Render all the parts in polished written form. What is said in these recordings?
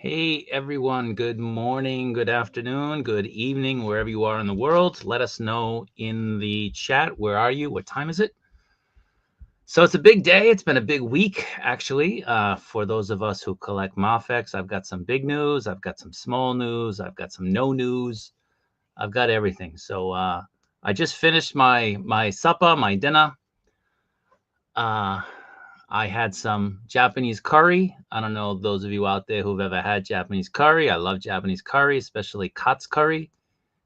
Hey everyone, good morning, good afternoon, good evening, wherever you are in the world. Let us know in the chat. Where are you? What time is it? So it's a big day. It's been a big week, actually, for those of us who collect Mafex. I've got some big news. I've got some small news. I've got some no news. I've got everything. So I just finished my supper, my dinner. I had some Japanese curry. I don't know those of you out there who've ever had Japanese curry. I love Japanese curry, especially Katsu curry.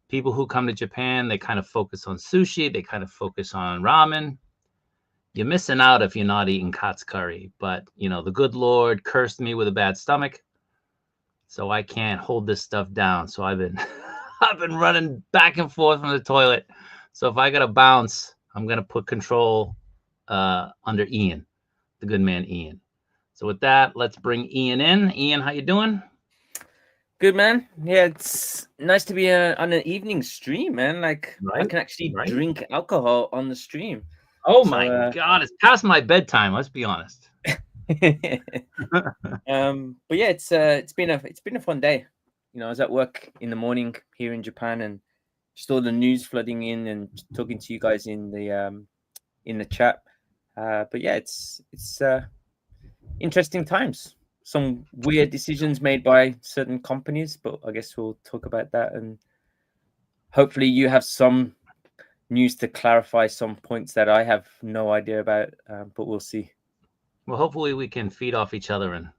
People who come to Japan, they kind of focus on sushi. They kind of focus on ramen. You're missing out if you're not eating Katsu curry. But, you know, the good Lord cursed me with a bad stomach, so I can't hold this stuff down. So I've been I've been running back and forth from the toilet. So if I got to bounce, I'm going to put control under Ian, the good man Ian. So with that, let's bring Ian in. Ian, how you doing? Good, man. Yeah, it's nice to be on an evening stream, man. Like I can actually drink alcohol on the stream. Oh my God, it's past my bedtime. Let's be honest. But yeah, it's been a fun day. You know, I was at work in the morning here in Japan and just all the news flooding in and talking to you guys in the chat. But yeah, it's interesting times. Some weird decisions made by certain companies, but I guess we'll talk about that. And hopefully you have some news to clarify some points that I have no idea about, but we'll see. Well, hopefully we can feed off each other and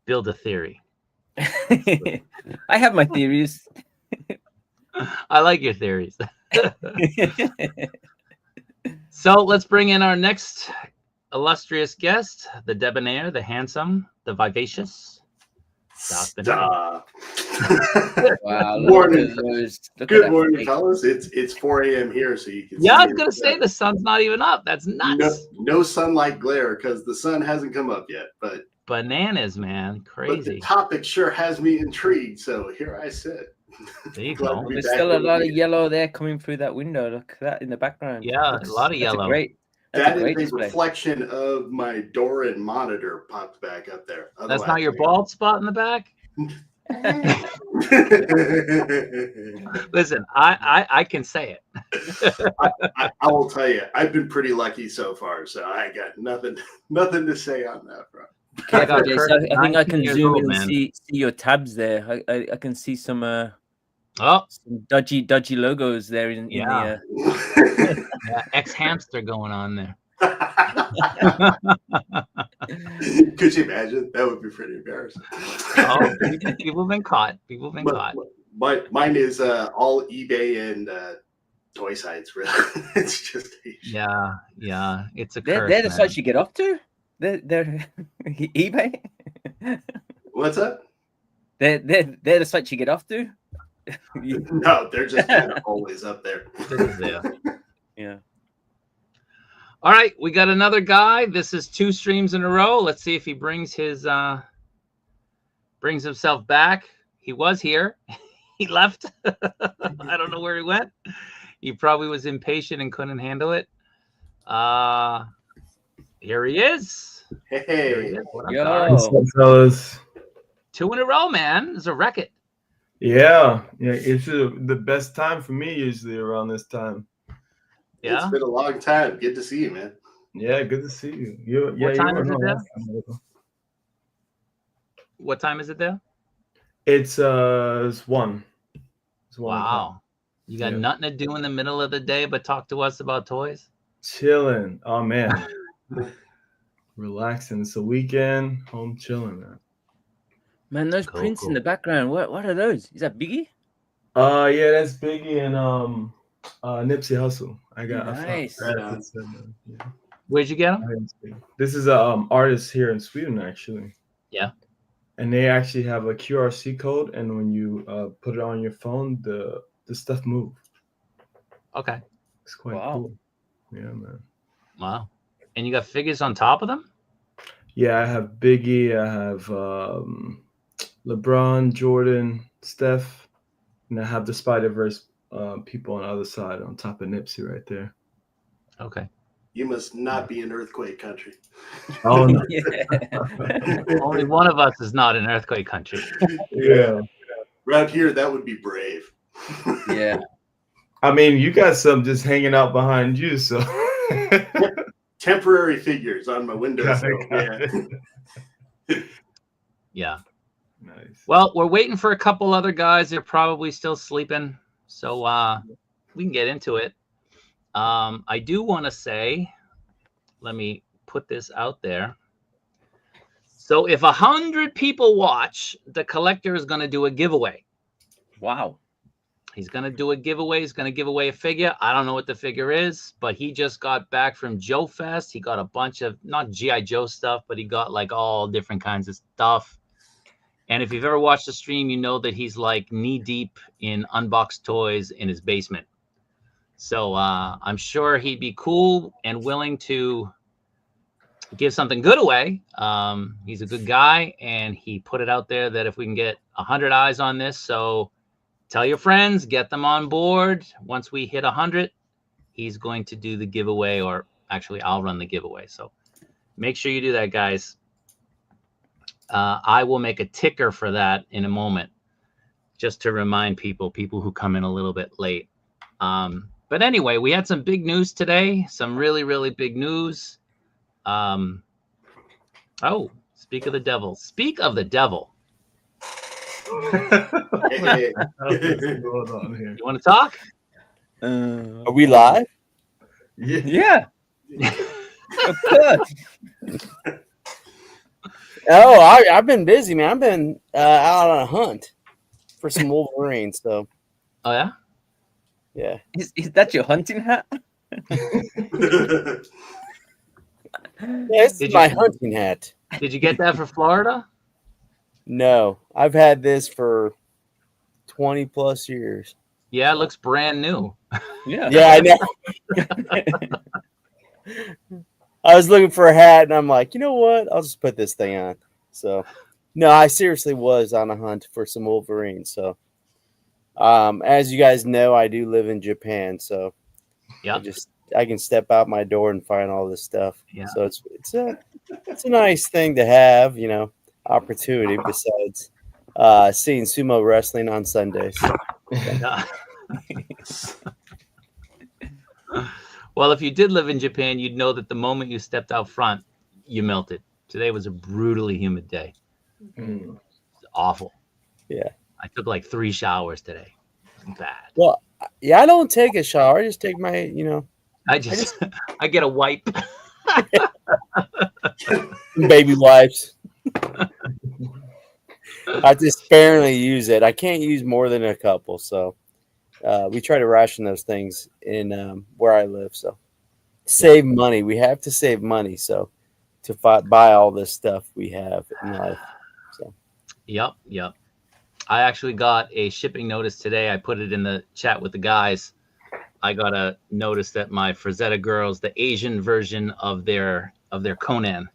build a theory. I have my theories. I like your theories. So let's bring in our next illustrious guest, the debonair, the handsome, the vivacious. Stop. Wow. Morning. Good morning, fellas. It's 4 a.m. here, so you can see. Yeah, I was going to say the sun's not even up. That's nuts. No sunlight glare because the sun hasn't come up yet. But bananas, man. Crazy. But the topic sure has me intrigued, so here I sit. There you go. There's still a lot of yellow there coming through that window. Look at that in the background. Yeah, a lot of yellow. That is a reflection of my door and monitor popped back up there. Otherwise, that's not your bald spot in the back? Listen, I can say it. I will tell you, I've been pretty lucky so far, so I got nothing to say on that front. I think I can zoom in and see your tabs there. I can see some some dodgy logos there in the yeah, ex-hamster going on there. Could you imagine? That would be pretty embarrassing. Oh, people have been caught. But mine is all eBay and toy sites. Really, it's just yeah. It's a curse. They're the sites you get up to. They're eBay. What's that? They're the sites you get off to. No, they're just kind of always up there. Yeah. All right, we got another guy. This is 2 streams in a row. Let's see if he brings himself back. He was here. He left. I don't know where he went. He probably was impatient and couldn't handle it. Here he is. Hey. Here he is. What's up, fellas? 2 in a row, man. It's a record. Yeah. It's the best time for me usually around this time. Yeah, it's been a long time. Good to see you, man. Yeah, good to see you. What time is it there? What time is it there? It's 1. It's 1 wow. o'clock. You got nothing to do in the middle of the day but talk to us about toys? Chilling. Oh man. Relaxing. It's a weekend. Home chilling, man. Man, those prints in the background. What are those? Is that Biggie? Yeah, that's Biggie and Nipsey Hussle. I got nice. Where'd you get them? This is a artist here in Sweden, actually. Yeah. And they actually have a QRC code, and when you put it on your phone, the stuff moves. Okay. It's quite cool. Yeah, man. Wow. And you got figures on top of them? Yeah, I have Biggie, I have LeBron, Jordan, Steph, and I have the Spider-Verse people on the other side on top of Nipsey right there. Okay. You must not be in earthquake country. Oh no. Only one of us is not in earthquake country. Yeah. Around here, that would be brave. Yeah. I mean, you got some just hanging out behind you, so Temporary figures on my windowsill. Yeah. Yeah. Nice. Well, we're waiting for a couple other guys. They're probably still sleeping, so we can get into it. I do want to say, let me put this out there. So if 100 people watch, the collector is going to do a giveaway. Wow. He's going to do a giveaway. He's going to give away a figure. I don't know what the figure is, but he just got back from Joe Fest. He got a bunch of, not G.I. Joe stuff, but he got like all different kinds of stuff. And if you've ever watched the stream, you know that he's like knee deep in unboxed toys in his basement. So I'm sure he'd be cool and willing to give something good away. He's a good guy, and he put it out there that if we can get 100 eyes on this, so tell your friends, get them on board. Once we hit 100, he's going to do the giveaway, or actually I'll run the giveaway. So make sure you do that, guys. I will make a ticker for that in a moment, just to remind people who come in a little bit late. But anyway, we had some big news today, some really, really big news. Oh, speak of the devil. Speak of the devil. Hey. What's going on here? You want to talk? Are we live? Yeah. Yeah. Of course. Oh, I've been busy, man. I've been out on a hunt for some Wolverine. So, Oh, yeah? yeah. Is that your hunting hat? Yeah, this Did is my you- hunting hat. Did you get that for Florida? No, I've had this for 20 plus years. Yeah, it looks brand new. Yeah. Yeah, I know. I was looking for a hat, and I'm like, you know what? I'll just put this thing on. So, no, I seriously was on a hunt for some Wolverine. So, as you guys know, I do live in Japan, so Yeah. I can step out my door and find all this stuff. Yeah. So it's a nice thing to have, you know, opportunity besides seeing sumo wrestling on Sundays. Yeah. Well, if you did live in Japan, you'd know that the moment you stepped out front, you melted. Today was a brutally humid day. Mm. It's awful. Yeah. I took like 3 showers today. Bad. Well, yeah, I don't take a shower. I just take my, you know, I get a wipe. baby wipes. I just sparingly use it. I can't use more than a couple, so we try to ration those things in where I live. So save money. We have to save money. So to buy all this stuff we have in life. So Yep. I actually got a shipping notice today. I put it in the chat with the guys. I got a notice that my Frazetta girls, the Asian version of their Conan,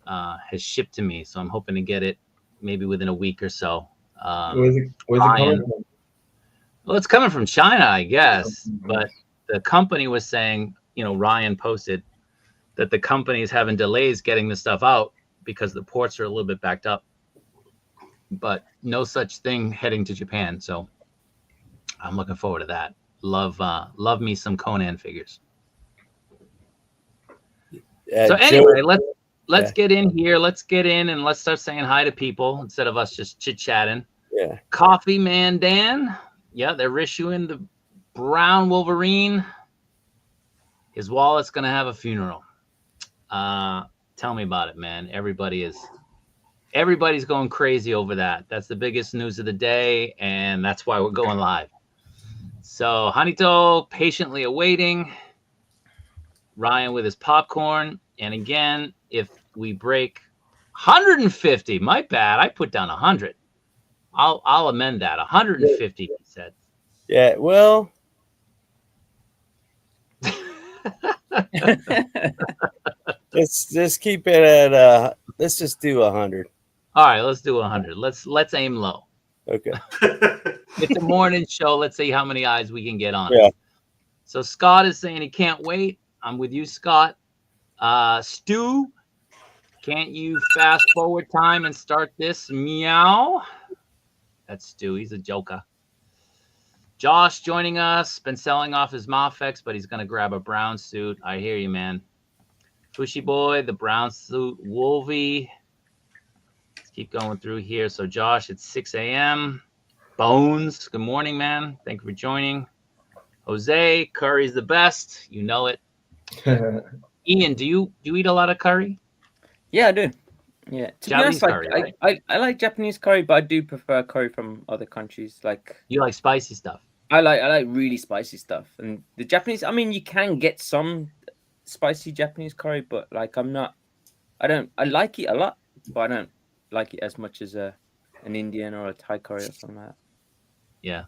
has shipped to me. So I'm hoping to get it maybe within a week or so. Where's it Ryan. coming from? Well, it's coming from China, I guess. But the company was saying, you know, Ryan posted that the company is having delays getting the stuff out because the ports are a little bit backed up. But no such thing heading to Japan. So I'm looking forward to that. Love me some Conan figures. So anyway, let's get in here. Let's get in and let's start saying hi to people instead of us just chit-chatting. yeah. Coffee Man Dan. Yeah, they're issuing the brown Wolverine. His wallet's gonna have a funeral. Tell me about it, man. Everybody's going crazy over that. That's the biggest news of the day, and that's why we're going live. So Hanito patiently awaiting. Ryan with his popcorn. And again, if we break 150, my bad. I put down 100. I'll amend that. 150, he said. Yeah. Well, let's just keep it at let's just do 100. All right, let's do 100. Let's aim low. Okay. It's a morning show. Let's see how many eyes we can get on. Yeah. So Scott is saying he can't wait. I'm with you, Scott. Stu, can't you fast forward time and start this? Meow. That's Stu. He's a joker. Josh joining us. Been selling off his Mafex, but he's going to grab a brown suit. I hear you, man. Fushy Boy, the brown suit. Wolvie. Let's keep going through here. So, Josh, it's 6 a.m. Bones, good morning, man. Thank you for joining. Jose, curry's the best. You know it. Ian, do you eat a lot of curry? Yeah, I do. Yeah, to Japanese be honest, curry, right? I like Japanese curry, but I do prefer curry from other countries. Like You like spicy stuff. I like really spicy stuff, and the Japanese. I mean, you can get some spicy Japanese curry, but like I like it a lot, but I don't like it as much as an Indian or a Thai curry or something like that. Yeah.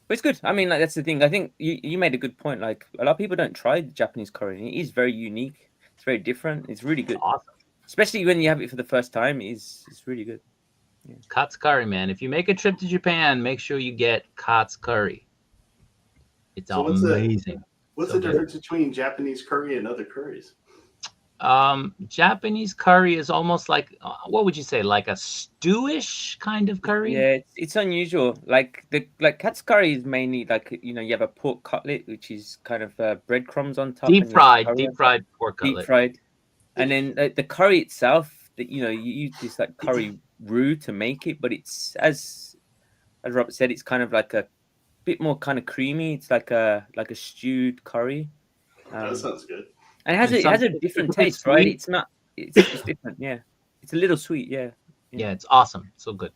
But it's good. I mean, like that's the thing. I think you made a good point. Like a lot of people don't try the Japanese curry. And it is very unique. It's very different. It's really good. Awesome. Especially when you have it for the first time. It's really good. Yeah. Katsu curry, man. If you make a trip to Japan, make sure you get Katsu curry. It's so amazing. What's the difference between Japanese curry and other curries? Japanese curry is almost like what would you say, like a stewish kind of curry? Yeah, it's unusual. Like Katsu curry is mainly like you have a pork cutlet, which is kind of breadcrumbs on top, deep fried pork cutlet, deep fried, and then the curry itself. That you use this like curry roux to make it, but it's as Robert said, it's kind of like a bit more kind of creamy. It's like a stewed curry. That sounds good. And it has a different taste, right? It's not. It's different. Yeah, it's a little sweet. Yeah. Yeah, it's awesome. So good.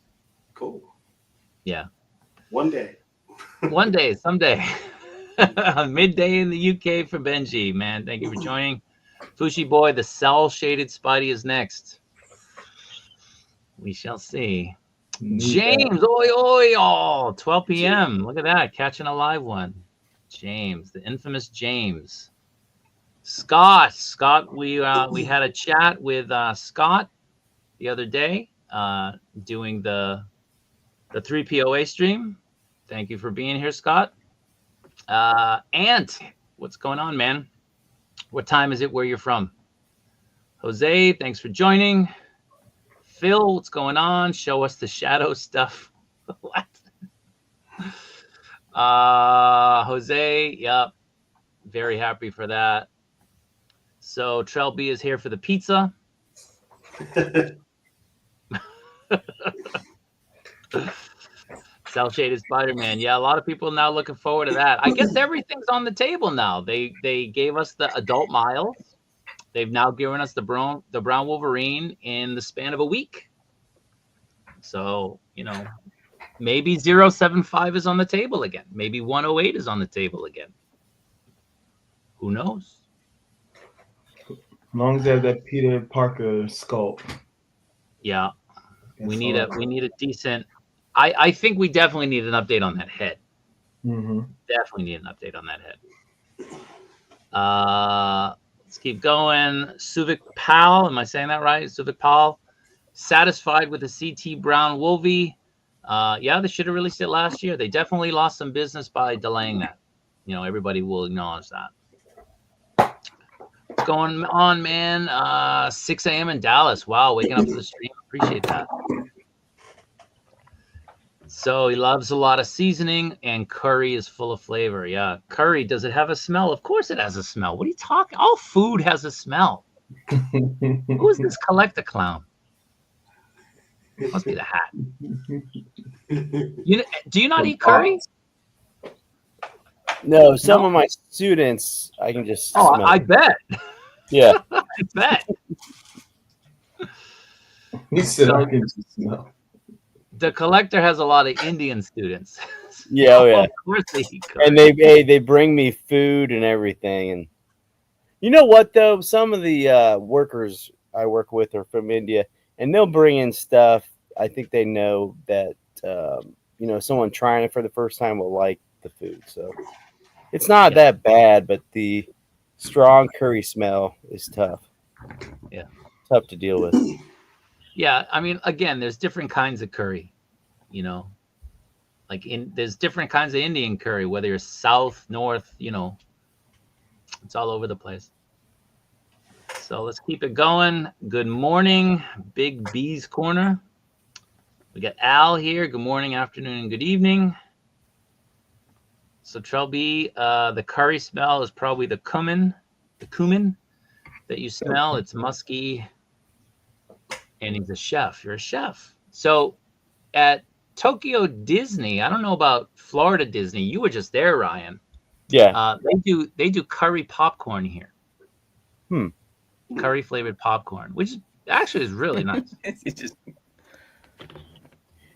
Cool. Yeah. One day. One day, someday. Midday in the UK for Benji, man. Thank you for joining. Fushi Boy, the cell shaded Spidey is next. We shall see. James, oi, oi, all 12 p.m. Look at that, catching a live one. James, the infamous James. Scott, we had a chat with Scott the other day, doing the 3POA stream. Thank you for being here, Scott. Ant, what's going on, man? What time is it where you're from? Jose, thanks for joining. Phil, what's going on? Show us the shadow stuff. What? Jose, yep. Very happy for that. So Trell B is here for the pizza. Cell shaded Spider-Man. Yeah, a lot of people now looking forward to that. I guess everything's on the table now. They gave us the adult Miles. They've now given us the brown Wolverine in the span of a week. So, maybe 075 is on the table again. Maybe 108 is on the table again. Who knows? As long as they have that Peter Parker sculpt. Yeah. We need a decent. I think we definitely need an update on that head. Mm-hmm. Definitely need an update on that head. Let's keep going. Suvik Pal, am I saying that right? Suvik Pal, satisfied with the CT Brown Wolvie. Yeah, they should have released it last year. They definitely lost some business by delaying that. Everybody will acknowledge that. What's going on, man? 6 a.m. in Dallas. Wow, waking up for the stream. Appreciate that. So he loves a lot of seasoning, and curry is full of flavor. Yeah, curry, does it have a smell? Of course it has a smell. What are you talking? All food has a smell. Who is this collector clown? Must be the hat. Do you not eat curry? No, some of my students, I can just smell I bet. Yeah. I bet. He said I can just smell. The collector has a lot of Indian students. Yeah, yeah. Of course they eat curry. And they bring me food and everything. And you know what, though? Some of the workers I work with are from India, and they'll bring in stuff. I think they know that, someone trying it for the first time will like the food. So it's not that bad, but the strong curry smell is tough. Yeah. Tough to deal with. Yeah, I mean, again, there's different kinds of curry, there's different kinds of Indian curry, whether you're south, north, it's all over the place. So let's keep it going. Good morning, Big B's Corner. We got Al here. Good morning, afternoon, and good evening. So Trelby, the curry smell is probably the cumin that you smell. It's musky, and he's a chef. You're a chef. So at Tokyo Disney, I don't know about Florida Disney. You were just there, Ryan. Yeah. They do curry popcorn here. Hmm. Curry flavored popcorn, which actually is really nice. It's just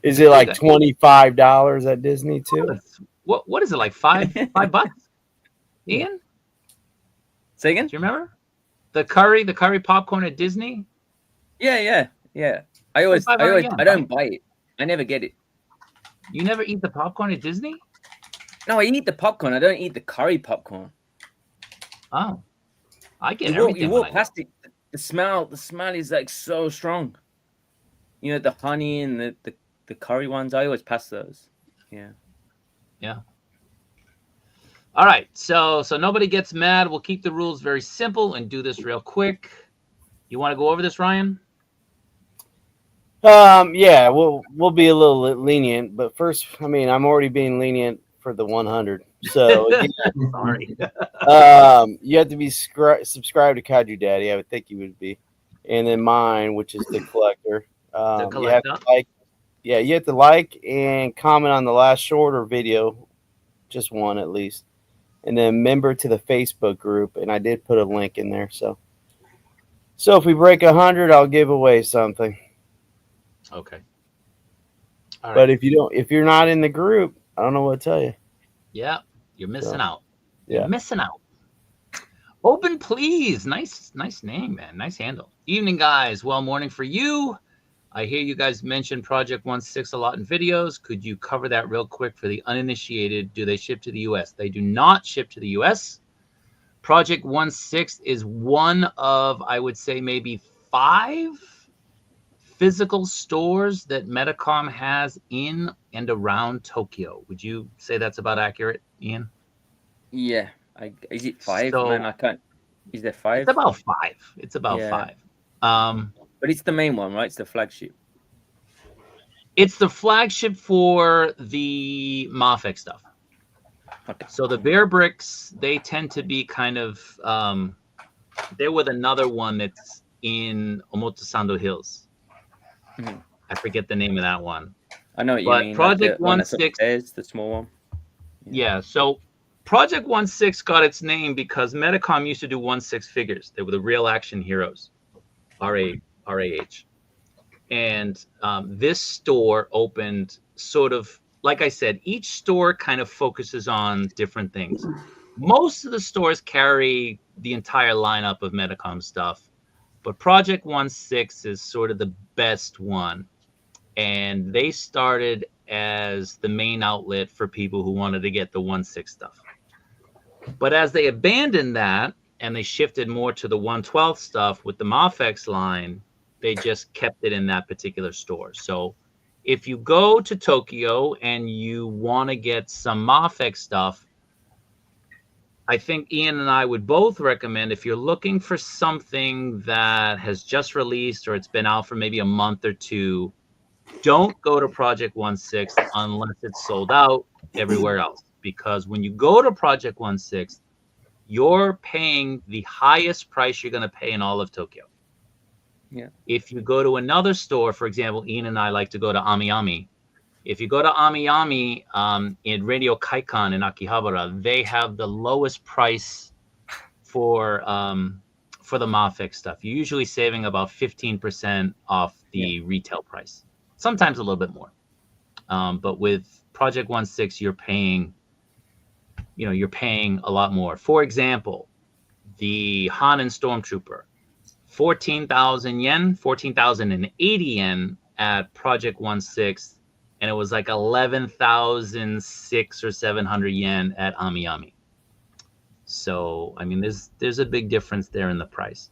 Is it like $25 at Disney too? What is it, like $5? Ian? say again. Do you remember the curry popcorn at Disney? Yeah. I don't buy it. I never get it. You never eat the popcorn at Disney? No, I eat the popcorn. I don't eat the curry popcorn. Oh, I get You everything. walk past it. The smell is like so strong. You know, the honey and the curry ones. I always pass those. Yeah. All right, so nobody gets mad. We'll keep the rules very simple and do this real quick. You want to go over this, Ryan? Yeah, we'll be a little lenient, but first, I mean, I'm already being lenient for the 100. So again, Sorry. you have to be subscribed to Kaiju Daddy. I would think you would be, and then mine, which is the collector. You have to like, you have to like and comment on the last short or video, just one at least, and then member to the Facebook group. And I did put a link in there. So if we break 100, I'll give away something. Okay. All right. But if you're not in the group, I don't know what to tell you. Yeah, you're missing out. Yeah. You're missing out. Open, please. Nice name, man. Nice handle. Evening, guys. Well, morning for you. I hear you guys mention Project 16 a lot in videos. Could you cover that real quick for the uninitiated? Do they ship to the U.S.? They do not ship to the U.S. Project 16 is one of, I would say, maybe 5 physical stores that Medicom has in and around Tokyo. Would you say that's about accurate, Ian? Yeah. Is it 5? So- Man, I can't. Is there 5? It's about 5. It's about Yeah. 5. But it's the main one, right? It's the flagship. It's the flagship for the Mafex stuff. Okay. So the Bear Bricks, they tend to be kind of, they're with another one that's in Omotesando Hills. Mhm. I forget the name of that one. I know what But you mean. Project the one that's 16 upstairs, the small one. Yeah, so Project 16 got its name because Medicom used to do 16 figures. They were the real action heroes, RAH. And this store opened sort of, like I said, each store kind of focuses on different things. Most of the stores carry the entire lineup of Medicom stuff, but Project 16 is sort of the best one. And they started as the main outlet for people who wanted to get the 16 stuff. But as they abandoned that and they shifted more to the 112 stuff with the Mafex line, they just kept it in that particular store. So if you go to Tokyo and you want to get some Mafex stuff, I think Ian and I would both recommend, if you're looking for something that has just released or it's been out for maybe a month or two, don't go to Project 16 unless it's sold out everywhere else. Because when you go to Project 16, you're paying the highest price you're going to pay in all of Tokyo. Yeah. If you go to another store, for example, Ian and I like to go to Ammy. If you go to Ammy in Radio Kaikan in Akihabara, they have the lowest price for the Mafex stuff. You're usually saving about 15% off the retail price. Sometimes a little bit more. But with Project 16, you're paying a lot more. For example, the Hanan Stormtrooper, 14,000 yen, 14,080 yen at Project 16, and it was like 11,600 or 700 yen at Ammy. So, I mean, there's a big difference there in the price.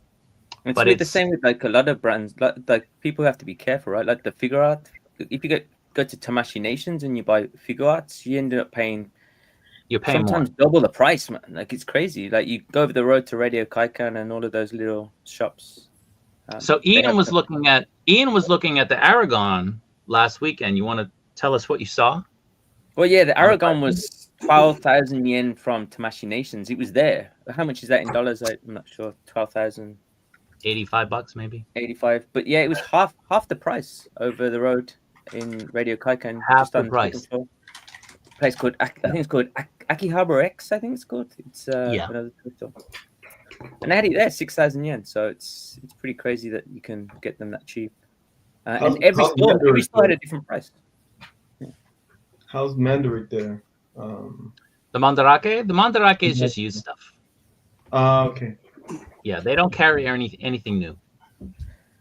It's the same with like a lot of brands. Like people have to be careful, right? Like the figure art. If you go to Tamashii Nations and you buy figure arts, you end up paying You're paying sometimes double the price, man. Like it's crazy. Like you go over the road to Radio Kaikan and all of those little shops. So they Ian have was some- looking at the Aragon last weekend. You want to tell us what you saw? Well, yeah, the Aragon was 12,000 yen from Tamashi Nations. It was there. How much is that in dollars? I'm not sure. 12,000. $85 maybe. 85. But yeah, it was half the price over the road in Radio Kaikan. Half just the on the price. second floor. Place called I think it's called Akihabara X. I think it's called. It's Yeah. another store. And they had it there, 6,000 yen. So it's pretty crazy that you can get them that cheap. And every store had a different price. How's Mandarin there? The Mandarake is just used stuff. Okay. Yeah, they don't carry anything new.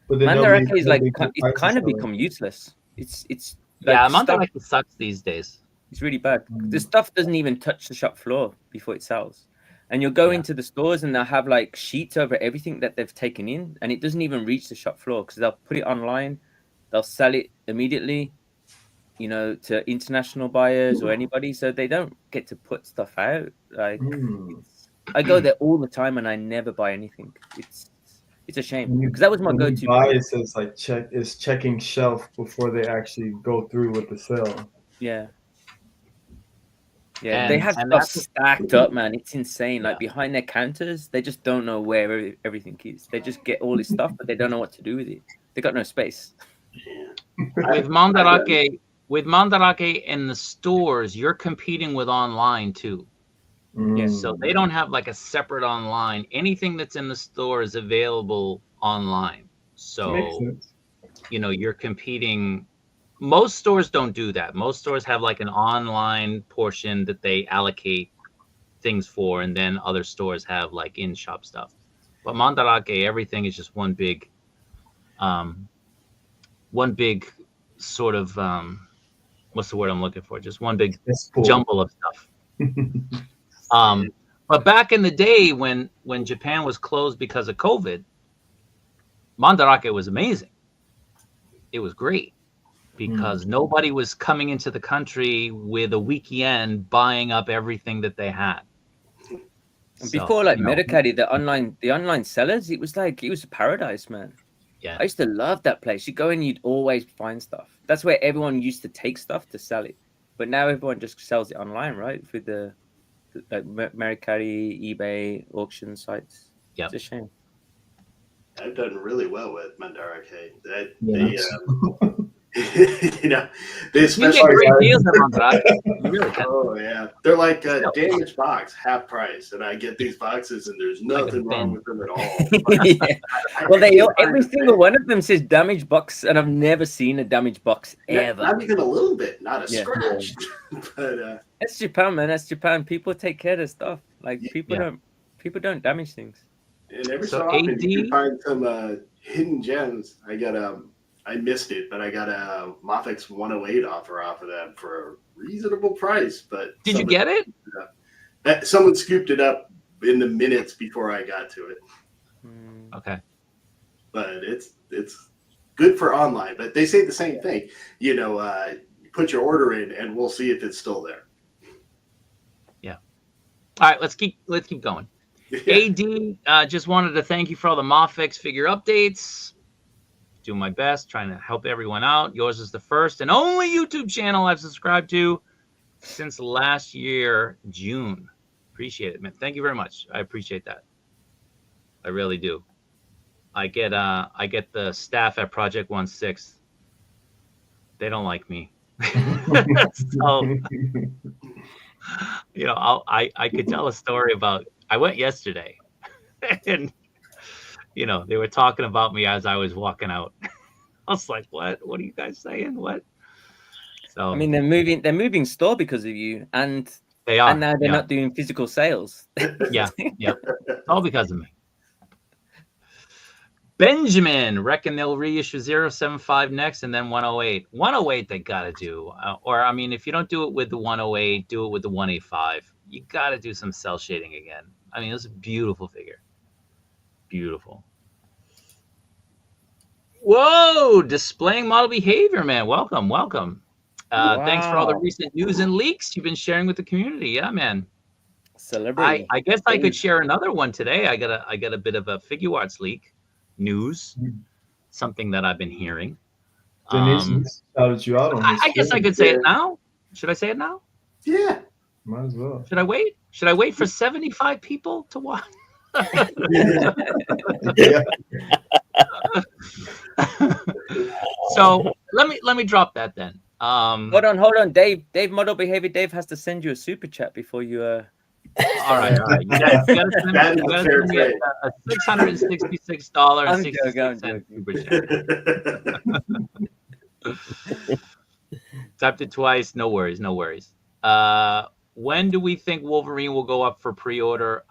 But then Mandarake nobody- is like nobody it's prices kind of are- become useless. It's like Yeah, stuff- Mandarake sucks these days. It's really bad. The stuff doesn't even touch the shop floor before it sells. And you'll go into the stores and they'll have like sheets over everything that they've taken in, and it doesn't even reach the shop floor because they'll put it online, they'll sell it immediately, you know, to international buyers or anybody. So they don't get to put stuff out. Like I go there all the time and I never buy anything. It's a shame because that was my When you go-to. buy, it says like checking shelf before they actually go through with the sale. Yeah. Yeah, they And- have and stuff that's- stacked up, man. It's insane. Like behind their counters, they just don't know where everything is. They just get all this stuff, but they don't know what to do with it. They got no space. With Mandarake in the stores, you're competing with online too. Mm. So they don't have like a separate online. Anything that's in the store is available online. Makes So, sense. you know, you're competing. Most stores don't do that. Most stores have like an online portion that they allocate things for, and then other stores have like in-shop stuff. But Mandarake, everything is just one big sort of what's the word I'm looking for? Just one big That's cool. jumble of stuff. But back in the day when Japan was closed because of COVID, Mandarake was amazing. It was great because nobody was coming into the country with a weekend buying up everything that they had. And So, before, like you know, Medicati, the online sellers, it was a paradise, man. Yeah. I used to love that place. You go in, you'd always find stuff. That's where everyone used to take stuff to sell it. But now everyone just sells it online, right? With the like Mercari, eBay, auction sites. Yep. It's a shame. I've done really well with Mandarake. Yeah. They you can get especially. great deals at Mandarake. You really can. Oh yeah, they're like a damaged box, half price, and I get these boxes, and there's nothing wrong with them at all. Yeah. Well, every single one of them says damaged box, and I've never seen a damaged box ever. Not even a little bit, not a Yeah. scratch. But That's Japan, man. That's Japan. People take care of their stuff. Like people Yeah. don't damage things. and every So so often AD? you can find some hidden gems. I missed it, but I got a Mafex 108 offer off of that for a reasonable price. But Did you get it? Someone scooped it up in the minutes before I got to it. Okay. But it's good for online. But they say the same thing. You put your order in, and we'll see if it's still there. All right, let's keep going. AD, just wanted to thank you for all the Mafex figure updates. Doing my best, trying to help everyone out. Yours is the first and only YouTube channel I've subscribed to since last year, June. Appreciate it, man. Thank you very much. I appreciate that. I really do. I get the staff at Project 1/6. They don't like me. So, you know, I could tell a story about. I went yesterday, and you know they were talking about me as I was walking out. I was like, "What? What are you guys saying? What?" So I mean, they're moving store because of you, and they are. and now they're not doing physical sales. Yeah, all because of me. Benjamin, reckon they'll reissue 075 next and then 108. 108 they got to do. Or, I mean, if you don't do it with the 108, do it with the 185. You got to do some cell shading again. I mean, it was a beautiful figure. Beautiful. Whoa, displaying model behavior, man. Welcome, welcome. Thanks for all the Wow. recent news and leaks you've been sharing with the community. Yeah, man. Celebrity. I guess I could share another one today. I got a bit of a figure arts leak news, something that I've been hearing. Denise shouted you out on his I guess I Twitter. could say it now. Should I say it now? Yeah. Might as well. Should I wait? Should I wait for 75 people to watch? Yeah. So let me drop that then. Hold on. Dave, model behavior. Dave has to send you a super chat before you. All right. You gotta send me a $666.66 super chat. Tapped it twice. No worries. When do we think Wolverine will go up for pre-order?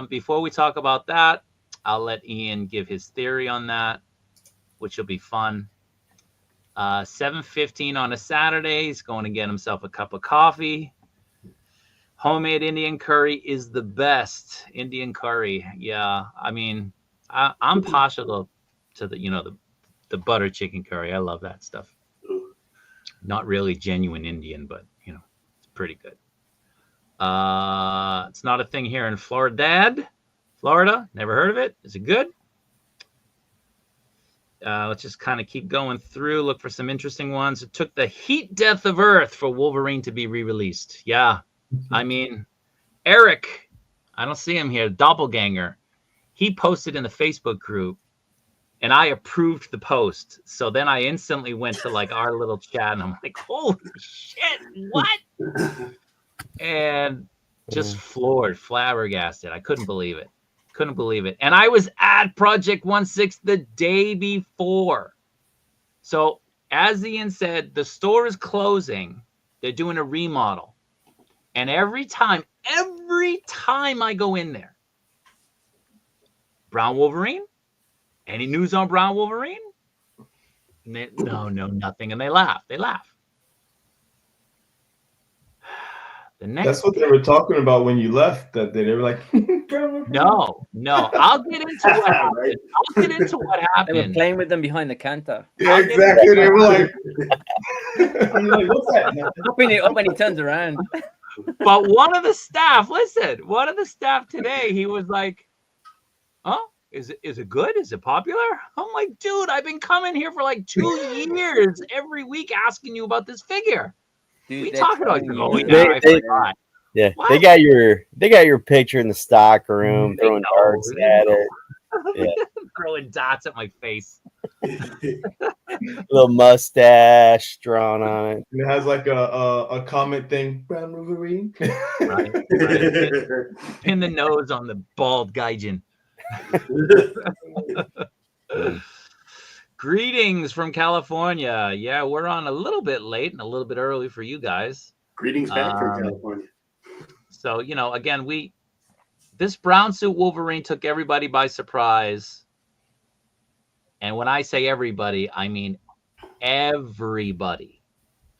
Before we talk about that, I'll let Ian give his theory on that, which will be fun. 7:15 on a Saturday. He's going to get himself a cup of coffee. Homemade Indian curry is the best. Indian curry. Yeah. I mean, I'm partial to the butter chicken curry. I love that stuff. Not really genuine Indian, but it's pretty good. It's not a thing here in Florida. Never heard of it. Is it good? Let's just kind of keep going through. Look for some interesting ones. It took the heat death of Earth for Wolverine to be re-released. Yeah. I mean, Eric, I don't see him here, Doppelganger. He posted in the Facebook group, and I approved the post. So then I instantly went to like our little chat, and I'm like, holy shit, what? And just flabbergasted. I couldn't believe it. And I was at Project 16 the day before. So as Ian said, the store is closing. They're doing a remodel. And every time I go in there, Brown Wolverine? Any news on Brown Wolverine? No, nothing. And they laugh. That's what they were talking about when you left that day. They were like, no. I'll get into what happened. They were playing with them behind the counter. Yeah, exactly. They were like, what's that? Opening it up when he turns around. But one of the staff today, he was like, "Huh? Is it good? Is it popular?" I'm like, dude, I've been coming here for like 2 years every week asking you about this figure. Dude, we talking about you. Oh, yeah, what? They got your picture in the stock room, throwing darts at it. Yeah. Throwing dots at my face. Little mustache drawn on it. And it has like a comment thing. Brown Wolverine. Right. Pin the nose on the bald gaijin. Greetings from California. Yeah, we're on a little bit late and a little bit early for you guys. Greetings back from California. So, again, this brown suit Wolverine took everybody by surprise. And when I say everybody, I mean everybody.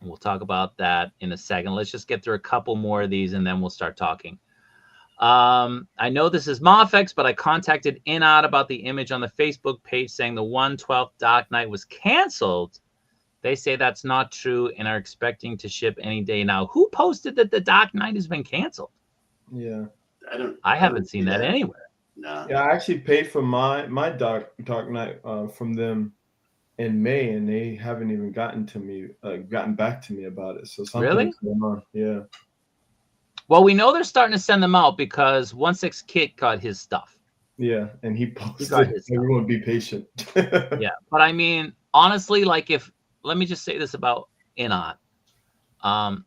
And we'll talk about that in a second. Let's just get through a couple more of these and then we'll start talking. I know this is Mafex, but I contacted Inad about the image on the Facebook page saying the 1/12 Dark Knight was canceled. They say that's not true and are expecting to ship any day now. Who posted that the Dark Knight has been canceled? Yeah. I haven't seen that anywhere. No. Yeah, I actually paid for my Dark Knight from them in May, and they haven't even gotten back to me about it. So something's going on. Yeah. Well, we know they're starting to send them out because 16 Kit got his stuff. Yeah, and he posted everyone be patient. Yeah, but I mean, honestly, like let me just say this about Inad. I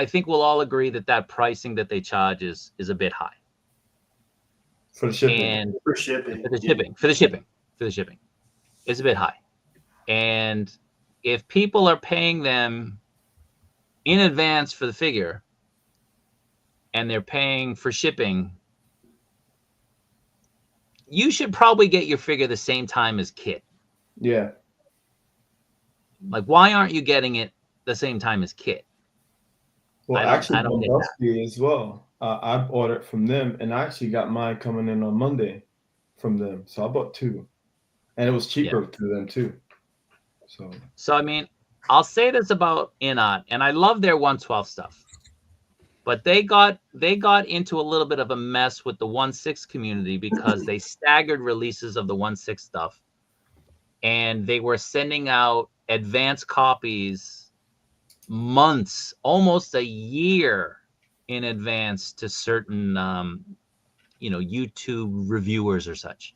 think we'll all agree that pricing that they charge is a bit high. For the shipping. And for shipping. For the shipping. It's a bit high. And if people are paying them in advance for the figure and they're paying for shipping, you should probably get your figure the same time as Kit. Yeah. Like, why aren't you getting it the same time as Kit? Well, actually, as well. I ordered from them, and I actually got mine coming in on Monday from them. So I bought 2, and it was cheaper to them too. So I mean, I'll say this about Inot, and I love their 112 stuff, but they got into a little bit of a mess with the 1/6 community because they staggered releases of the 1/6 stuff, and they were sending out advanced copies months, almost a year in advance to certain YouTube reviewers or such.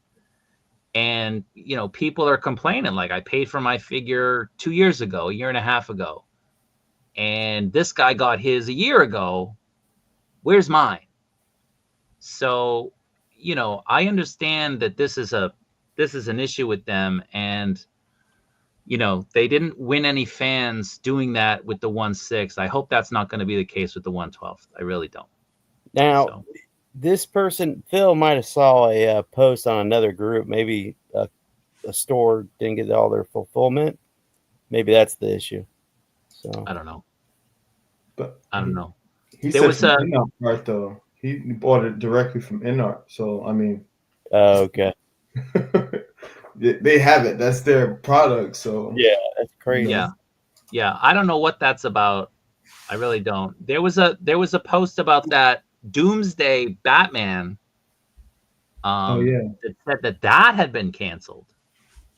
And people are complaining, like, I paid for my figure 2 years ago, a year and a half ago, and this guy got his a year ago. Where's mine? So I understand that this is an issue with them, and they didn't win any fans doing that with the 1/6. I hope that's not going to be the case with the 112. I really don't. Now, this person, Phil, might have saw a post on another group. Maybe a store didn't get all their fulfillment. Maybe that's the issue. So I don't know. But I don't know. He There said was from a Inart, right, though. He bought it directly from Inart. So I mean, okay. They have it. That's their product. So Yeah, that's crazy. Yeah. I don't know what that's about. I really don't. There was a post about that Doomsday Batman. That said that had been canceled.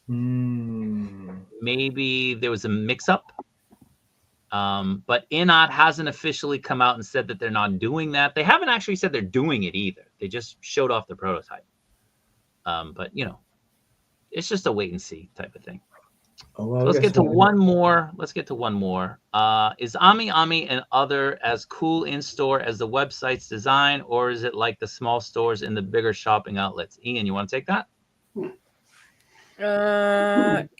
Maybe there was a mix-up. But Inot hasn't officially come out and said that they're not doing that. They haven't actually said they're doing it either. They just showed off the prototype. But it's just a wait and see type of thing. Oh, well, So let's get to one more. Is Ammy and other as cool in store as the website's design, or is it like the small stores in the bigger shopping outlets? Ian, you want to take that?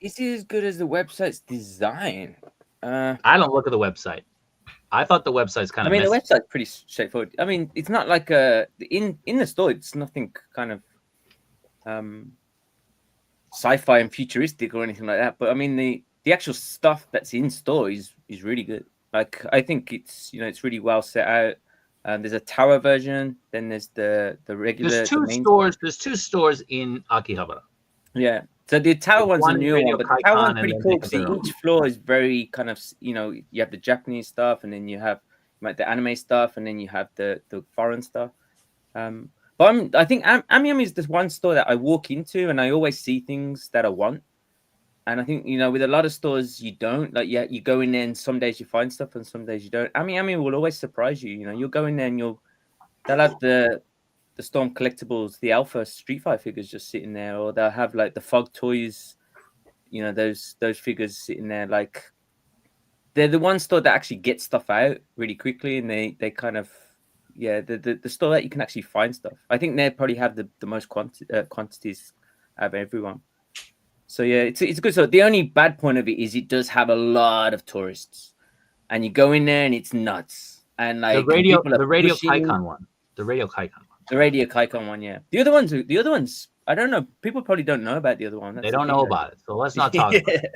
Is it as good as the website's design? I don't look at the website. I thought the website's kind of. I mean, the website's pretty straightforward. I mean, it's not like in the store. It's nothing kind of sci-fi and futuristic or anything like that. But I mean, the actual stuff that's in store is really good. Like, I think it's it's really well set out. There's a tower version. Then there's the regular. There's two stores. There's two stores in Akihabara. Yeah. So the tower one's a new one, but the tower one's pretty cool because each floor is very kind of, you have the Japanese stuff, and then you have like the anime stuff, and then you have the foreign stuff. But I think Ammy is this one store that I walk into and I always see things that I want. And I think, with a lot of stores, you don't. Like, you go in there and some days you find stuff and some days you don't. Ammy will always surprise you. You'll go in there and they'll have the Storm collectibles, the Alpha Street Fighter figures just sitting there, or they'll have like the Fog toys, those figures sitting there. Like, they're the one store that actually gets stuff out really quickly, and they kind of, the store that you can actually find stuff. I think they probably have the most quantities out of everyone. So yeah, it's a good store. The only bad point of it is it does have a lot of tourists, and you go in there and it's nuts. And like the Radio Kaikon one. The Radio Kaikon one, yeah. The other ones, I don't know. People probably don't know about the other one. They don't know about it, so let's not talk about it.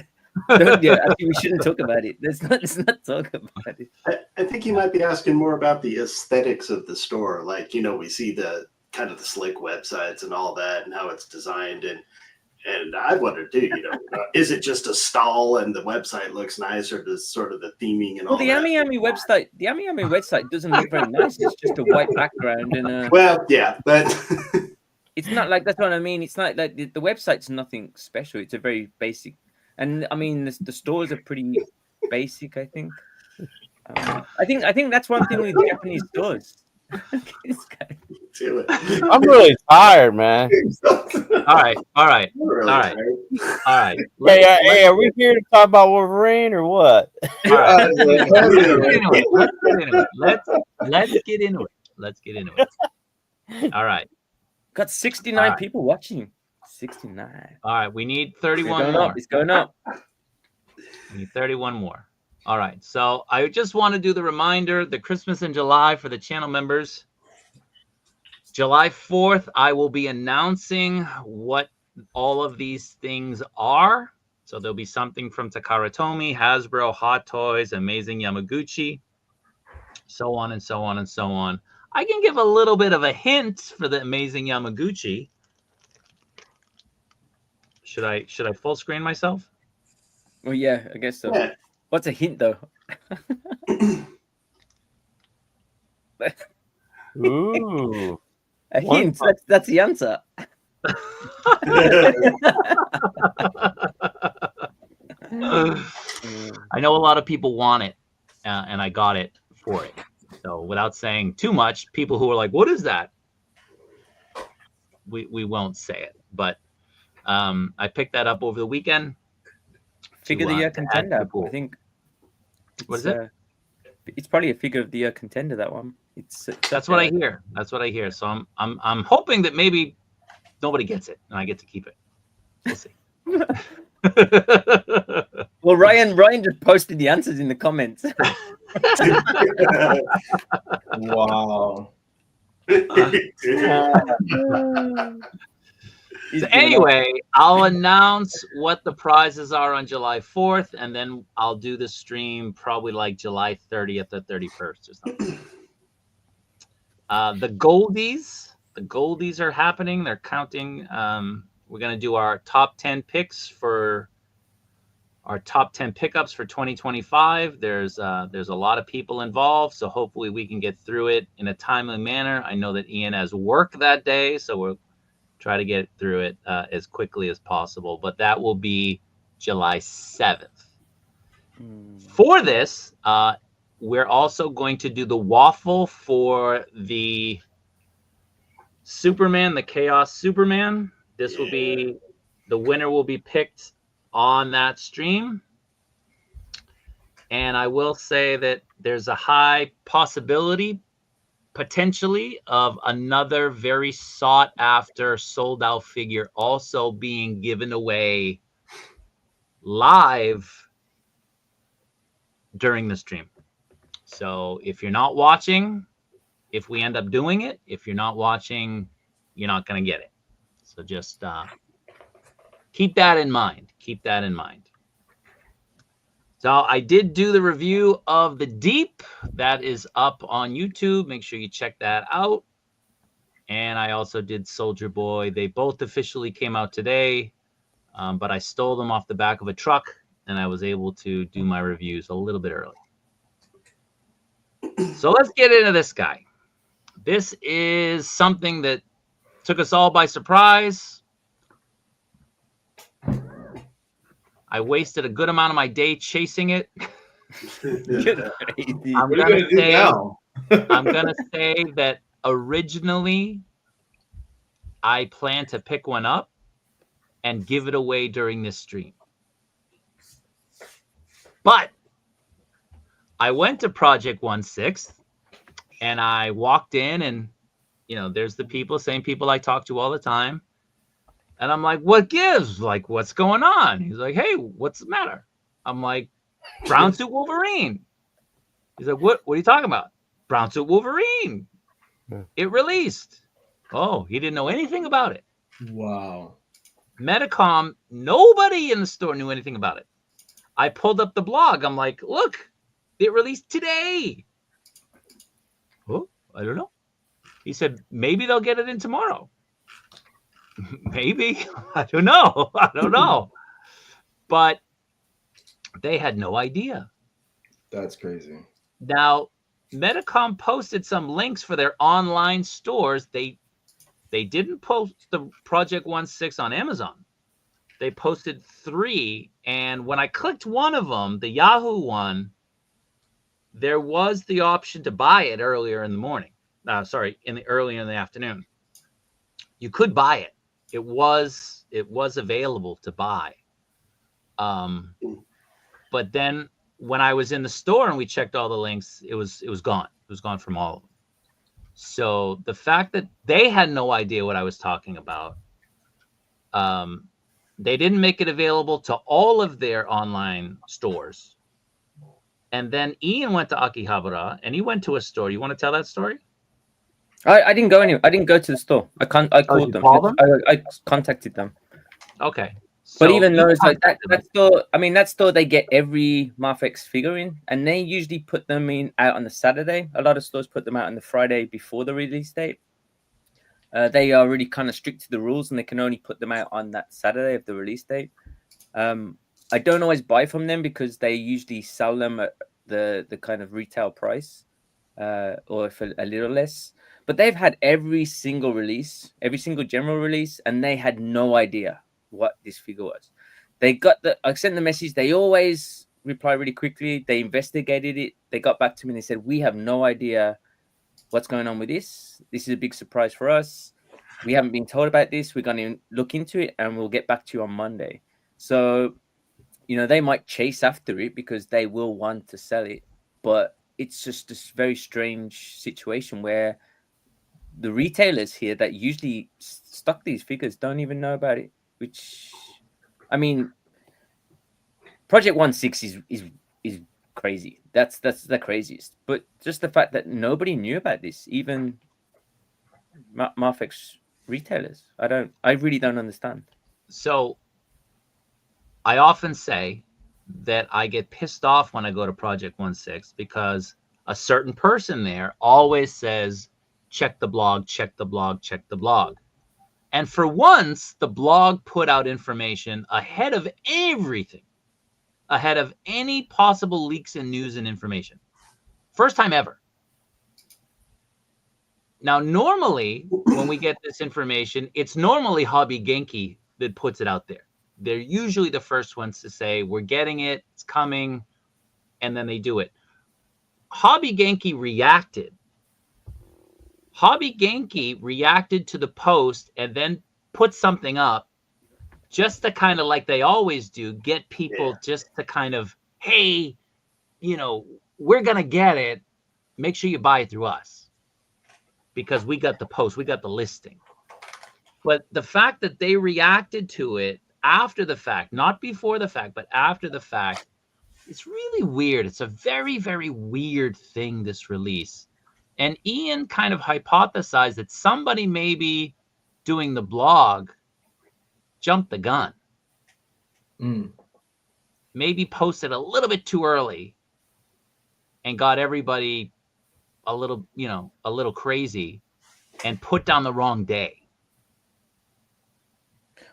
Actually, we shouldn't talk about it. Let's not talk about it. I think you might be asking more about the aesthetics of the store. Like, we see the kind of the slick websites and all that, and how it's designed, and I wondered too, is it just a stall and the website looks nice, or does sort of the theming and all that? The Ammy website doesn't look very nice. It's just a white background and well, yeah, but it's not like, that's what I mean. It's not like the website's nothing special. It's a very basic, and I mean the stores are pretty basic. I think. I think that's one thing with Japanese stores. I'm really tired, man. All right. Hey, are we here to talk about Wolverine or what? All right. Let's get into it. All right. Got 69 people watching. 69. All right. We need 31 more. It's going up. We need 31 more. All right. So I just want to do the reminder, the Christmas in July for the channel members. July 4th, I will be announcing what all of these things are. So there'll be something from Takara Tomy, Hasbro, Hot Toys, Amazing Yamaguchi, so on and so on and so on. I can give a little bit of a hint for the Amazing Yamaguchi. Should I full screen myself? Well, yeah, I guess so. Yeah. What's a hint though? Ooh. A One hint. That's the answer. I know a lot of people want it, and I got it for it. So without saying too much, people who are like, "What is that?" We won't say it, but I picked that up over the weekend. Figure of the year to add to the contender. pool. I think. What is it? It's probably a figure of the year contender. That one. That's what I hear. That's what I hear. So I'm hoping that maybe nobody gets it and I get to keep it. We'll see. Well, Ryan just posted the answers in the comments. Wow. So anyway, I'll announce what the prizes are on July 4th, and then I'll do the stream probably like July 30th or 31st or something. The Goldies are happening. They're counting. We're going to do our top 10 picks for our top 10 pickups for 2025. There's a lot of people involved, so hopefully we can get through it in a timely manner. I know that Ian has work that day, so we'll try to get through it as quickly as possible. But that will be July 7th. For this, we're also going to do the waffle for the Superman, the Chaos Superman. This will be, the winner will be picked on that stream. And I will say that there's a high possibility, potentially, of another very sought after, sold out figure also being given away live during the stream. So if you're not watching, if we end up doing it, if you're not watching, you're not going to get it. So just keep that in mind. Keep that in mind. So I did do the review of the Deep. That is up on YouTube. Make sure you check that out. And I also did Soulja Boy. They both officially came out today, but I stole them off the back of a truck, and I was able to do my reviews a little bit early. So let's get into this guy. This is something that took us all by surprise. I wasted a good amount of my day chasing it. I'm gonna say that originally I planned to pick one up and give it away during this stream. But I went to Project 1/6 and I walked in, and there's the people, same people I talk to all the time. And I'm like, what gives? Like, what's going on? He's like, hey, what's the matter? I'm like, Brown Suit Wolverine. He's like, what are you talking about? Brown Suit Wolverine. It released. Oh, he didn't know anything about it. Wow. Medicom, nobody in the store knew anything about it. I pulled up the blog. I'm like, look, it released today. Oh, I don't know. He said, maybe they'll get it in tomorrow. Maybe. I don't know. But they had no idea. That's crazy. Now, Medicom posted some links for their online stores. They didn't post the Project 1/6 on Amazon. They posted 3, and when I clicked one of them, the Yahoo one, there was the option to buy it earlier in the morning. Earlier in the afternoon. You could buy it. It was available to buy. But then when I was in the store and we checked all the links, it was gone. It was gone from all of them. So the fact that they had no idea what I was talking about, they didn't make it available to all of their online stores. And then Ian went to Akihabara and he went to a store. You want to tell that story? I didn't go anywhere. I didn't go to the store. I called them. I contacted them. Okay. But even though it's like that store, that store, they get every Mafex figure in, and they usually put them out on the Saturday. A lot of stores put them out on the Friday before the release date. They are really kind of strict to the rules, and they can only put them out on that Saturday of the release date. I don't always buy from them because they usually sell them at the kind of retail price, or for a little less. But they've had every single release, every single general release, and they had no idea what this figure was. I sent the message. They always reply really quickly. They investigated it. They got back to me and they said, we have no idea what's going on with this. This is a big surprise for us. We haven't been told about this. We're going to look into it and we'll get back to you on Monday. So, they might chase after it because they will want to sell it. But it's just this very strange situation where the retailers here that usually stock these figures don't even know about it, which, I mean, Project 1/6 is crazy. That's the craziest. But just the fact that nobody knew about this, even Mafex retailers, I really don't understand. So I often say that I get pissed off when I go to Project 1/6 because a certain person there always says, check the blog, check the blog, check the blog. And for once, the blog put out information ahead of everything, ahead of any possible leaks in news and information. First time ever. Now, normally, when we get this information, it's normally Hobby Genki that puts it out there. They're usually the first ones to say, we're getting it, it's coming, and then they do it. Hobby Genki reacted. Hobby Genki reacted to the post and then put something up just to kind of, like they always do, get people just to kind of, hey, we're going to get it. Make sure you buy it through us because we got the post, we got the listing. But the fact that they reacted to it after the fact, not before the fact, but after the fact, it's really weird. It's a very, very weird thing, this release. And Ian kind of hypothesized that somebody maybe doing the blog jumped the gun. Maybe posted a little bit too early and got everybody a little crazy and put down the wrong day.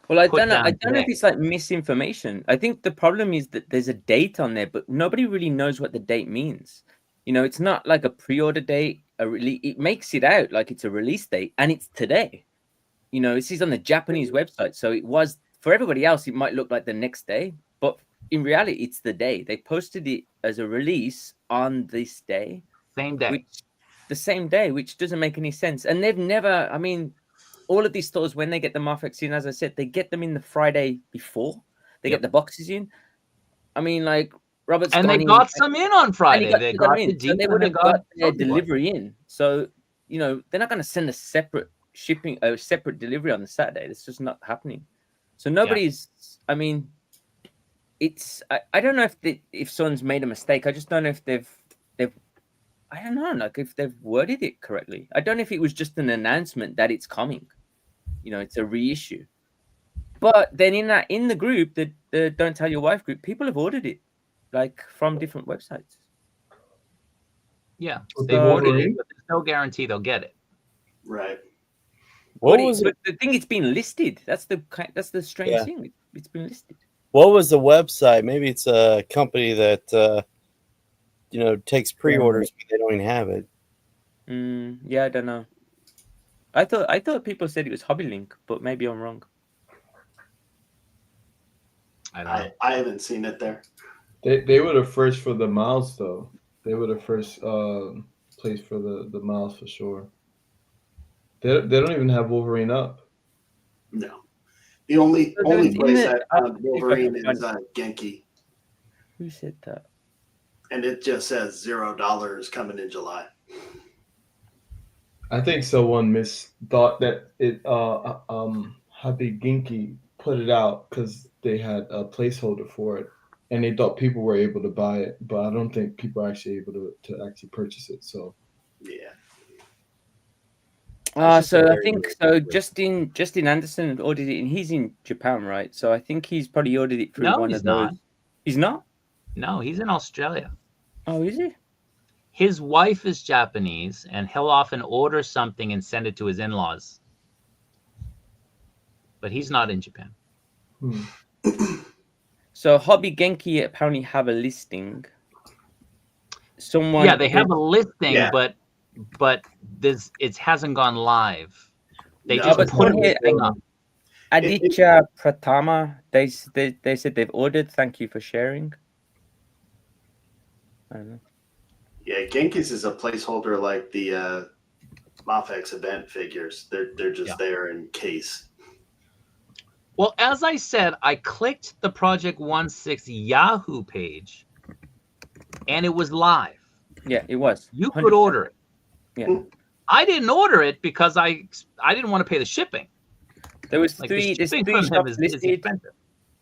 Well, I don't know if it's like misinformation. I think the problem is that there's a date on there, but nobody really knows what the date means. It's not like a pre-order date. It makes it out like it's a release date, and it's today. This is on the Japanese website, so it was for everybody else. It might look like the next day, but in reality, it's the day. They posted it as a release on this day, the same day, which doesn't make any sense. And they've never. I mean, all of these stores, when they get the Mafex in, as I said, they get them in the Friday before. They get the boxes in. I mean, like Robert's and they got some in on Friday. They got the so they would have got their delivery in. So they're not going to send a separate separate delivery on the Saturday. That's just not happening. So nobody's. I mean, it's. I don't know if someone's made a mistake. I just don't know if they've. I don't know, like if they've worded it correctly. I don't know if it was just an announcement that it's coming. It's a reissue. But then in the group, the Don't Tell Your Wife group, people have ordered it, like from different websites. Yeah, they ordered it, but there's no guarantee they'll get it. Right. But the thing, it's been listed. That's the strange thing. It's been listed. What was the website? Maybe it's a company that takes pre-orders, but they don't even have it. Yeah, I don't know. I thought people said it was Hobby Link, but maybe I'm wrong. I haven't seen it there. They were the first for the mouse, though. They were the first place for the mouse for sure. They don't even have Wolverine up. No, the only place I found Wolverine is Genki. Who said that? And it just says $0 coming in July. I think someone thought that it Hobby Genki put it out because they had a placeholder for it, and they thought people were able to buy it, but I don't think people are actually able to actually purchase it. So yeah. So I think Justin Anderson ordered it, and he's in Japan, right? So I think he's probably ordered it through one of those. Not. He's not? No, he's in Australia. Oh, is he? His wife is Japanese, and he'll often order something and send it to his in-laws. But he's not in Japan. So Hobby Genki apparently have a listing. Someone, Yeah, they have a listing, Yeah. but it hasn't gone live. They No, just but put someone here, everything up. Aditya Pratama, they said they've ordered. Thank you for sharing. I don't know. Yeah, Genki's is a placeholder like the Mafex event figures. They're just there in case. Well, as I said, I clicked the Project 16 Yahoo page, and it was live. Yeah, it was. You 100%. could order it. Yeah. I didn't order it because I didn't want to pay the shipping. There was Like, three. the There's shipping three from them shops is listed. expensive.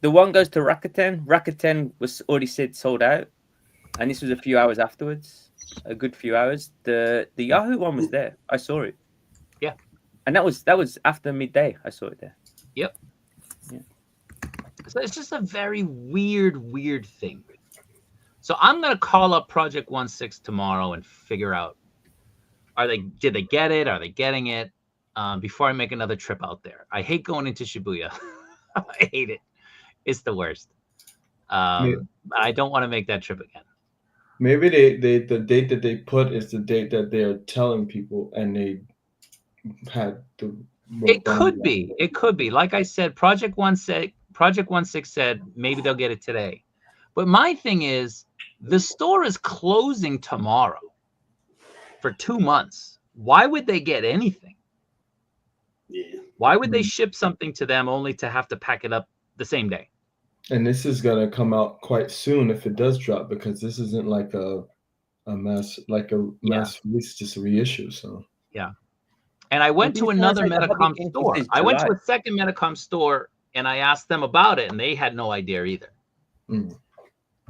The one goes to Rakuten. Rakuten was already said sold out, and this was a few hours afterwards. A good few hours. The Yahoo one was there. I saw it. Yeah. And that was after midday. I saw it there. Yep. Yeah. So it's just a very weird thing. So I'm gonna call up Project 16 tomorrow and figure out did they get it? Are they getting it? Before I make another trip out there. I hate going into Shibuya. I hate it. It's the worst. I don't want to make that trip again. Maybe they the date that they put is the date that they're telling people, and they had the. It could be. It could be. Like I said, Project 16 said maybe they'll get it today. But my thing is, the store is closing tomorrow for 2 months. Why would they get anything? Yeah. Why would they ship something to them only to have to pack it up the same day? And this is gonna come out quite soon if it does drop, because this isn't like a mass release, just a reissue. So yeah. And I went to another Metacom store. I went to a second Metacom store and I asked them about it, and they had no idea either.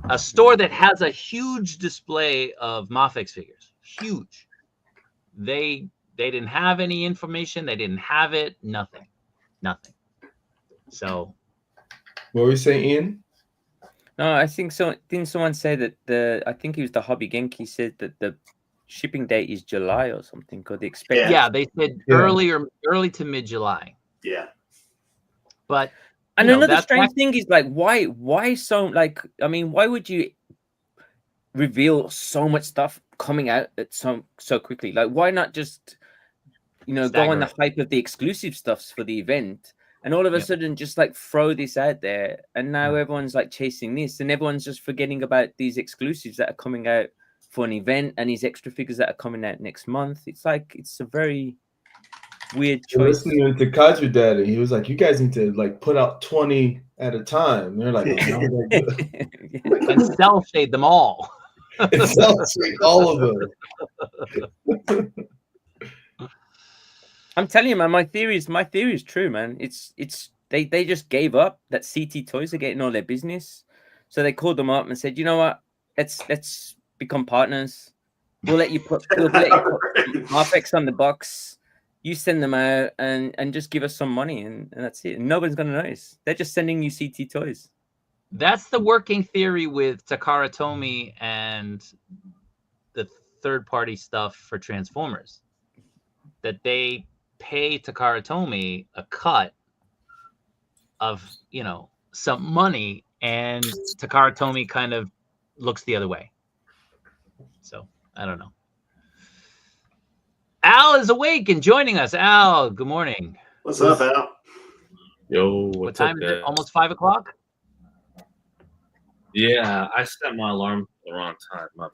A store that has a huge display of Mafex figures. Huge. They didn't have any information. They didn't have it. Nothing. So. What were you saying, Ian? No, I think so. Didn't someone say that I think it was the Hobby Genki said that the shipping date is July or something, or the expected. Yeah, they said early to mid-July. Yeah. But another strange thing is, like, why so, like, I mean, why would you reveal so much stuff coming out at so quickly? Like, why not just go on the hype of the exclusive stuffs for the event, and all of a sudden just like throw this out there, and now everyone's like chasing this, and everyone's just forgetting about these exclusives that are coming out for an event and these extra figures that are coming out next month. It's like, it's a very weird choice. Listening to Kaiju Daddy, he was like, "You guys need to like put out 20 at a time." And they're like, and self-shade them all. Self-shade all of them. I'm telling you, man, my theory is true, man. It's they just gave up that CT Toys are getting all their business, so they called them up and said, you know what, let's become partners. We'll let you put Mafex on the box. You send them out and just give us some money, and that's it. And nobody's gonna notice. They're just sending you CT Toys. That's the working theory with Takara Tomy and the third-party stuff for Transformers. That they pay Takara Tomy a cut of, some money, and Takara Tomy kind of looks the other way. So I don't know. Al is awake and joining us. Al, good morning. What's up, Al? Yo, what time is it? Almost 5 o'clock? Yeah, I set my alarm the wrong time. My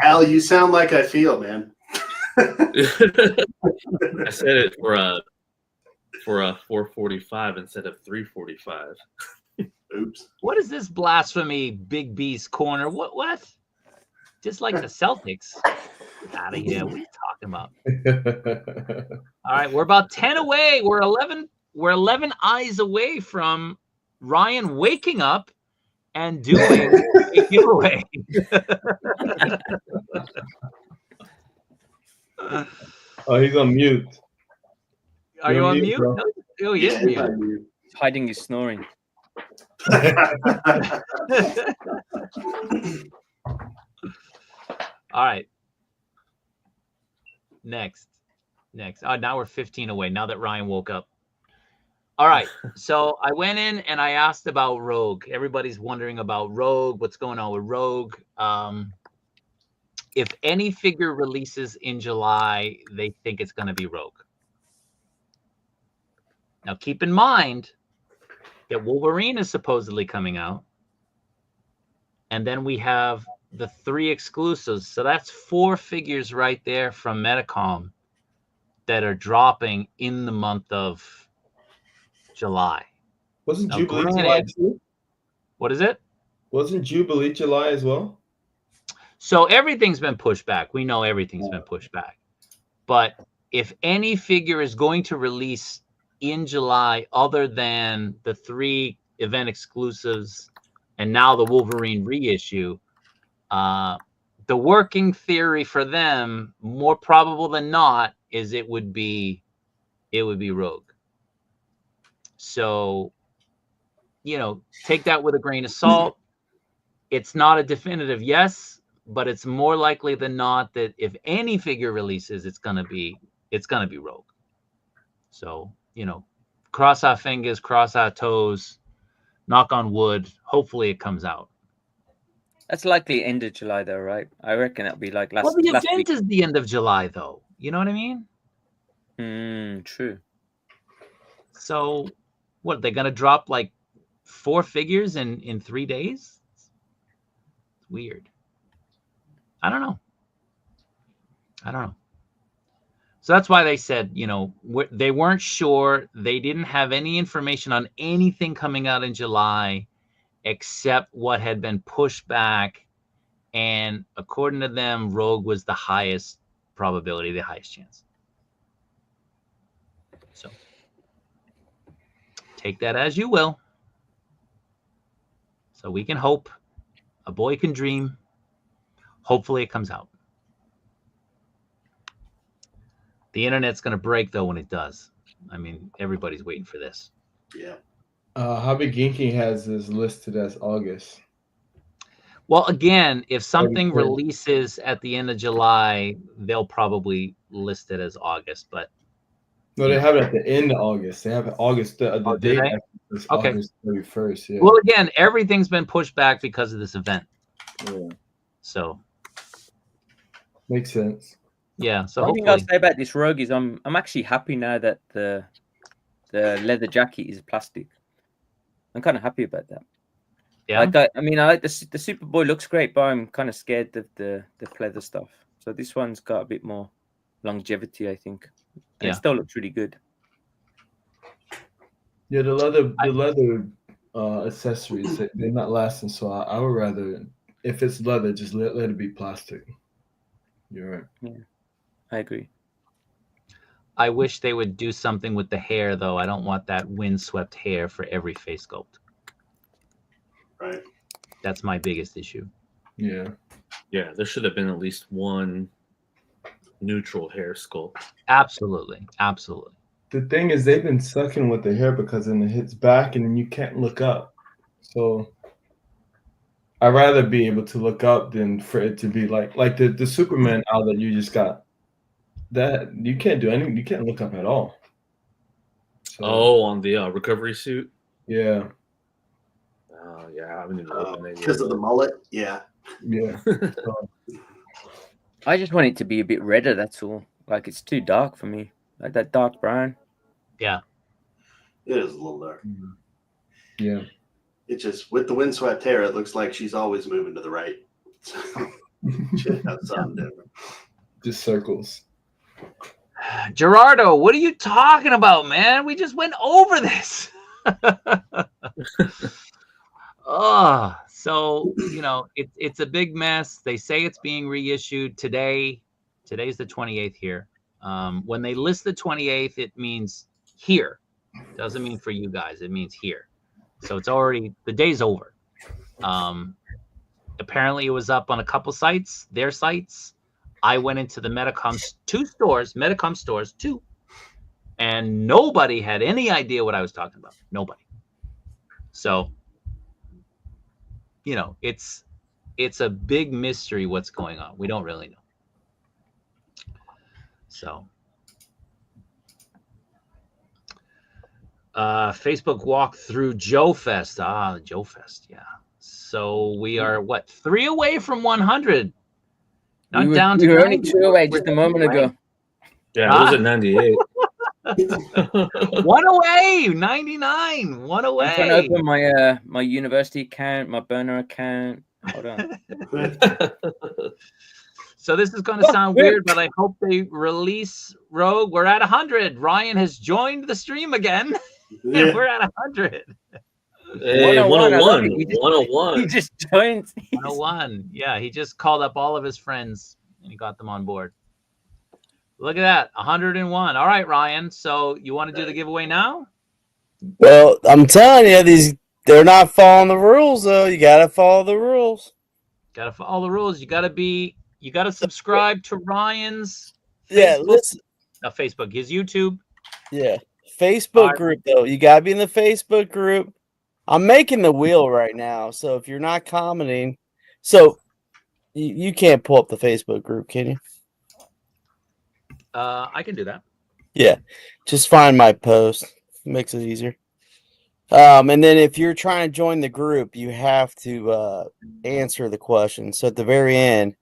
Al, you sound like I feel, man. I set it for a 4:45 instead of 3:45. Oops. What is this blasphemy, Big B's corner? What? Just like the Celtics. Get out of here. What are you talking about? All right, we're about 10 away. We're 11 eyes away from Ryan waking up and doing a giveaway. Oh, he's on mute. Are you on mute? Bro? Oh, he is mute. He's hiding his snoring. All right. Next. Oh, now we're 15 away. Now that Ryan woke up. All right. So I went in and I asked about Rogue. Everybody's wondering about Rogue. What's going on with Rogue? If any figure releases in July, they think it's going to be Rogue. Now, keep in mind that Wolverine is supposedly coming out. And then we have the 3 exclusives. So that's 4 figures right there from Metacom that are dropping in the month of July. Wasn't Now, Jubilee July granted, too? what is it? Wasn't Jubilee July as well? So everything's been pushed back. We know everything's been pushed back. But if any figure is going to release in July other than the 3 event exclusives and now the Wolverine reissue, the working theory for them, more probable than not, is it would be Rogue. So, you know, take that with a grain of salt. It's not a definitive yes, but it's more likely than not that if any figure releases, it's gonna be Rogue. So, you know, cross our fingers, cross our toes, knock on wood. Hopefully it comes out. That's likely end of July, though, right? I reckon that'll be like last. Well, the last event week. is the end of July, though. You know what I mean? True. So, what, they're gonna drop like 4 figures in 3 days? It's weird. I don't know. So that's why they said, you know, they weren't sure. They didn't have any information on anything coming out in July except what had been pushed back. And according to them, Rogue was the highest probability, the highest chance. So take that as you will. So we can hope. A boy can dream. Hopefully it comes out. The internet's going to break, though, when it does. I mean, everybody's waiting for this. Yeah. Hobby Genki has this listed as August. Well, again, if something releases at the end of July, they'll probably list it as August. But no, they have it at the end of August. They have it August. The date is okay. August 31st. Yeah. Well, again, everything's been pushed back because of this event. Yeah. So makes sense. Yeah. So one thing I'll say about this Rogue is I'm actually happy now that the leather jacket is plastic. I'm kind of happy about that. Yeah. Like I mean, I like the Superboy looks great, but I'm kind of scared of the pleather stuff. So this one's got a bit more longevity, I think. And it still looks really good. Yeah, the leather accessories, they're not lasting. So I would rather, if it's leather, just let it be plastic. You're right. Yeah, I agree. I wish they would do something with the hair, though. I don't want that windswept hair for every face sculpt. Right. That's my biggest issue. Yeah. Yeah, there should have been at least one neutral hair sculpt. Absolutely. Absolutely. The thing is, they've been sucking with the hair because then it hits back and then you can't look up. So I'd rather be able to look up than for it to be like the Superman outlet you just got. That you can't do anything. You can't look up at all. So, on the recovery suit. Yeah. Yeah, I haven't even looked at because of the mullet. Yeah. Yeah. I just want it to be a bit redder. That's all. Like it's too dark for me. Like that dark brown. Yeah. It is a little dark. Yeah. It just with the windswept hair, it looks like she's always moving to the right. So should have something different. Just circles. Gerardo, what are you talking about, man? We just went over this. Oh, so it's a big mess. They say it's being reissued today. Today's the 28th here. When they list the 28th, it means here. Doesn't mean for you guys. It means here. So it's already, the day's over. Apparently it was up on a couple sites, their sites. I went into the Metacom stores, two, and nobody had any idea what I was talking about. Nobody. So, it's a big mystery what's going on. We don't really know. So, Facebook walk through Joe Fest. Ah, Joe Fest. Yeah. So we are what 3 away from 100. Not down to we were only 90. 2 away We're just a moment ago. Yeah, it was at 98. 1 away, 99. 1 away. I'm trying to open my my university account, my burner account. Hold on. So this is going to sound weird, but I hope they release Rogue. We're at 100. Ryan has joined the stream again. Yeah. And we're at 100. Hey, 101, I love 101. it. He 101. just joined. 101. Yeah, he just called up all of his friends and he got them on board. Look at that, 101. All right, Ryan. So you want to do the giveaway now? Well, I'm telling you, they're not following the rules though. You gotta follow the rules. Got to follow the rules. You got to subscribe to Ryan's Yeah, Facebook, listen. Facebook, his YouTube. Yeah, Facebook group though. You gotta be in the Facebook group. I'm making the wheel right now, so if you're not commenting, so you can't pull up the Facebook group, can you? I can do that. Yeah, just find my post. Makes it easier. And then if you're trying to join the group, you have to answer the question. So at the very end,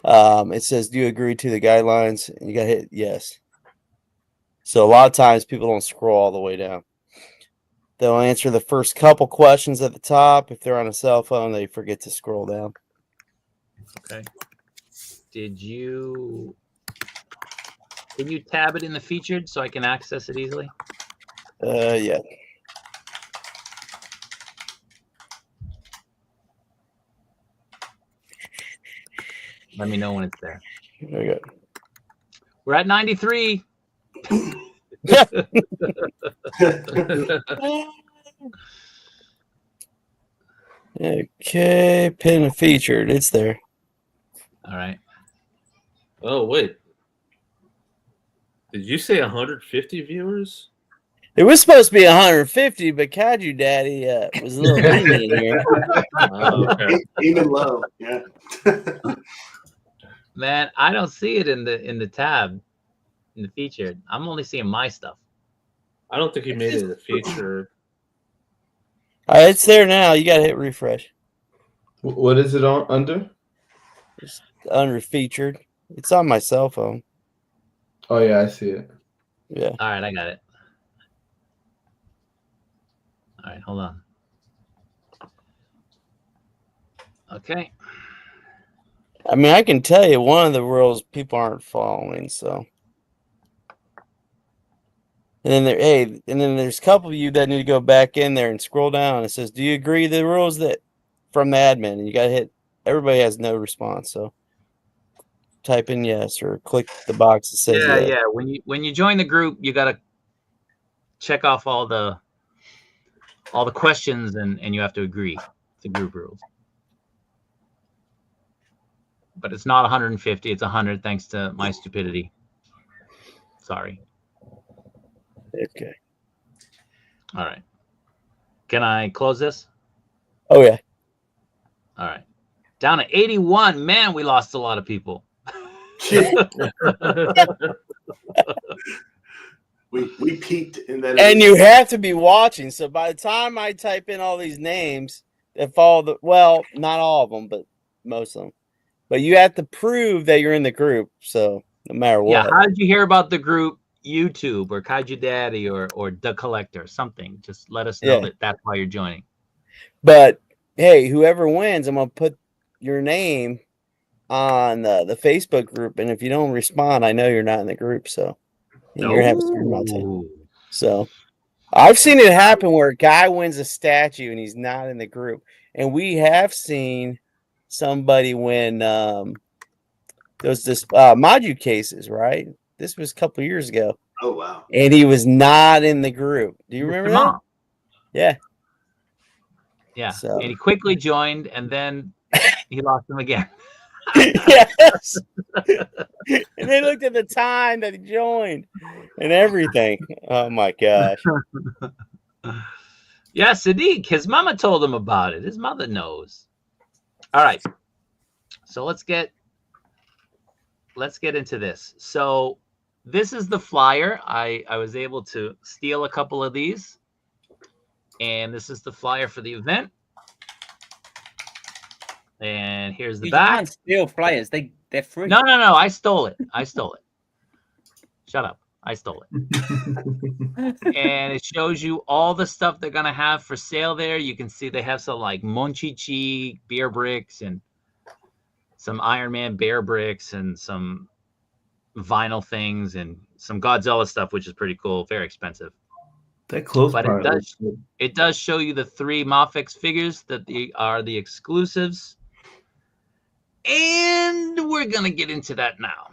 it says, "Do you agree to the guidelines?" And you got to hit yes. So a lot of times people don't scroll all the way down. They'll answer the first couple questions at the top. If they're on a cell phone, they forget to scroll down. Okay. Can you tab it in the featured so I can access it easily? Yeah. Let me know when it's there. There you go. We're at 93. Okay, pin and featured. It's there. All right. Oh, wait. Did you say 150 viewers? It was supposed to be 150, but Kaiju Daddy was a little lenient here. Oh, okay. Even low, yeah. Man, I don't see it in the tab, in the featured. I'm only seeing my stuff. I don't think he made it a feature. All right, it's there now. You got to hit refresh. What is it on under? It's under featured. It's on my cell phone. Oh yeah, I see it. Yeah. All right, I got it. All right, hold on. Okay. I mean, I can tell you one of the rules people aren't following. So, and then there's a couple of you that need to go back in there and scroll down. It says, "Do you agree to the rules that from the admin?" And you got to hit. Everybody has no response, so type in yes or click the box that says yes. Yeah. When you join the group, you got to check off all the questions and you have to agree to group rules. But it's not 150, it's 100 thanks to my stupidity. Sorry. Okay. All right. Can I close this? Oh yeah. All right. Down to 81. Man, we lost a lot of people. we peaked and then And you have to be watching. So by the time I type in all these names that follow not all of them, but most of them. But you have to prove that you're in the group. So no matter what. Yeah. How did you hear about the group? YouTube or Kaiju Daddy or The Collector, something. Just let us know that that's why you're joining. But hey, whoever wins, I'm gonna put your name on the Facebook group, and if you don't respond, I know you're not in the group. So you're gonna have to scream out to. So I've seen it happen where a guy wins a statue and he's not in the group, and we have seen somebody win those Maju cases, right? This was a couple of years ago. Oh wow! And he was not in the group. Do you remember that? Yeah. Yeah. So. And he quickly joined, and then he lost him again. Yes. And they looked at the time that he joined and everything. Oh my gosh. Yeah, Sadiq, his mama told him about it. His mother knows. All right. So let's get into this. So this is the flyer. I was able to steal a couple of these, and this is the flyer for the event. And here's the You back. can't steal flyers. They're free. No. I stole it. Shut up. I stole it. And it shows you all the stuff they're gonna have for sale there. You can see they have some like Monchichi beer bricks and some Iron Man bear bricks and some vinyl things and some Godzilla stuff, which is pretty cool. Very expensive. That close But part looks good. it does show you the 3 Mafex figures that are the exclusives. And we're gonna get into that now.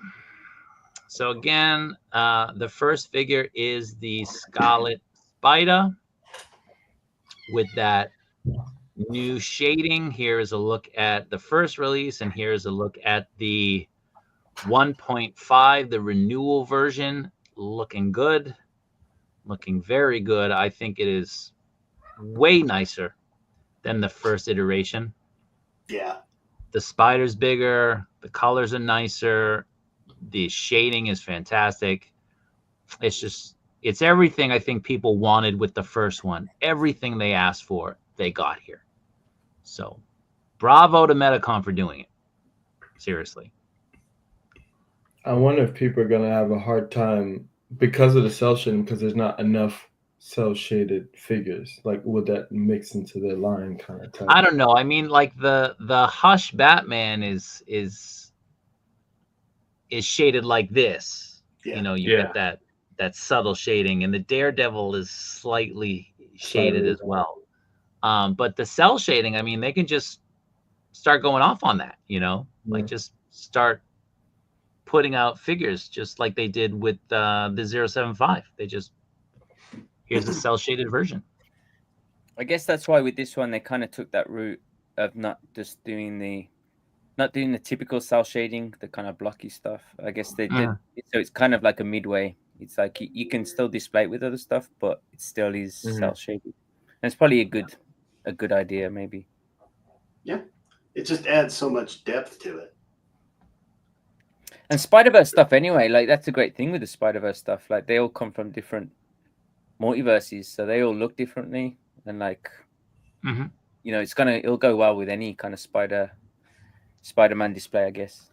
So again, the first figure is the Scarlet Spider with that new shading. Here is a look at the first release, and here is a look at the 1.5, the renewal version. Looking good, looking very good. I think it is way nicer than the first iteration. Yeah. The spider's bigger, the colors are nicer, the shading is fantastic. It's everything I think people wanted with the first one. Everything they asked for, they got here. So bravo to Metacom for doing it. Seriously. I wonder if people are gonna have a hard time because of the cell shading, because there's not enough cell shaded figures. Like, would that mix into their line kind of type? I don't know. I mean, like the Hush Batman is shaded like this. Yeah. You know, you get that subtle shading, and the Daredevil is slightly shaded as well. But the cell shading, I mean, they can just start going off on that, you know, like just start putting out figures just like they did with the 075. They just, here's the cell shaded version. I guess that's why with this one they kind of took that route of not doing the typical cell shading, the kind of blocky stuff. I guess they did, so it's kind of like a midway. It's like you can still display it with other stuff, but it still is cell shaded. And it's probably a good idea, maybe. Yeah, it just adds so much depth to it. And Spider-Verse stuff anyway, like that's a great thing with the Spider-Verse stuff. Like they all come from different multiverses, so they all look differently, and like you know, it'll go well with any kind of Spider-Man display, I guess.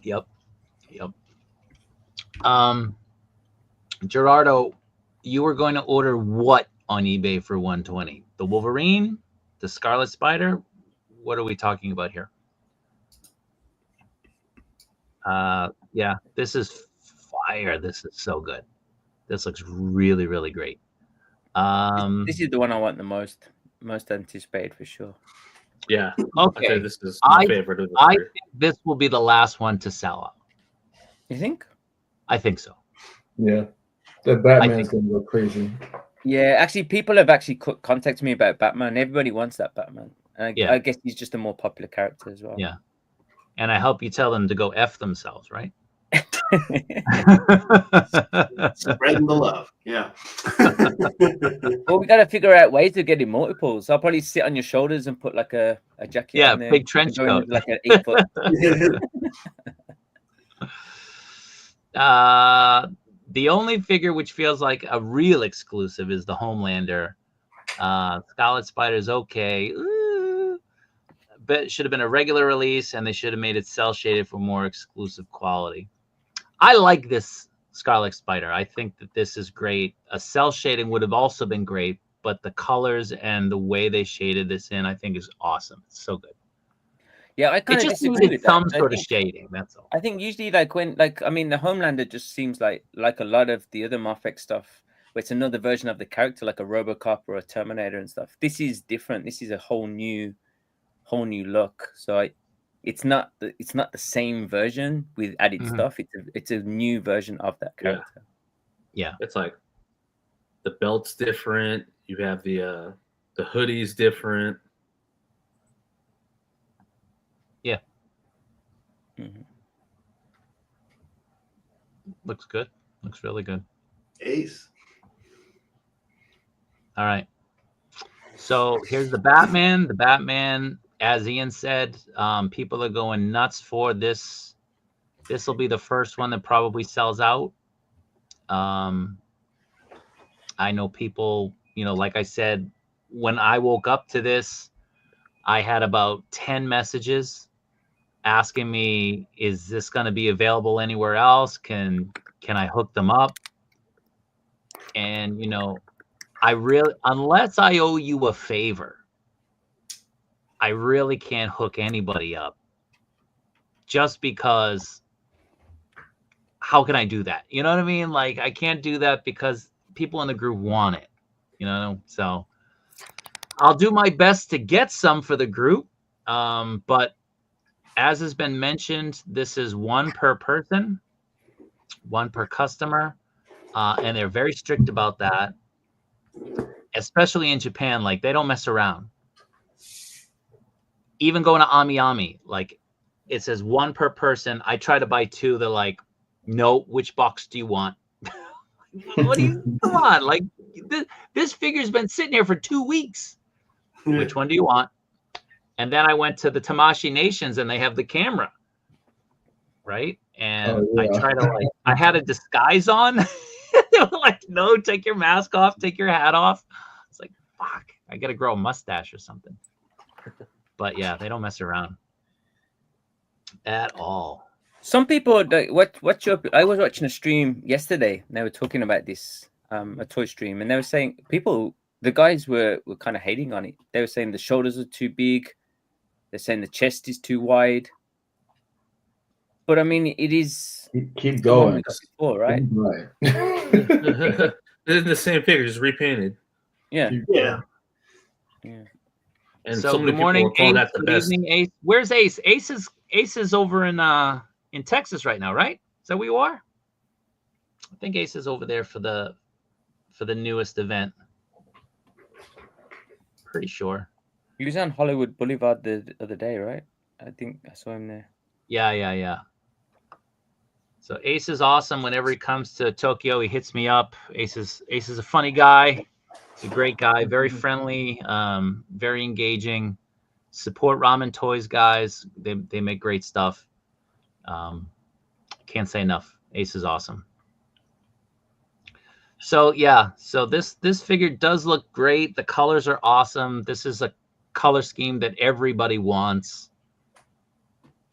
Yep. Gerardo, you were going to order what on eBay for 120? The Wolverine, the Scarlet Spider? What are we talking about here? Yeah, this is fire. This is so good. This looks really, really great. This is the one I want the most anticipated for sure. Yeah. Okay. This is my favorite of the I year. think this will be the last one to sell out. You think? I think so. Yeah, the Batman's gonna go crazy. Yeah, actually, people have actually contacted me about Batman. Everybody wants that Batman. And I guess he's just a more popular character as well. Yeah. And I hope you tell them to go F themselves, right? Spreading the love. Yeah. Well, we got to figure out ways to get him multiples. I'll probably sit on your shoulders and put like a jacket. Yeah, on there. big trench coat. Like an 8 foot. The only figure which feels like a real exclusive is the Homelander. Scarlet Spider's okay. But it should have been a regular release, and they should have made it cell shaded for more exclusive quality. I like this Scarlet Spider. I think that this is great. A cell shading would have also been great, but the colors and the way they shaded this in, I think is awesome. It's so good. Yeah, I kind of disagree needed with some that. sort of shading. That's all. I think usually, like I mean, the Homelander just seems like a lot of the other Mafex stuff, where it's another version of the character, like a RoboCop or a Terminator and stuff. This is different. This is a whole new look. So it's not the same version with added stuff. It's a new version of that character. Yeah. It's like the belt's different. You have the hoodie's different. Yeah. Looks good. Looks really good. Ace. All right. So here's the Batman. The Batman, as Ian said, people are going nuts for this This will be the first one that probably sells out. I know people, like I said, when I woke up to this, I had about 10 messages asking me, is this going to be available anywhere else? Can I hook them up? And, I really, unless I owe you a favor, I really can't hook anybody up, just because how can I do that? You know what I mean? Like, I can't do that because people in the group want it, so I'll do my best to get some for the group. But as has been mentioned, this is one per person, one per customer. And they're very strict about that, especially in Japan. Like, they don't mess around. Even going to Ammy, like, it says one per person. I try to buy two. They're like, no, which box do you want? What do you, come on, like, this figure's been sitting here for 2 weeks. Which one do you want? And then I went to the Tamashii Nations, and they have the camera, right? And I try to, like, I had a disguise on. They were like, no, take your mask off, take your hat off. It's like, fuck, I got to grow a mustache or something. But yeah, they don't mess around at all. Some people, I was watching a stream yesterday, and they were talking about this, a toy stream, and they were saying the guys were kind of hating on it. They were saying the shoulders are too big. They're saying the chest is too wide. But I mean, it is. Keep going. Before, right? This is the same figure, just repainted. Yeah. And so so many good morning, people are calling Ace. that the Good best. evening, Ace. Where's Ace? Ace is over in Texas right now, right? Is that where you are? I think Ace is over there for the newest event. Pretty sure. He was on Hollywood Boulevard the other day, right? I think I saw him there. Yeah. So Ace is awesome. Whenever he comes to Tokyo, he hits me up. Ace is a funny guy. He's a great guy, very friendly, very engaging. Support Ramen Toys guys. They make great stuff. Can't say enough. Ace is awesome. So yeah, so this figure does look great. The colors are awesome. This is a color scheme that everybody wants,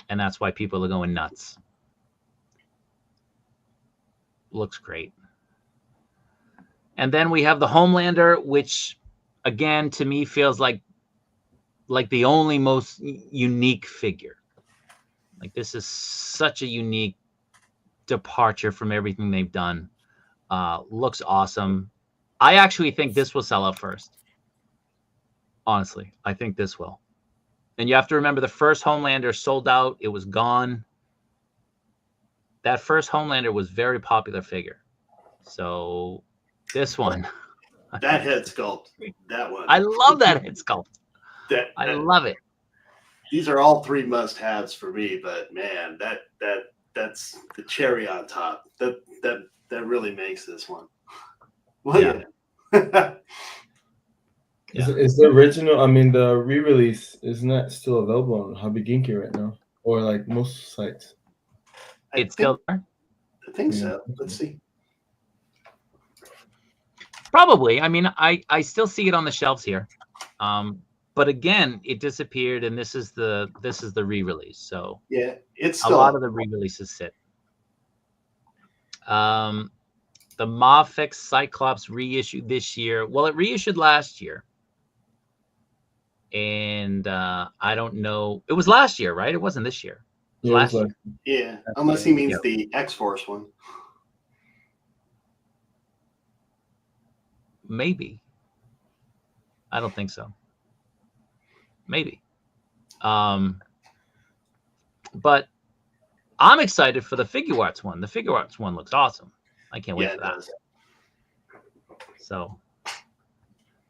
and that's why people are going nuts. Looks great. And then we have the Homelander, which again to me feels like the only most unique figure. Like, this is such a unique departure from everything they've done. Looks awesome. I actually think this will sell out first. Honestly, I think this will. And you have to remember, the first Homelander sold out. It was gone. That first Homelander was very popular figure. So this one. That head sculpt. That one. I love that head sculpt. I love it. These are all three must-haves for me, but man, that's the cherry on top. That really makes this one. Well, yeah. Is the original? I mean, the re-release isn't that still available on Hobby Genki right now, or like most sites? It's still there. I think so. Let's see. Probably. I mean, I still see it on the shelves here. But again, it disappeared, and this is the re-release. So yeah, it's still, a lot of the re-releases sit. The Mafex Cyclops reissued this year. Well, it reissued last year, and I don't know. It was last year, right? It wasn't this year. Yeah, last year. Yeah, unless he means the X-Force one. Maybe. I don't think so. Maybe. But I'm excited for the Figure Arts one. The Figure Arts one looks awesome. I can't wait for that.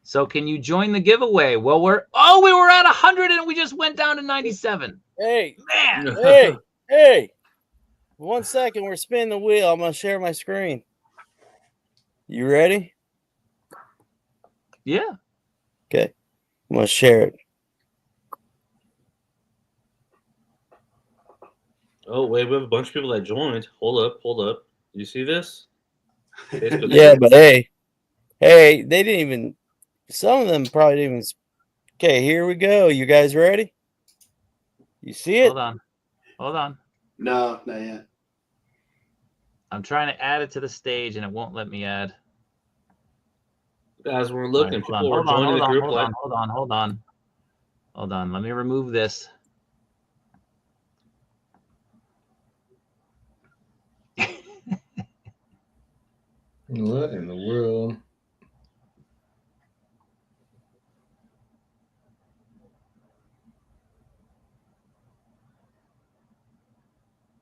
So can you join the giveaway? Well, we were at 100 and we just went down to 97. Hey, man. Hey. 1 second, we're spinning the wheel. I'm gonna share my screen. You ready? Yeah. Okay. I'm gonna share it. Oh wait, we have a bunch of people that joined. Hold up. You see this? Facebook Yeah, group. but hey, they didn't even. Some of them probably didn't even. Okay, here we go. You guys ready? You see it? Hold on. No, not yet. I'm trying to add it to the stage, and it won't let me add. Guys were looking. All right, People were joining the group. Hold on. Let me remove this. What in the world?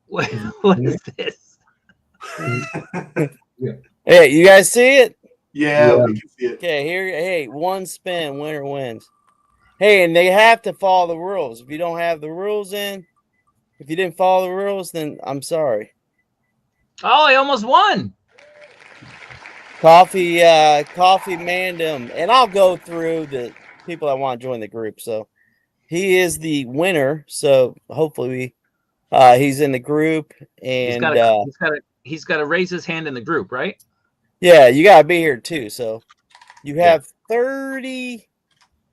What is this? Hey, you guys see it? Yeah, we can see it. Okay, here. Hey, one spin, winner wins. Hey, and they have to follow the rules. If you don't have the rules if you didn't follow the rules, then I'm sorry. Oh, I almost won. Coffee Mandem, and I'll go through the people that want to join the group. So he is the winner. So hopefully he's in the group, and he's got to raise his hand in the group, right? Yeah, you gotta be here too. So you have 30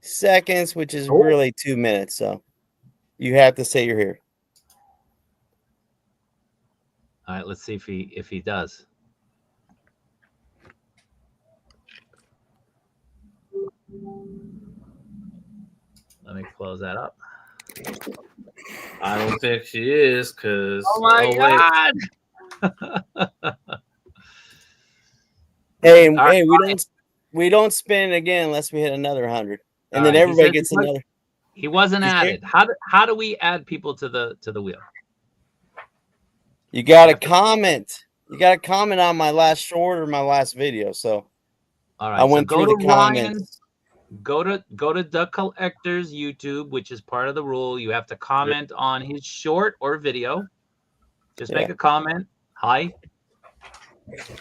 seconds, which is really 2 minutes. So you have to say you're here. All right, let's see if he does. Let me close that up. I don't think she is, because oh my god. Hey, we don't spin it again unless we hit another 100, and then everybody gets another. He wasn't added. How do we add people to the wheel? You got to comment. You got to comment on my last short or my last video. So, all right. I went through the comments. Go to the collector's YouTube, which is part of the rule. You have to comment on his short or video. Just make a comment. Hi.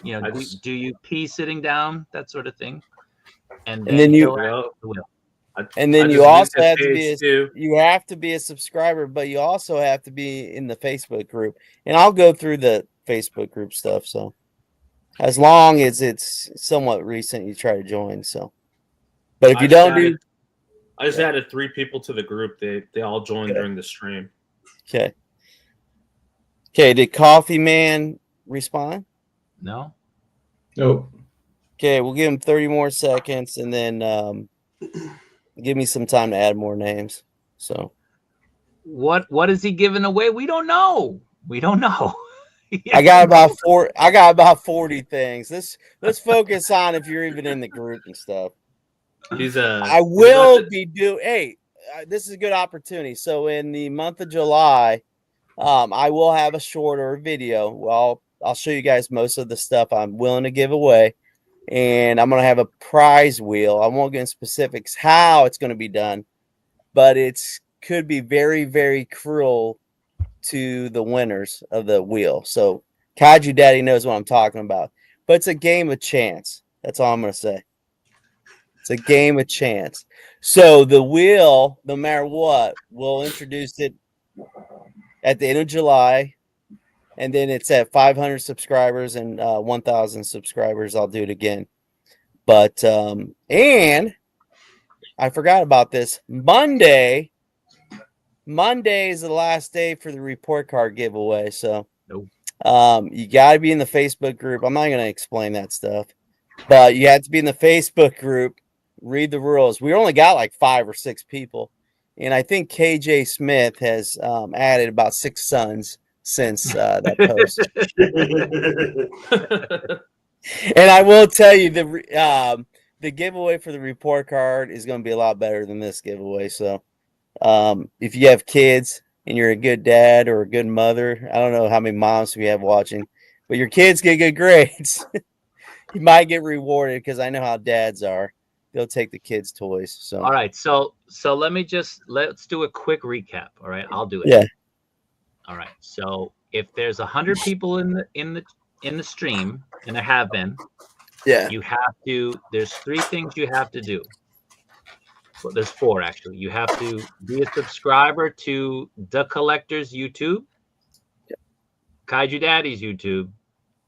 You know, do you pee sitting down? That sort of thing. And then you and then you also have to be a subscriber, but you also have to be in the Facebook group. And I'll go through the Facebook group stuff. So as long as it's somewhat recent, you try to join. So, but if you don't I just added 3 people to the group. They all joined during the stream. Okay. Did Coffee Man respond? No. Nope. Okay, we'll give him 30 more seconds, and then give me some time to add more names. So, what is he giving away? We don't know. I got about 40 things. Let's focus on if you're even in the group and stuff. I will be doing. Hey, this is a good opportunity. So in the month of July, I will have a shorter video. Well, I'll show you guys most of the stuff I'm willing to give away, and I'm gonna have a prize wheel. I won't get into specifics how it's gonna be done, but it's could be very, very cruel to the winners of the wheel. So Kaiju Daddy knows what I'm talking about. But it's a game of chance. That's all I'm gonna say. It's a game of chance. So the wheel, no matter what, we'll introduce it at the end of July. And then it's at 500 subscribers and 1,000 subscribers. I'll do it again. But, and I forgot about this. Monday is the last day for the report card giveaway. So you got to be in the Facebook group. I'm not going to explain that stuff. But you have to be in the Facebook group. Read the rules. We only got like 5 or 6 people. And I think KJ Smith has added about 6 sons since that post. And I will tell you the giveaway for the report card is going to be a lot better than this giveaway. So if you have kids and you're a good dad or a good mother, I don't know how many moms we have watching, but your kids get good grades, you might get rewarded because I know how dads are. They'll take the kids' toys. So all right, so let's do a quick recap. All right, I'll do it. Yeah. All right. So if there's 100 people in the stream, and there have been, you have to. There's 3 things you have to do. Well, there's 4 actually. You have to be a subscriber to the Collector's YouTube. Kaiju Daddy's YouTube,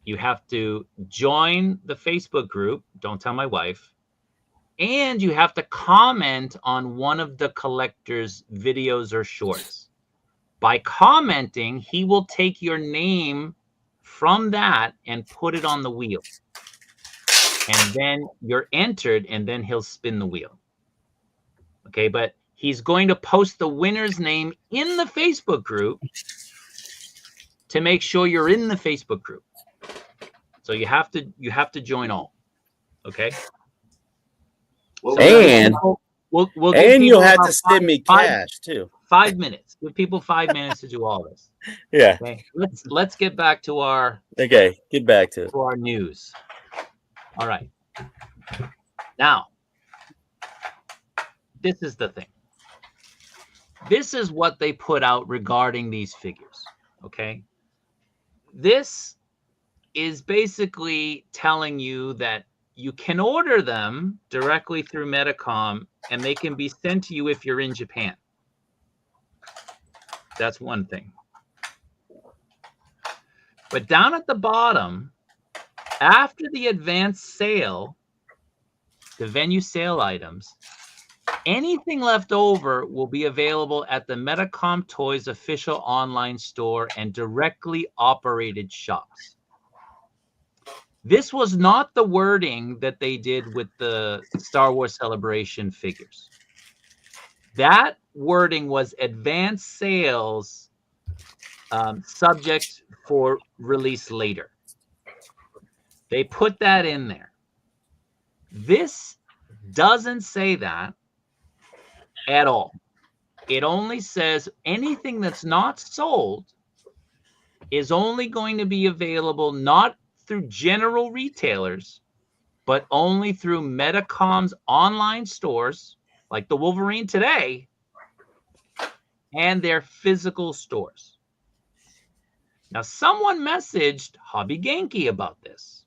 you have to join the Facebook group. Don't tell my wife. And you have to comment on one of the collector's videos or shorts. By commenting, he will take your name from that and put it on the wheel. And then you're entered, and then he'll spin the wheel. Okay, but he's going to post the winner's name in the Facebook group to make sure you're in the Facebook group. So you have to join all. Okay. Well, So And we'll give and you'll people have about to send me cash too. 5 minutes. Give people 5 minutes to do all this. Yeah. Okay. Let's get back to our Okay. Get back to it. news. All right. Now, this is the thing. This is what they put out regarding these figures. Okay. This is basically telling you that you can order them directly through Medicom, and they can be sent to you if you're in Japan. That's one thing. But down at the bottom, after the advanced sale, the venue sale items, anything left over will be available at the Medicom Toys official online store and directly operated shops. This was not the wording that they did with the Star Wars Celebration figures. That wording was advanced sales, subject for release later. They put that in there. This doesn't say that at all. It only says anything that's not sold is only going to be available not through general retailers, but only through Medicom's online stores, like the Wolverine today, and their physical stores. Now, someone messaged Hobby Genki about this.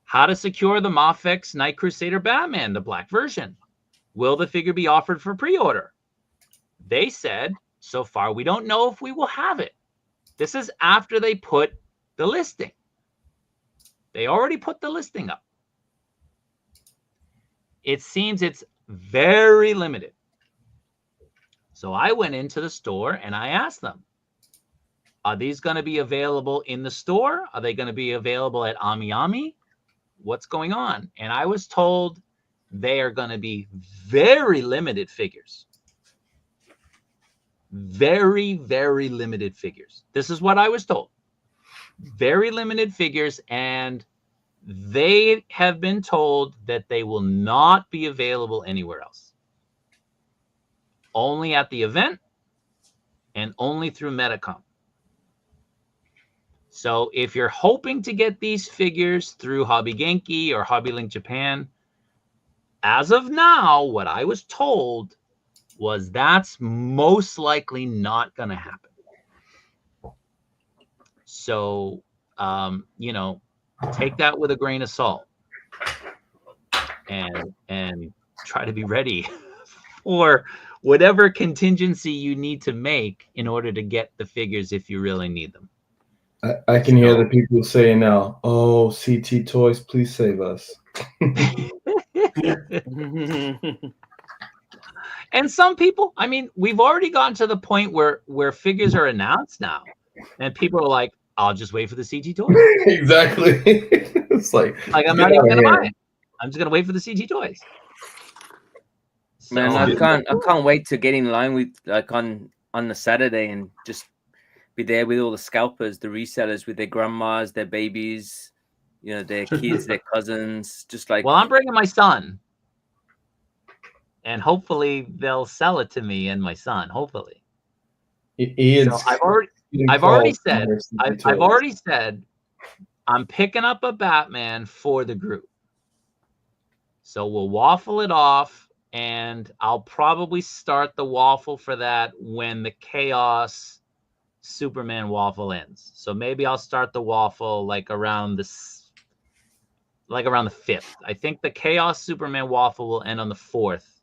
How to secure the Mafex Night Crusader Batman, the black version. Will the figure be offered for pre-order? They said, so far we don't know if we will have it. This is after they put the listing. They already put the listing up. It seems it's very limited. So I went into the store and I asked them, are these going to be available in the store? Are they going to be available at Ammy? What's going on? And I was told they are going to be very limited figures. Very, very limited figures. This is what I was told. Very limited figures, and they have been told that they will not be available anywhere else. Only at the event and only through Medicom. So if you're hoping to get these figures through Hobby Genki or Hobby Link Japan, as of now, what I was told was that's most likely not going to happen. So, take that with a grain of salt and try to be ready for whatever contingency you need to make in order to get the figures if you really need them. I can hear the people saying now, oh, CT Toys, please save us. And some people, I mean, we've already gotten to the point where figures are announced now, and people are like, I'll just wait for the CT Toys. Exactly. It's like I'm not even going to buy it. I'm just going to wait for the CT Toys. So, Man, I can't wait to get in line with on the Saturday and just be there with all the scalpers, the resellers with their grandmas, their babies, their kids, their cousins, just like. Well, I'm bringing my son, and hopefully they'll sell it to me and my son. Hopefully. So I've already said I'm picking up a Batman for the group. So we'll waffle it off, and I'll probably start the waffle for that when the Chaos Superman waffle ends. So maybe I'll start the waffle around the 5th. I think the Chaos Superman waffle will end on the 4th.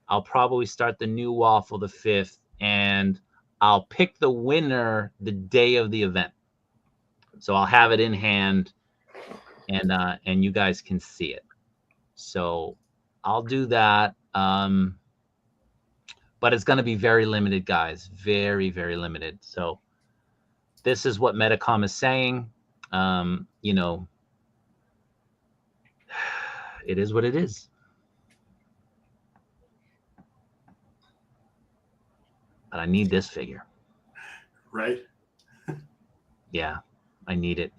I'll probably start the new waffle the 5th, and I'll pick the winner the day of the event. So I'll have it in hand, and you guys can see it. So I'll do that. But it's going to be very limited, guys. Very, very limited. So this is what Metacom is saying. You know, it is what it is. But I need this figure. Right. Yeah, I need it.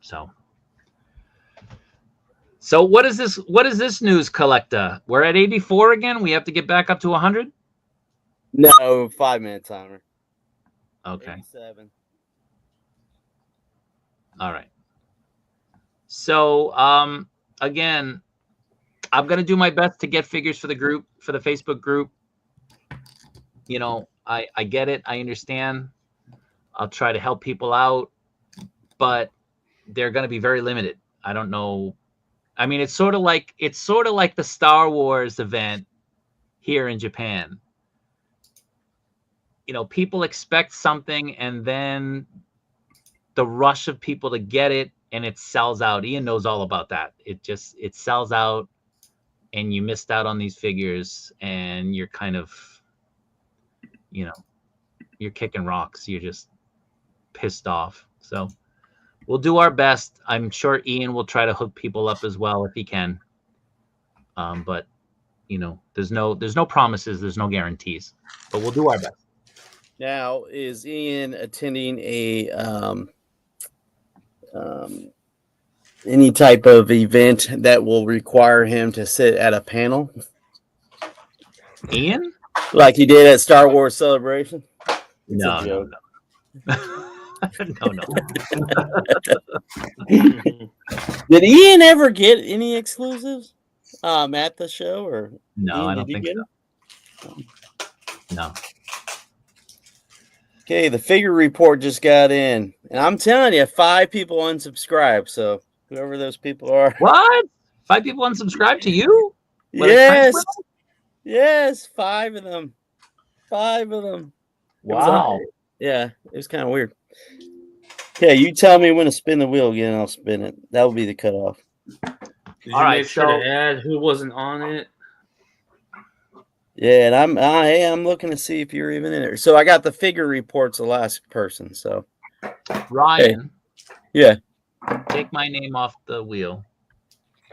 So what is this? What is this news, Collector? We're at 84 again. We have to get back up to 100. No, 5 minute timer. Okay. 87. All right. So again, I'm gonna do my best to get figures for the group, for the Facebook group. You know, I get it. I understand. I'll try to help people out, but they're gonna be very limited. I don't know. I mean, it's sort of like the Star Wars event here in Japan. You know, people expect something, and then the rush of people to get it, and it sells out. Ian knows all about that. It sells out, and you missed out on these figures, and you're kind of, you know, you're kicking rocks. You're just pissed off. So we'll do our best. I'm sure Ian will try to hook people up as well if he can. But you know, there's no promises, there's no guarantees. But we'll do our best. Now, is Ian attending a any type of event that will require him to sit at a panel, Ian? like he did at Star Wars Celebration? It's a No, joke. no. Did Ian ever get any exclusives at the show, or No, Ian, I don't think so. No. Okay, the figure report just got in, and I'm telling you, 5 people unsubscribed. So whoever those people are, What? 5 people unsubscribed to you? What, yes, 5 of them. 5 of them. Wow. Yeah, it was kind of weird. Okay, you tell me when to spin the wheel again, I'll spin it. That will be the cutoff. Did All you right, make sure to add who wasn't on it? Yeah, and I'm looking to see if you're even in there. So I got the figure reports the last person. So Ryan. Yeah. Take my name off the wheel.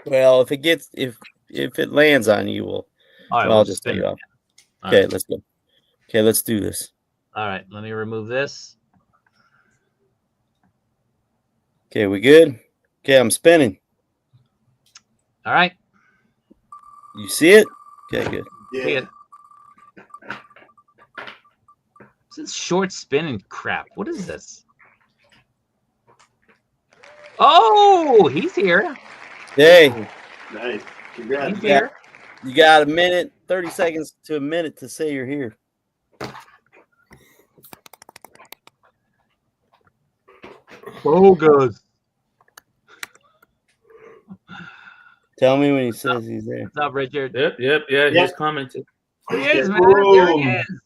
Well, if it lands on you, All right, I'll we'll just spin take it. it off. All Okay, right. let's go. Okay, let's do this. All right, let me remove this. Okay, we good? Okay, I'm spinning. All right. You see it? Okay, good. See it. This is short spinning crap. What is this? Oh, he's here. Hey, Nice. Congrats. He's here. you got a minute, 30 seconds to a minute to say you're here. Oh, good. Tell me when he says he's there. What's up, Richard? Yep. He's commented. There he is, man. There he is.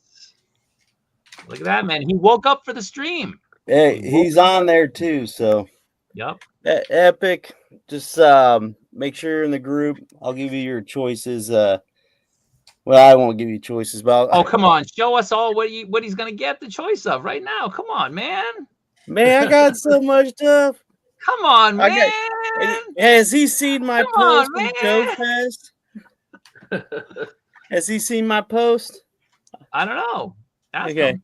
Look at that, man. He woke up for the stream. Hey, he's on there too. So, Yep. Epic. Just make sure you're in the group. I'll give you your choices. Well, I won't give you choices, but Oh, come on. Show us all what he's going to get the choice of right now. Come on, man. man, I got so much stuff. Come on, man. Has he seen my Come on, post with man. Joe Fest? Has he seen my post? I don't know. Ask Okay. him.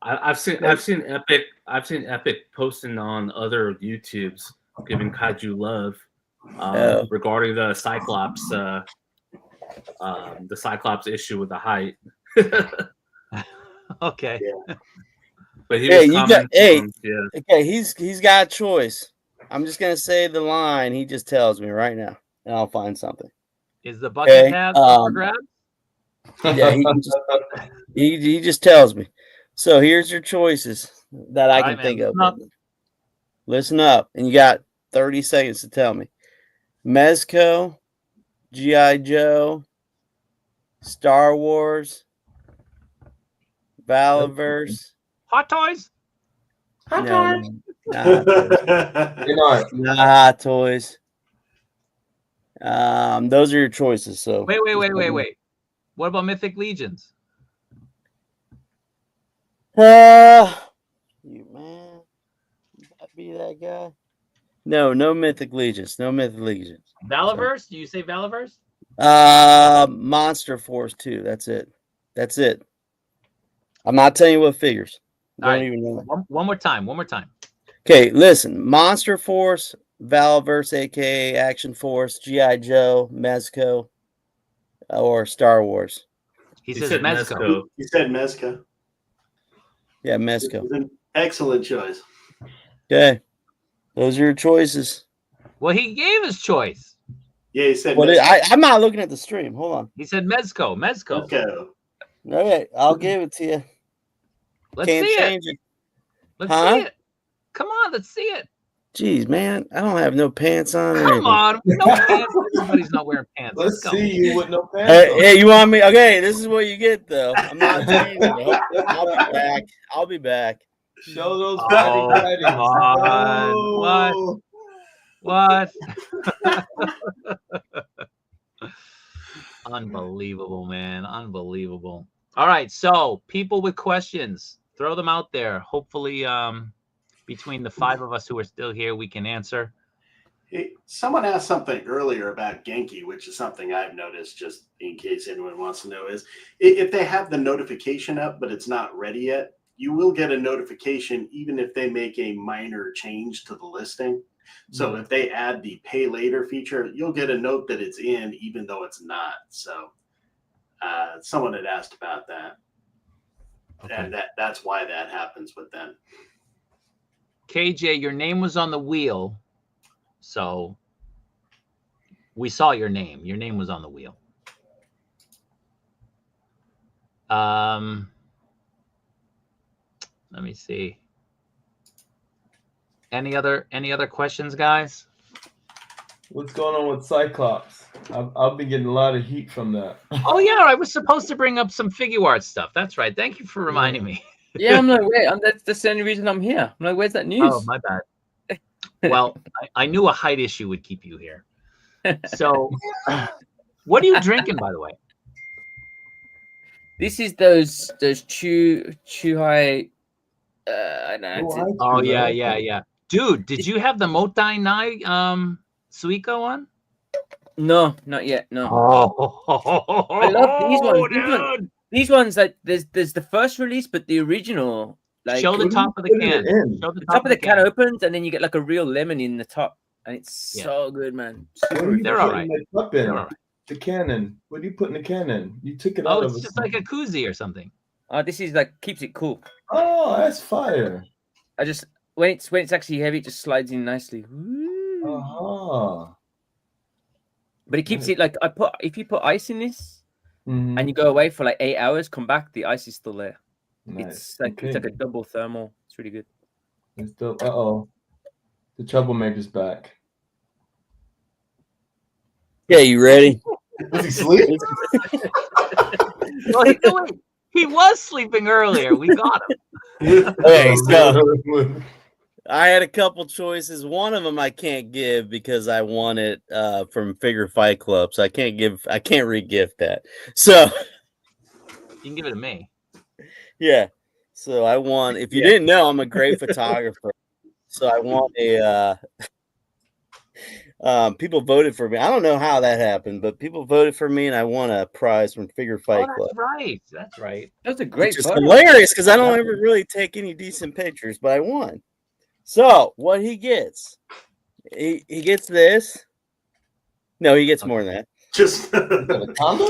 I've seen Epic posting on other YouTubes giving Kaiju love regarding the Cyclops issue with the height. Okay. Yeah. But he was commenting. Okay, he's got a choice. I'm just gonna say the line he just tells me right now, and I'll find something. Is the bucket tab up for grabs? Yeah, he just tells me. So here's your choices that I can think of. Listen up, and you got 30 seconds to tell me. Mezco, G.I. Joe, Star Wars, Valaverse, Hot Toys? No, Not not hot toys. Those are your choices. So Wait. What about Mythic Legions? You man, that be that guy? No Mythic Legions. No Mythic Legions. Valaverse? Do you say Valaverse? Monster Force 2. That's it. I'm not telling you what figures. All Don't right. even know. One more time. Okay, listen. Monster Force, Valaverse, aka Action Force, G.I. Joe, Mezco, or Star Wars. He He says said Mezco. Mezco. You said Mezco. Yeah, This Mezco. is an excellent choice. Okay. Those are your choices. Well, he gave his choice. Yeah, he said What Mezco. I'm not looking at the stream. Hold on. He said Mezco. Mezco. Okay, I'll give it to you. Let's Can't see it. change it. Let's Huh? see it. Come on, let's see it. Jeez, man, I don't have no pants on. Or Come anything. on. No pants. Everybody's not wearing pants. let's go. see you with no pants on. Hey, you want me? Okay, this is what you get, though. I'm not changing it. I'll be back. I'll be back. Show those Oh, fatty come on. What? Unbelievable, man. Unbelievable. All right. So people with questions, throw them out there. Hopefully, between the 5 of us who are still here, we can answer. Hey, someone asked something earlier about Genki, which is something I've noticed, just in case anyone wants to know, is if they have the notification up, but it's not ready yet, you will get a notification even if they make a minor change to the listing. So if they add the pay later feature, you'll get a note that it's in, even though it's not. So someone had asked about that. Okay. And that's why that happens with them. KJ, your name was on the wheel. So we saw your name. Your name was on the wheel. Let me see. Any other questions, guys? What's going on with Cyclops? I've been getting a lot of heat from that. Oh yeah, I was supposed to bring up some figure art stuff. That's right. Thank you for reminding me. Yeah, I'm like, wait, that's the only reason I'm here. I'm like, where's that news? Oh, my bad. Well, I knew a height issue would keep you here. So, what are you drinking, by the way? This is those Chuhai. I don't know. Oh yeah. Dude, did you have the Motai Nai Suiko one? No, not yet. No. Oh, I love these ones. dude. These ones, like there's the first release, but the original, like Show the top of the can. Show the top of the can opens, and then you get like a real lemon in the top, and it's so good, man. They're all right. They're all right. The cannon. What are you putting the cannon? You took it out Oh, of it's just like a koozie or something. This is like keeps it cool. Oh, that's fire. I just when it's actually heavy, it just slides in nicely. But it keeps it like if you put ice in this and you go away for like 8 hours, come back, the ice is still there. Nice. It's like a double thermal. It's really good. It's the the troublemaker's back. Yeah, you ready? Is he sleeping? Well, he was sleeping earlier. We got him. Okay, so I had a couple choices. One of them I can't give because I won it from Figure Fight Club, so I can't re-gift that. So you can give it to me. Yeah, so I won. If you didn't know, I'm a great photographer. So I won a. People voted for me. I don't know how that happened, but people voted for me, and I won a prize from Figure Fight Club. That's right. That's right. That's a great. It's hilarious because I don't ever really take any decent pictures, but I won. So what he gets, he gets this. No, he gets more than that. Just a combo.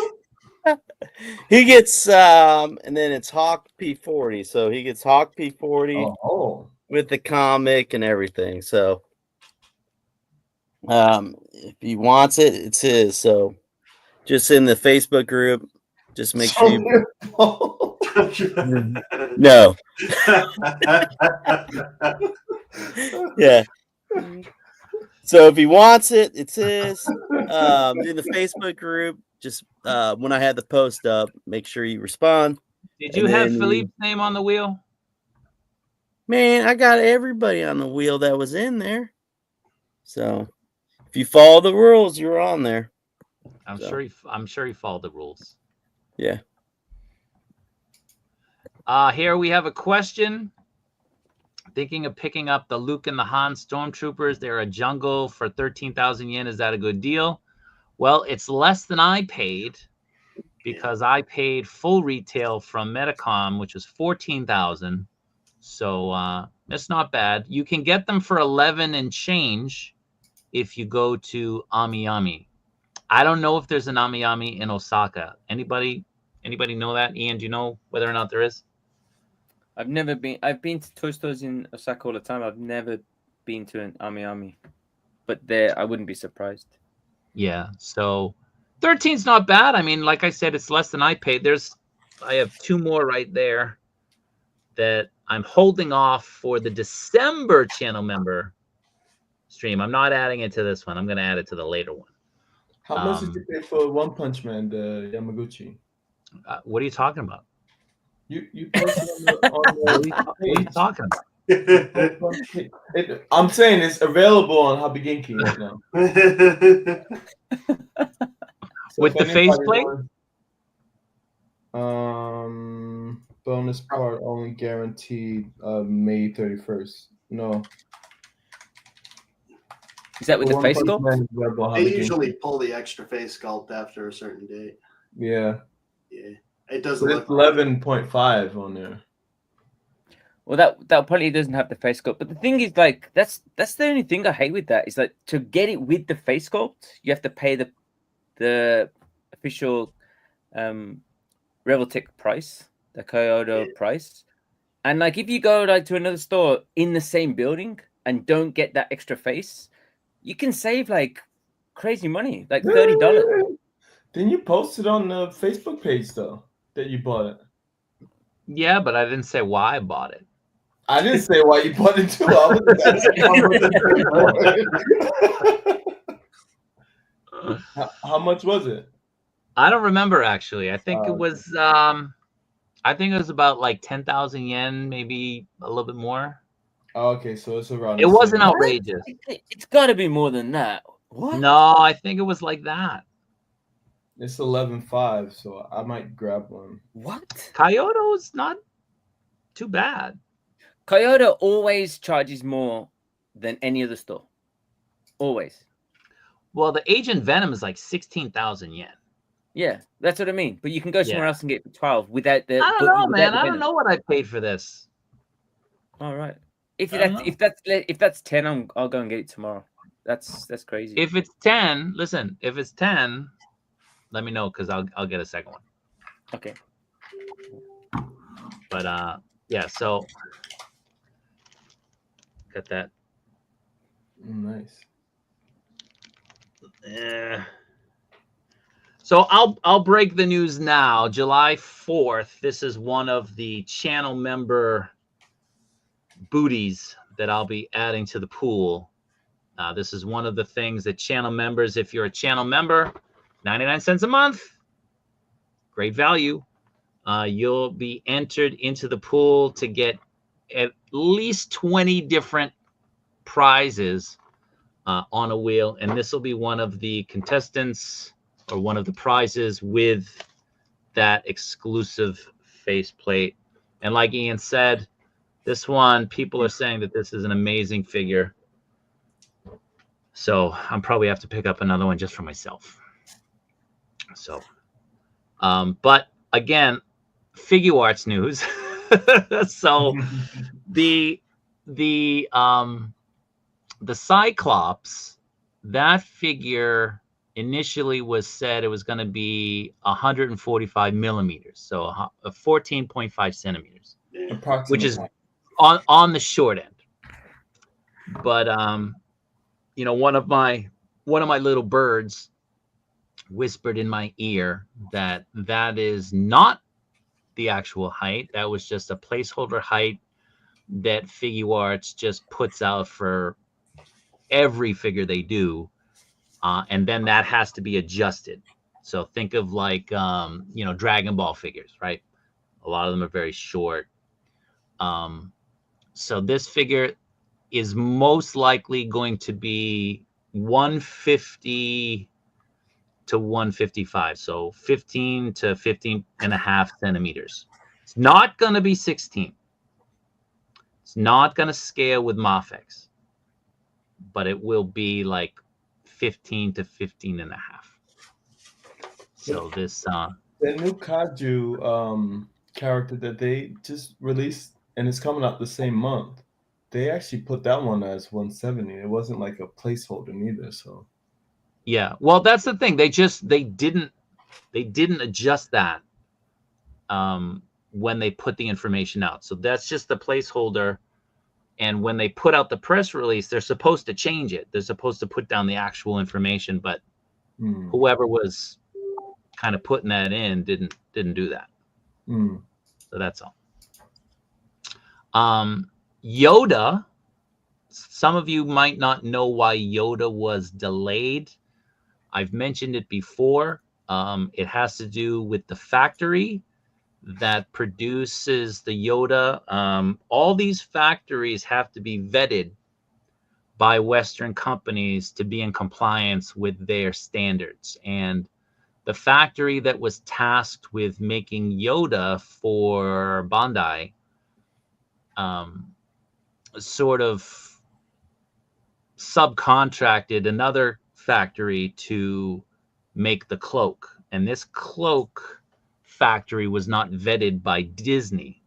He gets and then it's Hawk P40. So he gets Hawk P40 with the comic and everything. So if he wants it, it's his. So just in the Facebook group, just make sure you no. Yeah. So if he wants it, it's his. In the Facebook group, just when I had the post up, make sure you respond. Did you have Philippe's name on the wheel? Man, I got everybody on the wheel that was in there. So if you follow the rules, you're on there. I'm So. sure he followed the rules. Yeah. Here we have a question. Thinking of picking up the Luke and the Han Stormtroopers. They're a jungle for 13,000 yen. Is that a good deal? Well, it's less than I paid because I paid full retail from Metacom, which was 14,000. So it's not bad. You can get them for 11 and change if you go to Ammy. I don't know if there's an Ammy in Osaka. Anybody know that? Ian, do you know whether or not there is? I've never been. I've been to toy stores in Osaka all the time. I've never been to an Ammy, but there I wouldn't be surprised. Yeah, so 13's not bad. I mean, like I said, it's less than I paid. I have two more right there that I'm holding off for the December channel member stream. I'm not adding it to this one. I'm going to add it to the later one. How much did you pay for One Punch Man, the Yamaguchi? What are you talking about? You posted on What are you talking about? I'm saying it's available on Genki right now. So with the faceplate? Bonus part only guaranteed May 31st. No. Is that with the face sculpt? They usually pull the extra face sculpt after a certain date. Yeah. Yeah. It doesn't look 11.5 on there. Well, that probably doesn't have the face sculpt. But the thing is, like, that's the only thing I hate with that is like to get it with the face sculpt, you have to pay the official Revoltech price, the Kyoto price. And like if you go like to another store in the same building and don't get that extra face, you can save like crazy money, like $30. Didn't you post it on the Facebook page though that you bought it? Yeah, but I didn't say why I bought it. I didn't say why you bought it too. How much was it? I don't remember actually. I think it was about like 10,000 yen, maybe a little bit more. Okay, so it's around. It wasn't outrageous. It's got to be more than that. What? No, I think it was like that. It's 11.5, so I might grab one. What? Kyoto's not too bad. Kyoto always charges more than any other store. Always. Well, the Agent Venom is like 16,000 yen. Yeah, that's what I mean. But you can go somewhere else and get it for 12 without the. I don't know, man. I don't know what I paid for this. All right. If that's 10, I'll go and get it tomorrow. That's crazy. If it's 10, listen. If it's 10, let me know because I'll get a second one. Okay. But yeah. So got that. Nice. So I'll break the news now. July 4th. This is one of the channel member booties that I'll be adding to the pool. This is one of the things that channel members, if you're a channel member, 99 cents a month, great value. You'll be entered into the pool to get at least 20 different prizes on a wheel. And this will be one of the contestants or one of the prizes with that exclusive faceplate. And like Ian said, this one, people are saying that this is an amazing figure. So I'm probably have to pick up another one just for myself. So, but again, figure arts news. So the Cyclops, that figure initially was said it was going to be 145 millimeters, so 14.5 centimeters, which is on the short end. But you know, one of my little birds whispered in my ear that is not the actual height. That was just a placeholder height that Figure Arts just puts out for every figure they do, and then that has to be adjusted. So think of like you know, Dragon Ball figures, right? A lot of them are very short. So this figure is most likely going to be 150 to 155. So 15 to 15 and a half centimeters. It's not going to be 16. It's not going to scale with Mafex, but it will be like 15 to 15 and a half. So this that new Kaiju character that they just released, and it's coming out the same month. They actually put that one as 170. It wasn't like a placeholder neither. So yeah, well, that's the thing. They didn't adjust that when they put the information out. So that's just the placeholder. And when they put out the press release, they're supposed to change it. They're supposed to put down the actual information, but whoever was kind of putting that in didn't do that. So that's all. Yoda. Some of you might not know why Yoda was delayed. I've mentioned it before. It has to do with the factory that produces the Yoda. All these factories have to be vetted by Western companies to be in compliance with their standards. And the factory that was tasked with making Yoda for Bandai sort of subcontracted another factory to make the cloak. And this cloak factory was not vetted by Disney.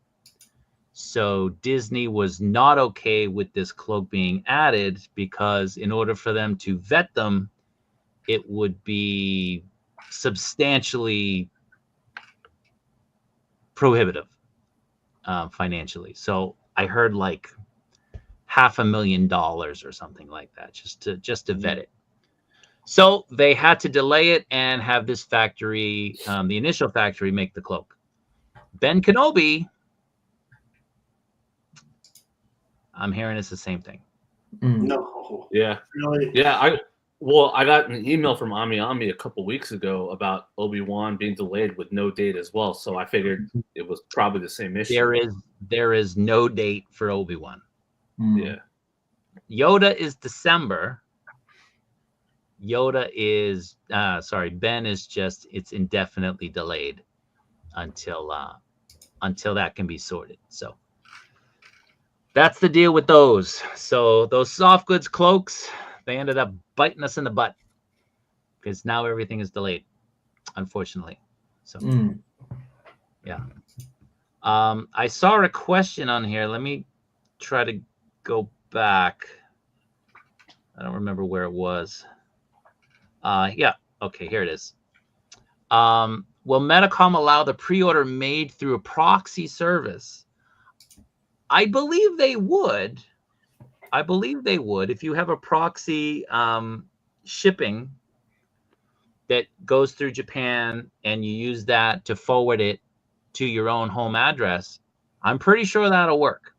So Disney was not okay with this cloak being added because in order for them to vet them, it would be substantially prohibitive financially. So I heard like $500,000 or something like that just to vet it. So they had to delay it and have this factory, the initial factory, make the cloak. Ben Kenobi, I'm hearing it's the same thing. No. Yeah. Really? Yeah. I got an email from Ammy a couple weeks ago about Obi-Wan being delayed with no date as well. So I figured it was probably the same issue. There is no date for Obi-Wan. Yeah. Yoda is December. Yoda is Ben is just, it's indefinitely delayed until that can be sorted. So that's the deal with those. So those soft goods cloaks, they ended up biting us in the butt because now everything is delayed, unfortunately. So yeah. I saw a question on here. Let me try to go back. I don't remember where it was. Yeah. Okay, here it is. Will Medicom allow the pre-order made through a proxy service? I believe they would. If you have a proxy shipping that goes through Japan and you use that to forward it to your own home address, I'm pretty sure that'll work.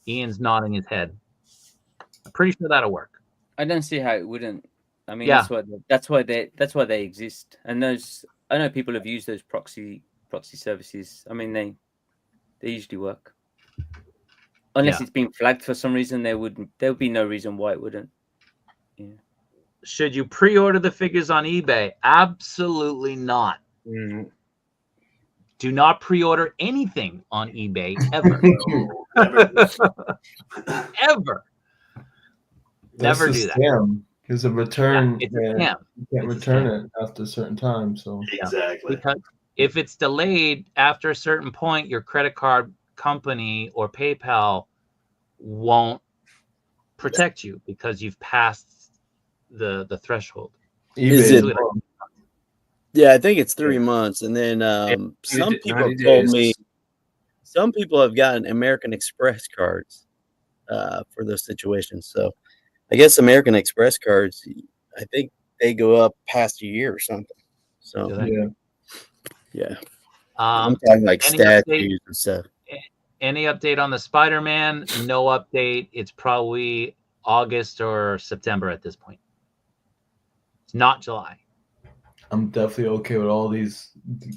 Ian's nodding his head. I'm pretty sure that'll work. I don't see how it wouldn't. I mean, Yeah. that's why they exist. And those, I know people have used those proxy services. I mean, they usually work. Unless it's been flagged for some reason, there would be no reason why it wouldn't. Yeah. Should you pre-order the figures on eBay? Absolutely not. Do not pre-order anything on eBay ever. Ever. That's Never a do that. scam. It's a return. It's a scam. You can't return it after a certain time. So Exactly. Because if it's delayed after a certain point, your credit card company or PayPal won't protect you because you've passed the threshold. Is it? Usually Yeah, I think it's 3 months, and then some people have told me some people have gotten American Express cards for those situations. So I guess American Express cards, I think they go up past a year or something. So yeah. I'm talking like statues and stuff. Any update on the Spider-Man? No update. It's probably August or September at this point. It's not July. I'm definitely okay with all these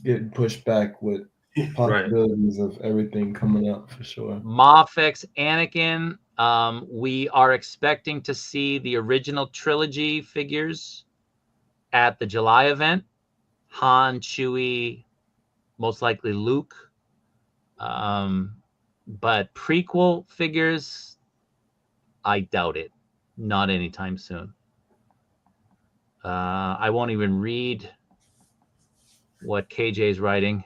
getting pushed back with possibilities of everything coming up for sure. Mafex Anakin. We are expecting to see the original trilogy figures at the July event. Han, Chewie, most likely Luke. But prequel figures, I doubt it. Not anytime soon. I won't even read what KJ's writing.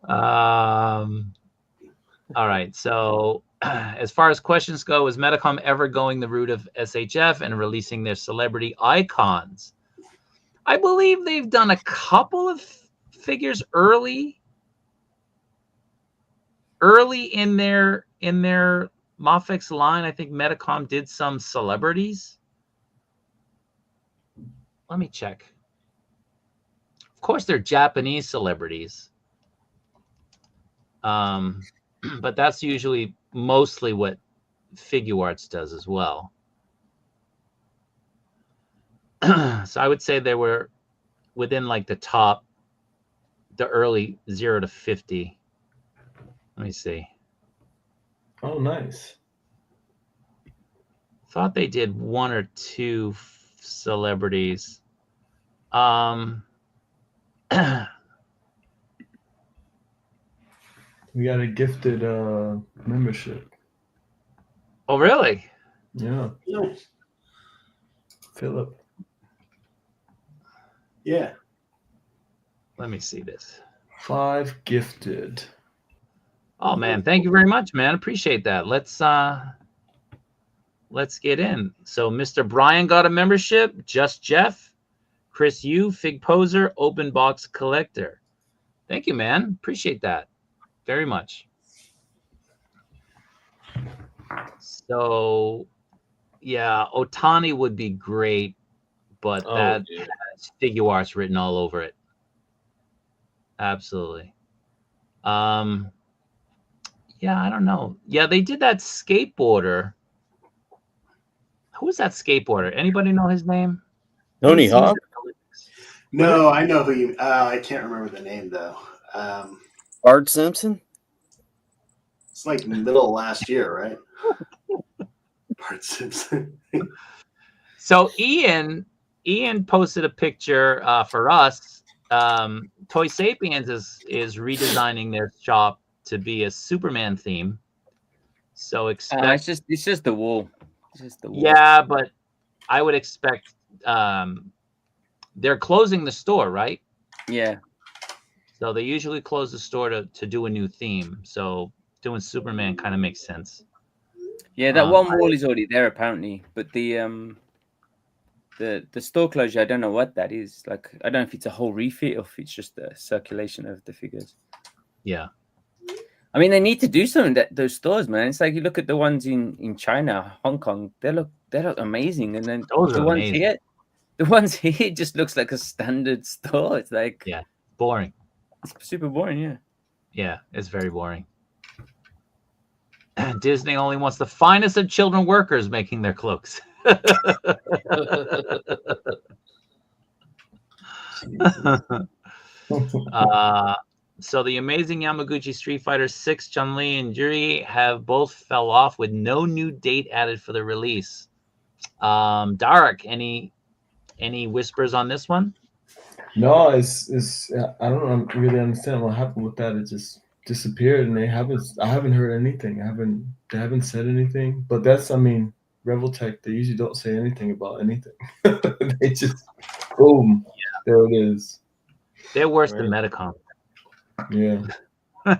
All right. So, as far as questions go, is Medicom ever going the route of SHF and releasing their celebrity icons? I believe they've done a couple of figures early in their Mafex line. I think Medicom did some celebrities. Let me check. Of course, they're Japanese celebrities. But that's usually mostly what Figure Arts does as well. So I would say they were within like the early 0 to 50. Let me see. Oh, nice. Thought they did 1 or 2 celebrities. We got a gifted membership. Oh, really? Yeah. Nice. Philip. Yeah. Let me see this. 5 gifted. Oh man, thank you very much, man. Appreciate that. Let's get in. So Mr. Brian got a membership. Just Jeff, Chris U, Fig Poser, Open Box Collector. Thank you, man. Appreciate that very much. So yeah, Otani would be great, but that has Figure Arts written all over it. Absolutely. Yeah, I don't know. Yeah, they did that skateboarder. Who was that skateboarder? Anybody know his name? Tony Hawk? No, I know who you. I can't remember the name though. Bart Simpson? It's like middle of last year, right? Bart Simpson. So Ian posted a picture for us. Toy Sapiens is redesigning their shop to be a Superman theme. So expect it's just the wall. It's just the wall. Yeah, but I would expect they're closing the store, right? Yeah. So they usually close the store to do a new theme. So doing Superman kind of makes sense. Yeah, that one wall is already there apparently, but the store closure, I don't know what that is. Like, I don't know if it's a whole refit or if it's just a circulation of the figures. Yeah. I mean, they need to do something those stores, man. It's like you look at the ones in China, Hong Kong, they look amazing, and then the ones here just looks like a standard store. It's like boring. It's super boring, yeah. Yeah, it's very boring. Disney only wants the finest of children workers making their cloaks. So the Amazing Yamaguchi Street Fighter 6, Chun-Li and Yuri have both fell off with no new date added for the release. Dark, any whispers on this one? No, it's I don't really understand what happened with that. It just disappeared, and I haven't heard anything. They haven't said anything. But that's, I mean, Reveltech, they usually don't say anything about anything. They just boom, there it is. They're worse than Medicom. Yeah.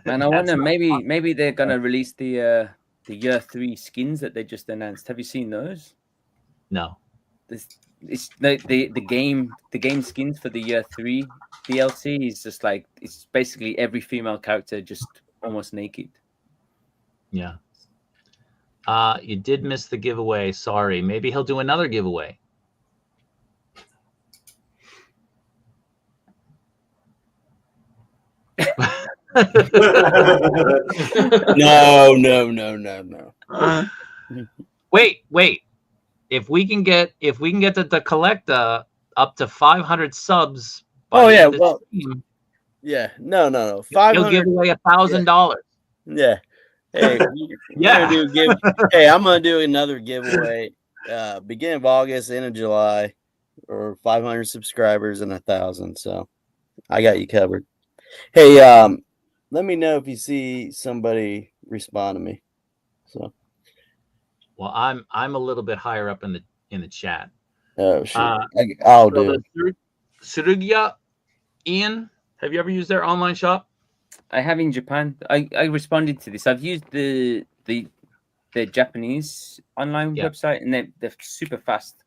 And I wonder, maybe they're gonna release the year 3 skins that they just announced. Have you seen those? No. It's the game skins for the year 3 DLC is just like, it's basically every female character just almost naked. Yeah. You did miss the giveaway. Sorry. Maybe he'll do another giveaway. No. Wait. If we can get the collector up to 500 subs. Oh, yeah, This well, stream, yeah, no. he'll 500. give away $1,000. Yeah. Hey, Yeah. I'm gonna do another giveaway. Beginning of August, end of July, or 500 subscribers and 1,000. So I got you covered. Hey, let me know if you see somebody respond to me. So. Well, I'm a little bit higher up in the chat. Oh shit! I'll do it. Surugya, Ian, have you ever used their online shop? I have in Japan. I responded to this. I've used the Japanese online website, and they're super fast.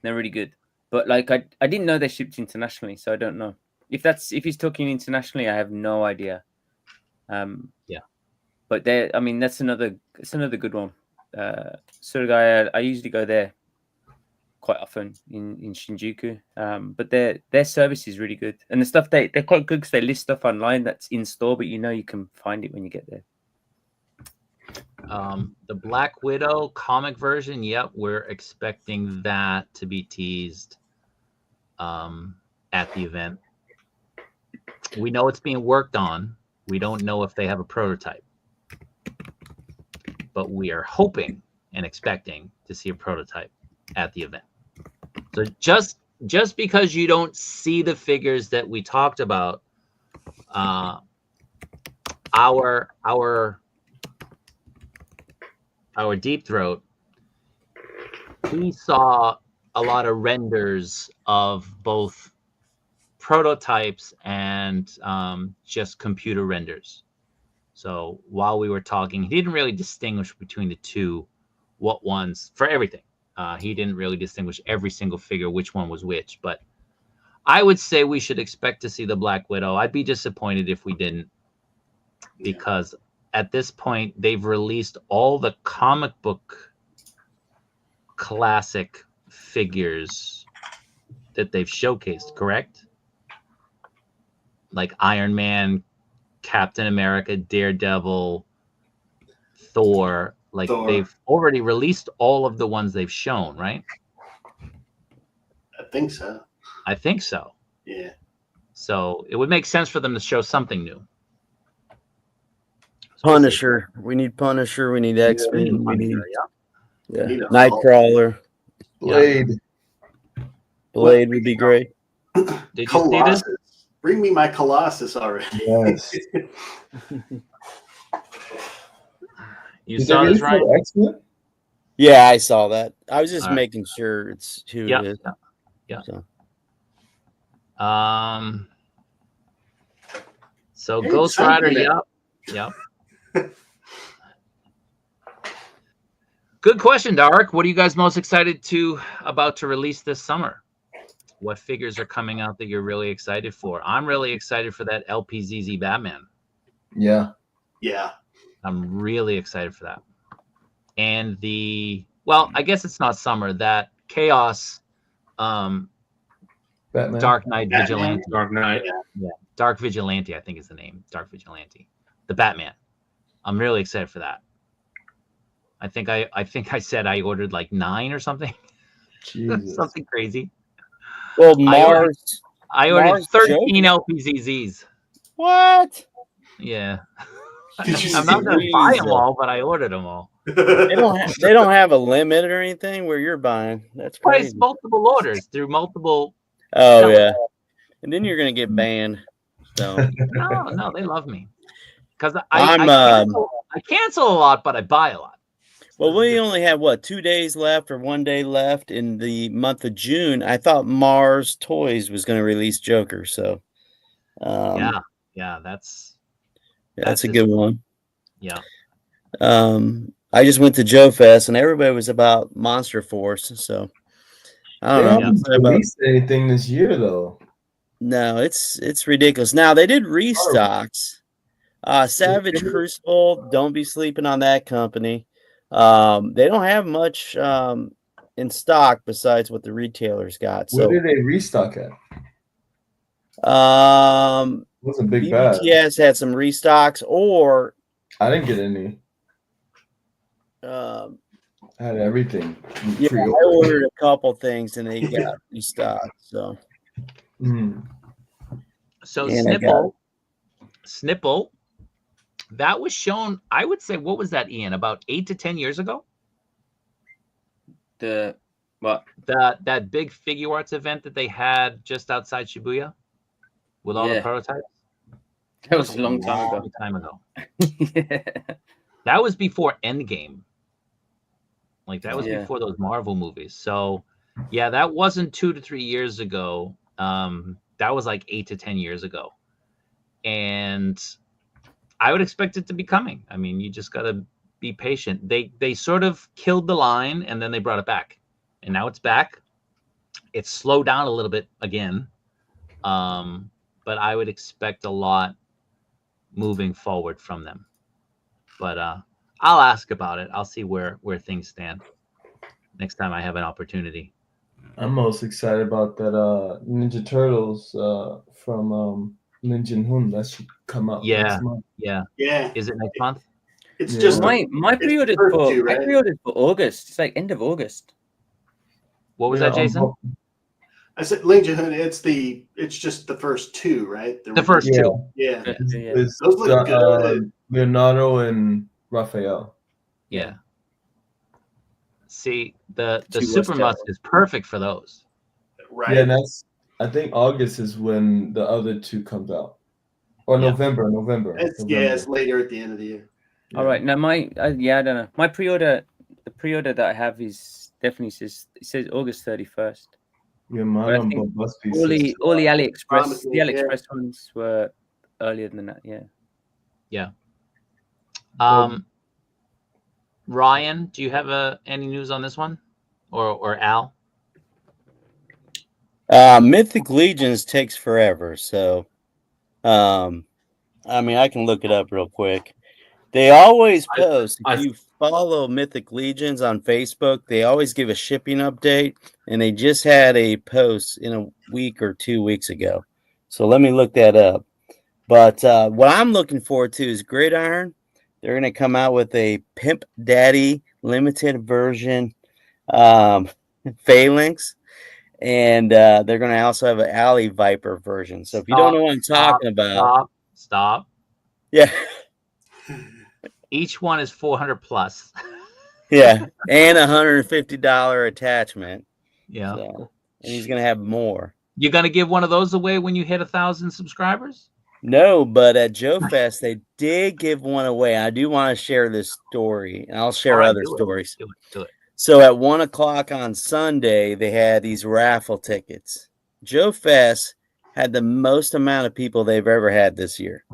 They're really good. But like I didn't know they shipped internationally, so I don't know if he's talking internationally. I have no idea. But that's another good one. Surugaya, I usually go there quite often in Shinjuku. But their service is really good, and the stuff they're quite good because they list stuff online that's in store, but you can find it when you get there. The Black Widow comic version, yep, we're expecting that to be teased at the event. We know it's being worked on. We don't know if they have a prototype, but we are hoping and expecting to see a prototype at the event. So just because you don't see the figures that we talked about, our Deep Throat, he saw a lot of renders of both prototypes and just computer renders. So while we were talking, he didn't really distinguish between the two, what ones for everything. He didn't really distinguish every single figure, which one was which. But I would say we should expect to see the Black Widow. I'd be disappointed if we didn't, because at this point, they've released all the comic book classic figures that they've showcased, correct? Like Iron Man, Captain America, Daredevil, Thor. They've already released all of the ones they've shown, right? I think so. I think so. Yeah. So it would make sense for them to show something new. Punisher. We need Punisher. We need X-Men. We need Nightcrawler. Blade. Blade would be great. Did Colossus. you see this? Bring me my Colossus already. Yes. You saw this, right? Yeah, I saw that. I was just making sure it's who it is. Yeah. So, so Ghost Rider, yep. Good question, Dark. What are you guys most excited about to release this summer? What figures are coming out that you're really excited for? I'm really excited for that LPZZ Batman. Yeah. I'm really excited for that. And I guess it's not summer, that Chaos Batman. Dark Knight Vigilante. Dark Knight. Yeah. Dark Vigilante, I think is the name. Dark Vigilante. The Batman. I'm really excited for that. I think I said I ordered like 9 or something. Something crazy. Well, Mars. I ordered 13 LPZZs. What? Yeah. I'm not gonna buy them all, but I ordered them all. They don't have a limit or anything where you're buying. That's crazy. It's multiple orders through multiple. Oh yeah, and then you're gonna get banned. So no, they love me because I cancel a lot, but I buy a lot. Well, we only have 2 days left or 1 day left in the month of June. I thought Mars Toys was going to release Joker, so that's a good one. Yeah. I just went to Joe Fest and everybody was about Monster Force, so I don't know. They haven't released anything this year though. No, it's ridiculous. Now they did restocks. Savage Crucible, don't be sleeping on that company. They don't have much in stock besides what the retailers got. So where did they restock at? It was a big bag. BBTS had some restocks, or I didn't get any. I had everything. Yeah, I Pre-ordered. ordered a couple things and they got restocked. So, So And I got Snipple, that was shown. I would say, what was that, Ian? About 8 to 10 years ago. The what? That big figure arts event that they had just outside Shibuya with all the Yeah. prototypes. That was a long time ago. Yeah. That was before Endgame. Like that was Yeah. before those Marvel movies. So yeah, that wasn't 2 to 3 years ago. That was like 8 to 10 years ago. And I would expect it to be coming. I mean, you just gotta be patient. They sort of killed the line and then they brought it back. And now it's back. It's slowed down a little bit again. But I would expect a lot moving forward from them. But I'll ask about it. I'll see where things stand next time I have an opportunity. I'm most excited about that Ninja Turtles from Lin Jin-hoon. That should come out next month. Yeah. Yeah. Is it next month? It's Yeah. just My pre-order first for two, right? I pre-ordered for August. It's like end of August. What was that, Jason? I said Ling Jin-hoon, it's just the first two, right? The first Yeah. two. Yeah. It's Those look good. Leonardo and Raphael. Yeah. See, the Two Super was Musk is perfect for those. Right. Yeah, and I think August is when the other two comes out. Or Yeah. November. It's later at the end of the year. All right. Now I don't know. My pre-order, the pre-order that I have is definitely says August 31st. Yeah, But mine I on think BuzzFeed all says the AliExpress, Promising, the AliExpress ones were earlier than that. Yeah. Ryan, do you have any news on this one, or Al? Mythic Legions takes forever. So, I mean, I can look it up real quick. They always post. If you follow Mythic Legions on Facebook, they always give a shipping update, and they just had a post in a week or 2 weeks ago. So let me look that up. But what I'm looking forward to is Gridiron. They're going to come out with a Pimp Daddy limited version Phalanx. And they're going to also have an Alley Viper version. So if you don't know what I'm talking about. Stop. Yeah. Each one is 400 plus. Yeah. And $150 attachment. Yeah. So, and he's going to have more. You're going to give one of those away when you hit 1,000 subscribers? No, but at Joe Fest, they did give one away. I do want to share this story, and I'll share other stories. Do it. So at 1 o'clock on Sunday, they had these raffle tickets. Joe Fest had the most amount of people they've ever had this year.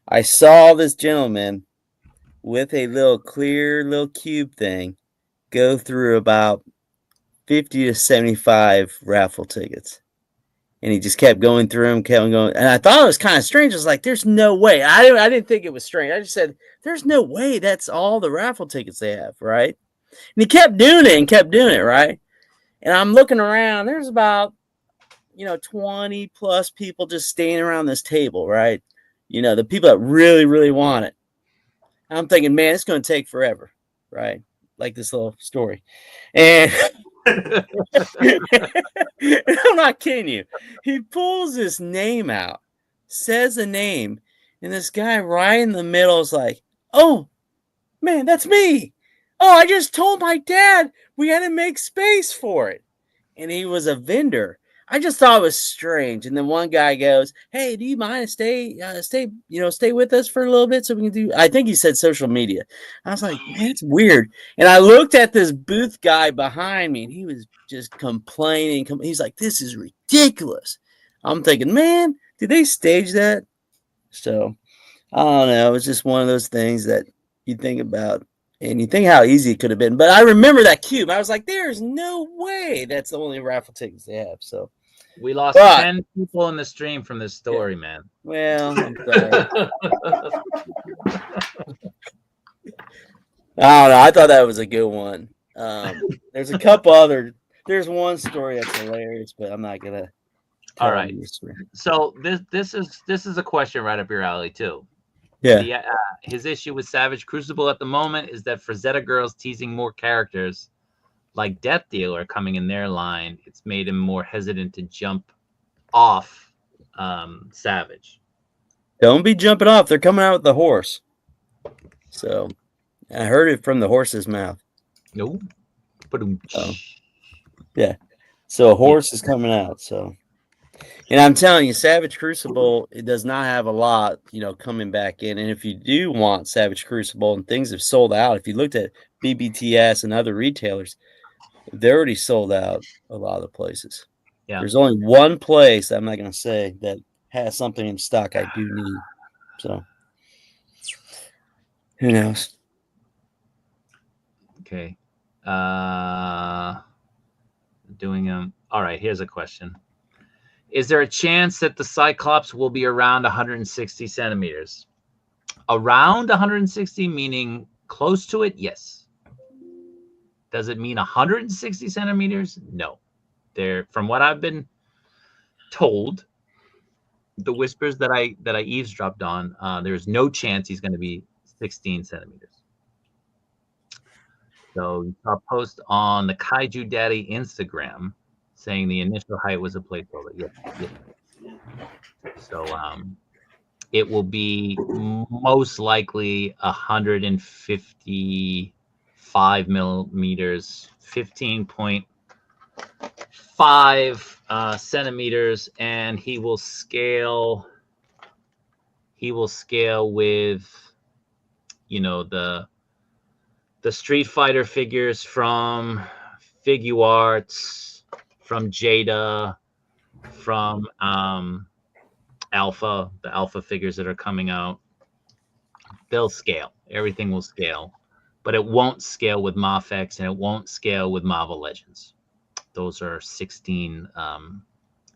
I saw this gentleman with a little clear little cube thing go through about 50 to 75 raffle tickets. And he just kept going through them, kept going. And I thought it was kind of strange. I was like, there's no way. I didn't think it was strange. I just said, there's no way that's all the raffle tickets they have, right? And he kept doing it, right? And I'm looking around. There's about, 20 plus people just standing around this table, right? The people that really, really want it. And I'm thinking, man, it's going to take forever, right? Like this little story. And I'm not kidding you. He pulls his name out, says a name, and this guy right in the middle is like, oh, man, that's me. Oh, I just told my dad we had to make space for it. And he was a vendor. I just thought it was strange. And then one guy goes, hey, do you mind stay with us for a little bit so we can do, I think he said social media. I was like, man, it's weird. And I looked at this booth guy behind me and he was just complaining. He's like, this is ridiculous. I'm thinking, man, did they stage that? So I don't know. It was just one of those things that you think about. And you think how easy it could have been. But I remember that cube. I was like, there's no way that's the only raffle tickets they have. So we lost 10 people in the stream from this story, man. Well, I'm sorry. I don't know. I thought that was a good one. There's a couple other. There's one story that's hilarious, but I'm not gonna. All right. So this is a question right up your alley too. Yeah. His issue with Savage Crucible at the moment is that Frazetta girls teasing more characters like Death Dealer coming in their line, it's made him more hesitant to jump off Savage. Don't be jumping off. They're coming out with the horse. So I heard it from the horse's mouth. No. Oh. Yeah. So a horse is coming out. So, and I'm telling you, Savage Crucible, it does not have a lot, coming back in. And if you do want Savage Crucible, and things have sold out, if you looked at BBTS and other retailers, they're already sold out a lot of the places. Yeah. There's only one place, I'm not going to say, that has something in stock I do need. So, who knows? Okay. Doing them. All right, here's a question. Is there a chance that the Cyclops will be around 160 centimeters? Around 160, meaning close to it? Yes. Does it mean 160 centimeters? No. From what I've been told, the whispers that I eavesdropped on, there's no chance he's going to be 16 centimeters. So you saw a post on the Kaiju Daddy Instagram saying the initial height was a placeholder. Yes. So it will be most likely 155 millimeters, 15.5 centimeters, and he will scale with, the Street Fighter figures from Figuarts, from Jada, from Alpha, the Alpha figures that are coming out. They'll scale. Everything will scale. But it won't scale with Mafex, and it won't scale with Marvel Legends. Those are 16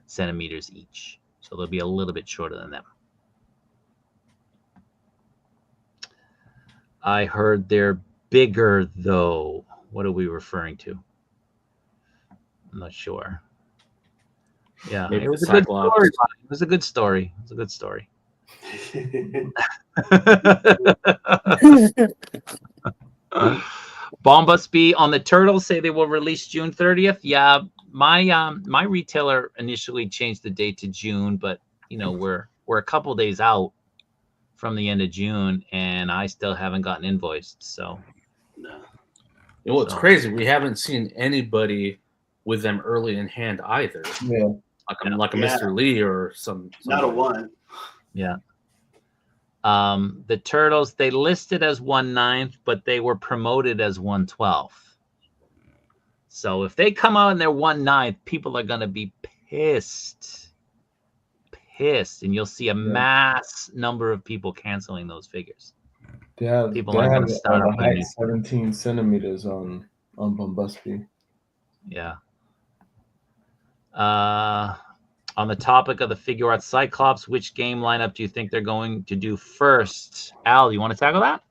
centimeters each. So they'll be a little bit shorter than them. I heard they're bigger, though. What are we referring to? I'm not sure. Yeah, Maybe it was the a good Cyclops. story. It was a good story. It was a good story. Bombus B on the Turtles say they will release June 30th. Yeah, my retailer initially changed the date to June, but we're a couple days out from the end of June, and I still haven't gotten invoiced. So, No. It's crazy. We haven't seen anybody with them early in hand either. Yeah. Like a Mr. Lee or some. Not a one. Yeah. The Turtles, they listed as 1/9, but they were promoted as 1/12. So if they come out and they're 1/9, people are gonna be pissed. And you'll see a mass number of people canceling those figures. People aren't gonna start up height 17 centimeters on Bombusby. Yeah. On the topic of the figure art Cyclops, which game lineup do you think they're going to do first? Al, you want to tackle that?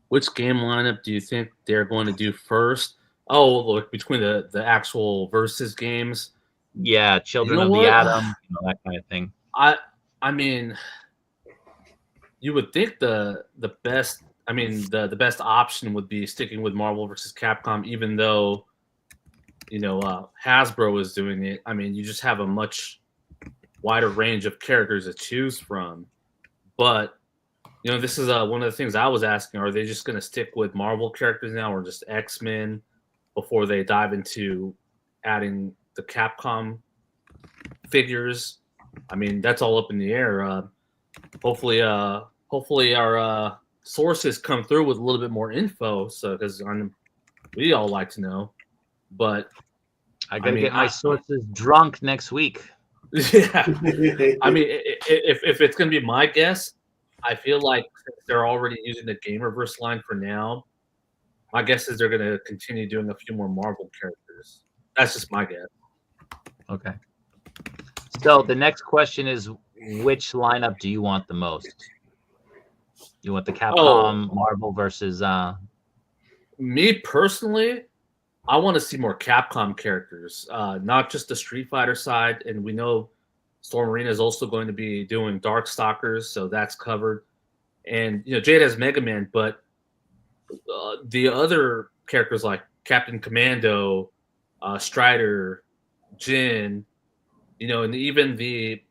Which game lineup do you think they're going to do first? Oh, look, between the actual versus games. Yeah, Children of the Atom, that kind of thing. I mean, you would think the best. I mean, the best option would be sticking with Marvel versus Capcom, even though Hasbro is doing it. I mean, you just have a much wider range of characters to choose from. But this is one of the things I was asking: are they just going to stick with Marvel characters now, or just X-Men before they dive into adding the Capcom figures? I mean, that's all up in the air. Hopefully our sources come through with a little bit more info, so because we all like to know. But I gotta get my sources drunk next week. Yeah, I mean, if it's gonna be my guess, I feel like they're already using the Gamerverse line for now. My guess is they're gonna continue doing a few more Marvel characters. That's just my guess. Okay. So the next question is, which lineup do you want the most? You want the Capcom Marvel versus Me personally, I want to see more Capcom characters, not just the Street Fighter side. And we know Storm Arena is also going to be doing Darkstalkers, so that's covered. And Jade has Mega Man, but the other characters like Captain Commando, Strider, Jin, and even the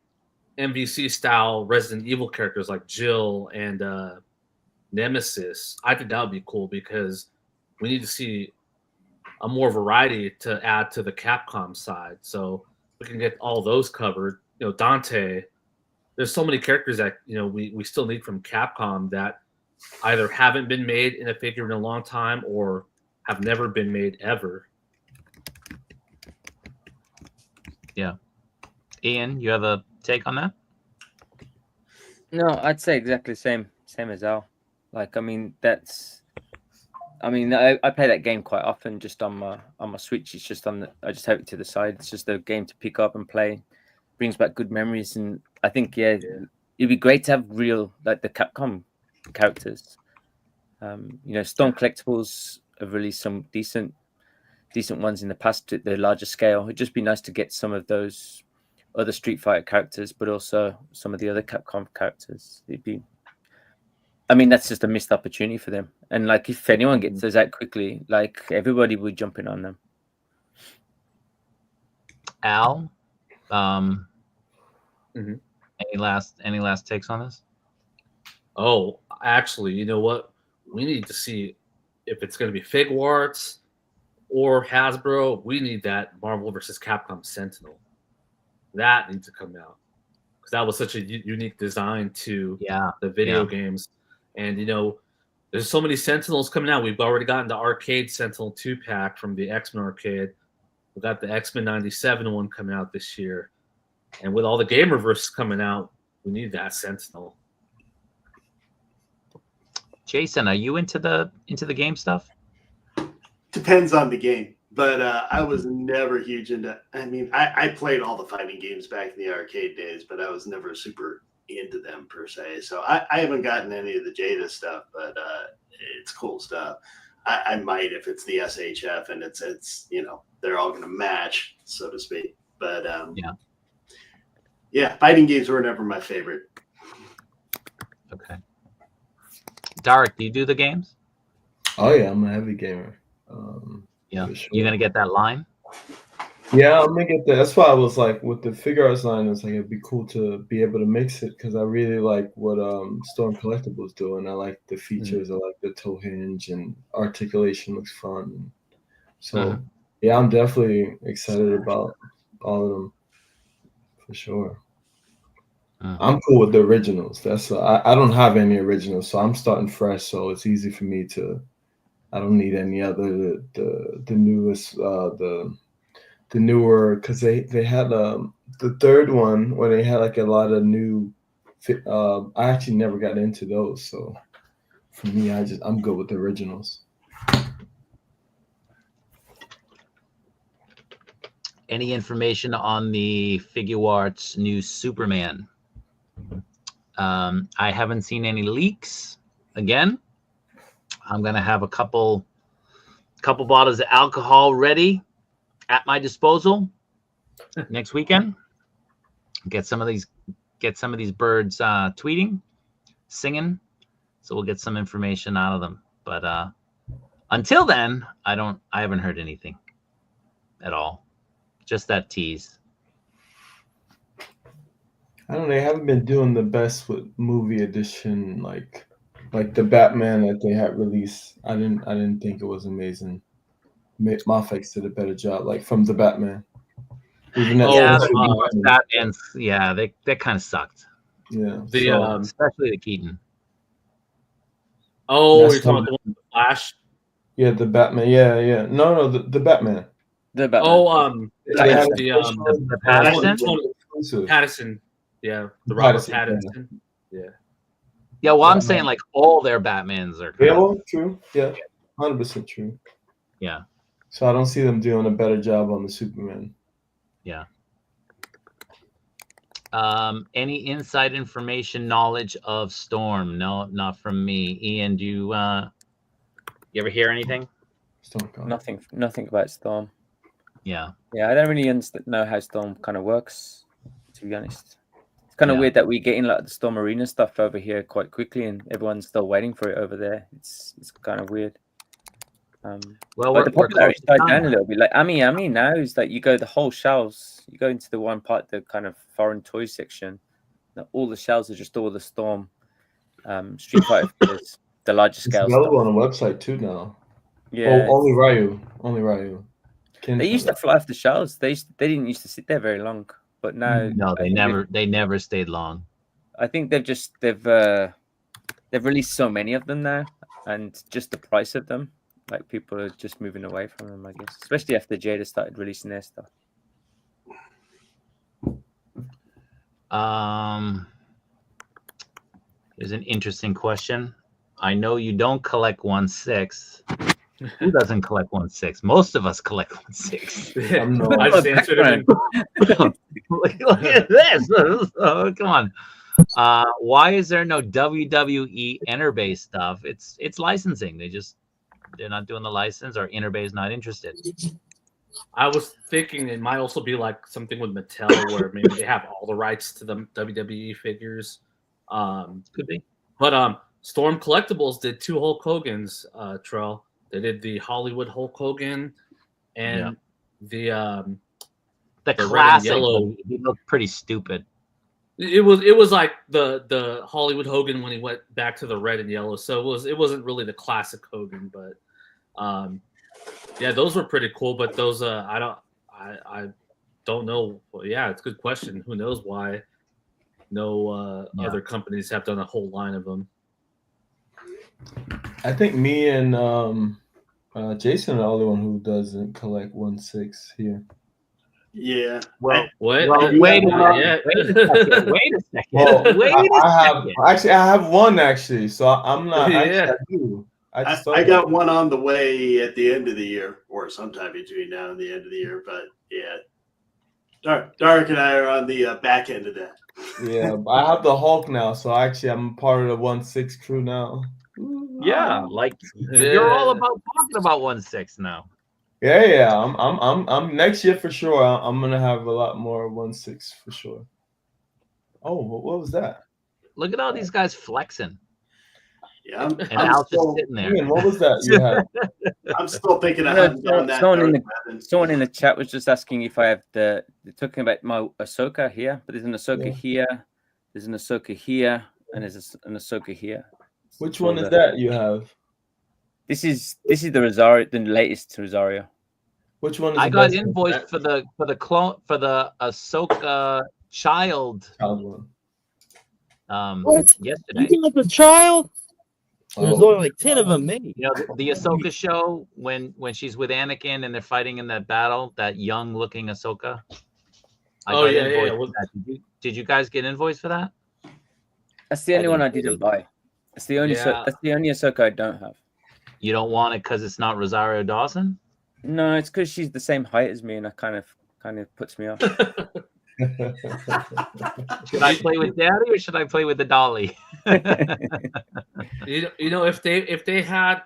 MVC style Resident Evil characters like Jill and Nemesis. I think that would be cool because we need to see a more variety to add to the Capcom side. So we can get all those covered. Dante. There's so many characters that we still need from Capcom that either haven't been made in a figure in a long time or have never been made ever. Yeah. Ian, you have a take on that? No, I'd say exactly the same as Al. Like, I mean, I play that game quite often just on my Switch. It's just I just have it to the side. It's just a game to pick up and play. Brings back good memories, and I think it'd be great to have real like the Capcom characters. Stone Collectibles have released some decent ones in the past at the larger scale. It'd just be nice to get some of those other Street Fighter characters, but also some of the other Capcom characters. That's just a missed opportunity for them. And like, if anyone gets those out quickly, like everybody would jump in on them. Al, any last takes on this? Oh, actually, you know what? We need to see if it's going to be Figuarts or Hasbro. We need that Marvel vs. Capcom Sentinel. That needs to come out because that was such a unique design to the video games. And there's so many Sentinels coming out. We've already gotten the arcade Sentinel 2-pack from the X-Men arcade. We got the X-Men 97 one coming out this year. And with all the Gamerverse coming out, we need that Sentinel. Jason, are you into the game stuff? Depends on the game, but I was never huge into. I played all the fighting games back in the arcade days, but I was never super into them per se. So I haven't gotten any of the Jada stuff, but it's cool stuff. I might if it's the SHF and it's they're all going to match, so to speak. But fighting games were never my favorite. Okay. Dark, do you do the games? Oh yeah, I'm a heavy gamer. Sure. You gonna get that line? Yeah, I'm gonna get that. That's why I was like, with the figure arts line, it's like it'd be cool to be able to mix it because I really like what Storm Collectibles do, and I like the features. I like the toe hinge and articulation looks fun. So yeah, I'm definitely excited about all of them for sure. I'm cool with the originals. That's I don't have any originals, so I'm starting fresh. So it's easy for me to. I don't need any other the newest the newer because they had the third one where they had like a lot of new. I actually never got into those, so for me, I'm good with the originals. Any information on the Figuarts new Superman? I haven't seen any leaks. Again, I'm gonna have a couple bottles of alcohol ready at my disposal next weekend. Get some of these birds tweeting, singing, so we'll get some information out of them. But until then, I haven't heard anything at all. Just that tease. I don't know. They haven't been doing the best with movie edition, like the Batman that they had released. I didn't think it was amazing. Mafex did a better job, like from the Batman. Batman's they kind of sucked. Yeah, especially the Keaton. Oh, you're talking about the one with the Flash? Yeah, the Batman. Yeah. No, the Batman. The Batman. Oh, the Patterson. Patterson. Yeah, the Robert Pattinson. Yeah. Yeah, well, I'm saying like all their Batmans are. True. Yeah, 100% true. Yeah. So I don't see them doing a better job on the Superman. Yeah. Any inside information, knowledge of Storm? No, not from me. Ian, do you ever hear anything? Nothing about Storm. Yeah. Yeah, I don't really know how Storm kind of works, to be honest. It's kind of weird that we're getting like the Storm Arena stuff over here quite quickly, and everyone's still waiting for it over there. It's kind of weird. Well, But the popularity died down a now. little bit. Like Ammy now is like you go the whole shelves. You go into the one part, the kind of foreign toy section. All the shelves are just all the Storm, Street Fighter figures, the larger It's scale available stuff. on the website too now. Yeah, Oh, only Ryu. Only Ryu. they used to fly off the shelves. They didn't used to sit there very long, but now No, they never stayed long. I think they've released so many of them now, and just the price of them, like people are just moving away from them, I guess, especially after Jada started releasing their stuff. Here's an interesting question. I know you don't collect 1/6. Who doesn't collect 1/6? Most of us collect 1/6. I just answered it. Look at this. Oh, come on. Why is there no WWE Interbase stuff? It's licensing. They're not doing the license, or Interbase not interested. I was thinking it might also be like something with Mattel, where maybe they have all the rights to the WWE figures. Could be. But Storm Collectibles did 2 Hulk Hogan's. Trell. They did the Hollywood Hulk Hogan and the classic. red and yellow. He looked pretty stupid. It was like the Hollywood Hogan when he went back to the red and yellow. So it wasn't really the classic Hogan, but yeah, those were pretty cool. But those I don't know. Well, yeah, it's a good question. Who knows why no other companies have done a whole line of them? I think me and Jason are the only one who doesn't collect 1/6 here. Yeah. What? Well, wait a second. Well, Wait a second. I have one actually, so I'm not. Yeah. I got one on the way at the end of the year, or sometime between now and the end of the year. But yeah, Dark and I are on the back end of that. Yeah, I have the Hulk now, so actually I'm part of the 1/6 crew now. Yeah, like you're all about talking about 1/6 now. Yeah. I'm next year for sure. I'm gonna have a lot more 1/6 for sure. Oh, what was that? Look at all these guys flexing. Yeah, and Al's just sitting there. Ian, what was that you had? I'm still thinking of hunting down that. Someone in the chat was just asking if I have they're talking about my Ahsoka here, but there's an Ahsoka here, there's an Ahsoka here, and there's an Ahsoka here. Which one is that you have? This is the Rosario, the latest Rosario. Which one is I got invoiced for the Ahsoka child one. Yesterday. You got the child? There's only like 10 of them made. You know, the Ahsoka show when she's with Anakin and they're fighting in that battle, that young looking Ahsoka. Did you guys get invoiced for that? That's the only one I didn't buy. That's the only Ahsoka I don't have. You don't want it because it's not Rosario Dawson? No, it's because she's the same height as me, and that kind of puts me off. Should I play with Daddy or should I play with the dolly? you know, if they had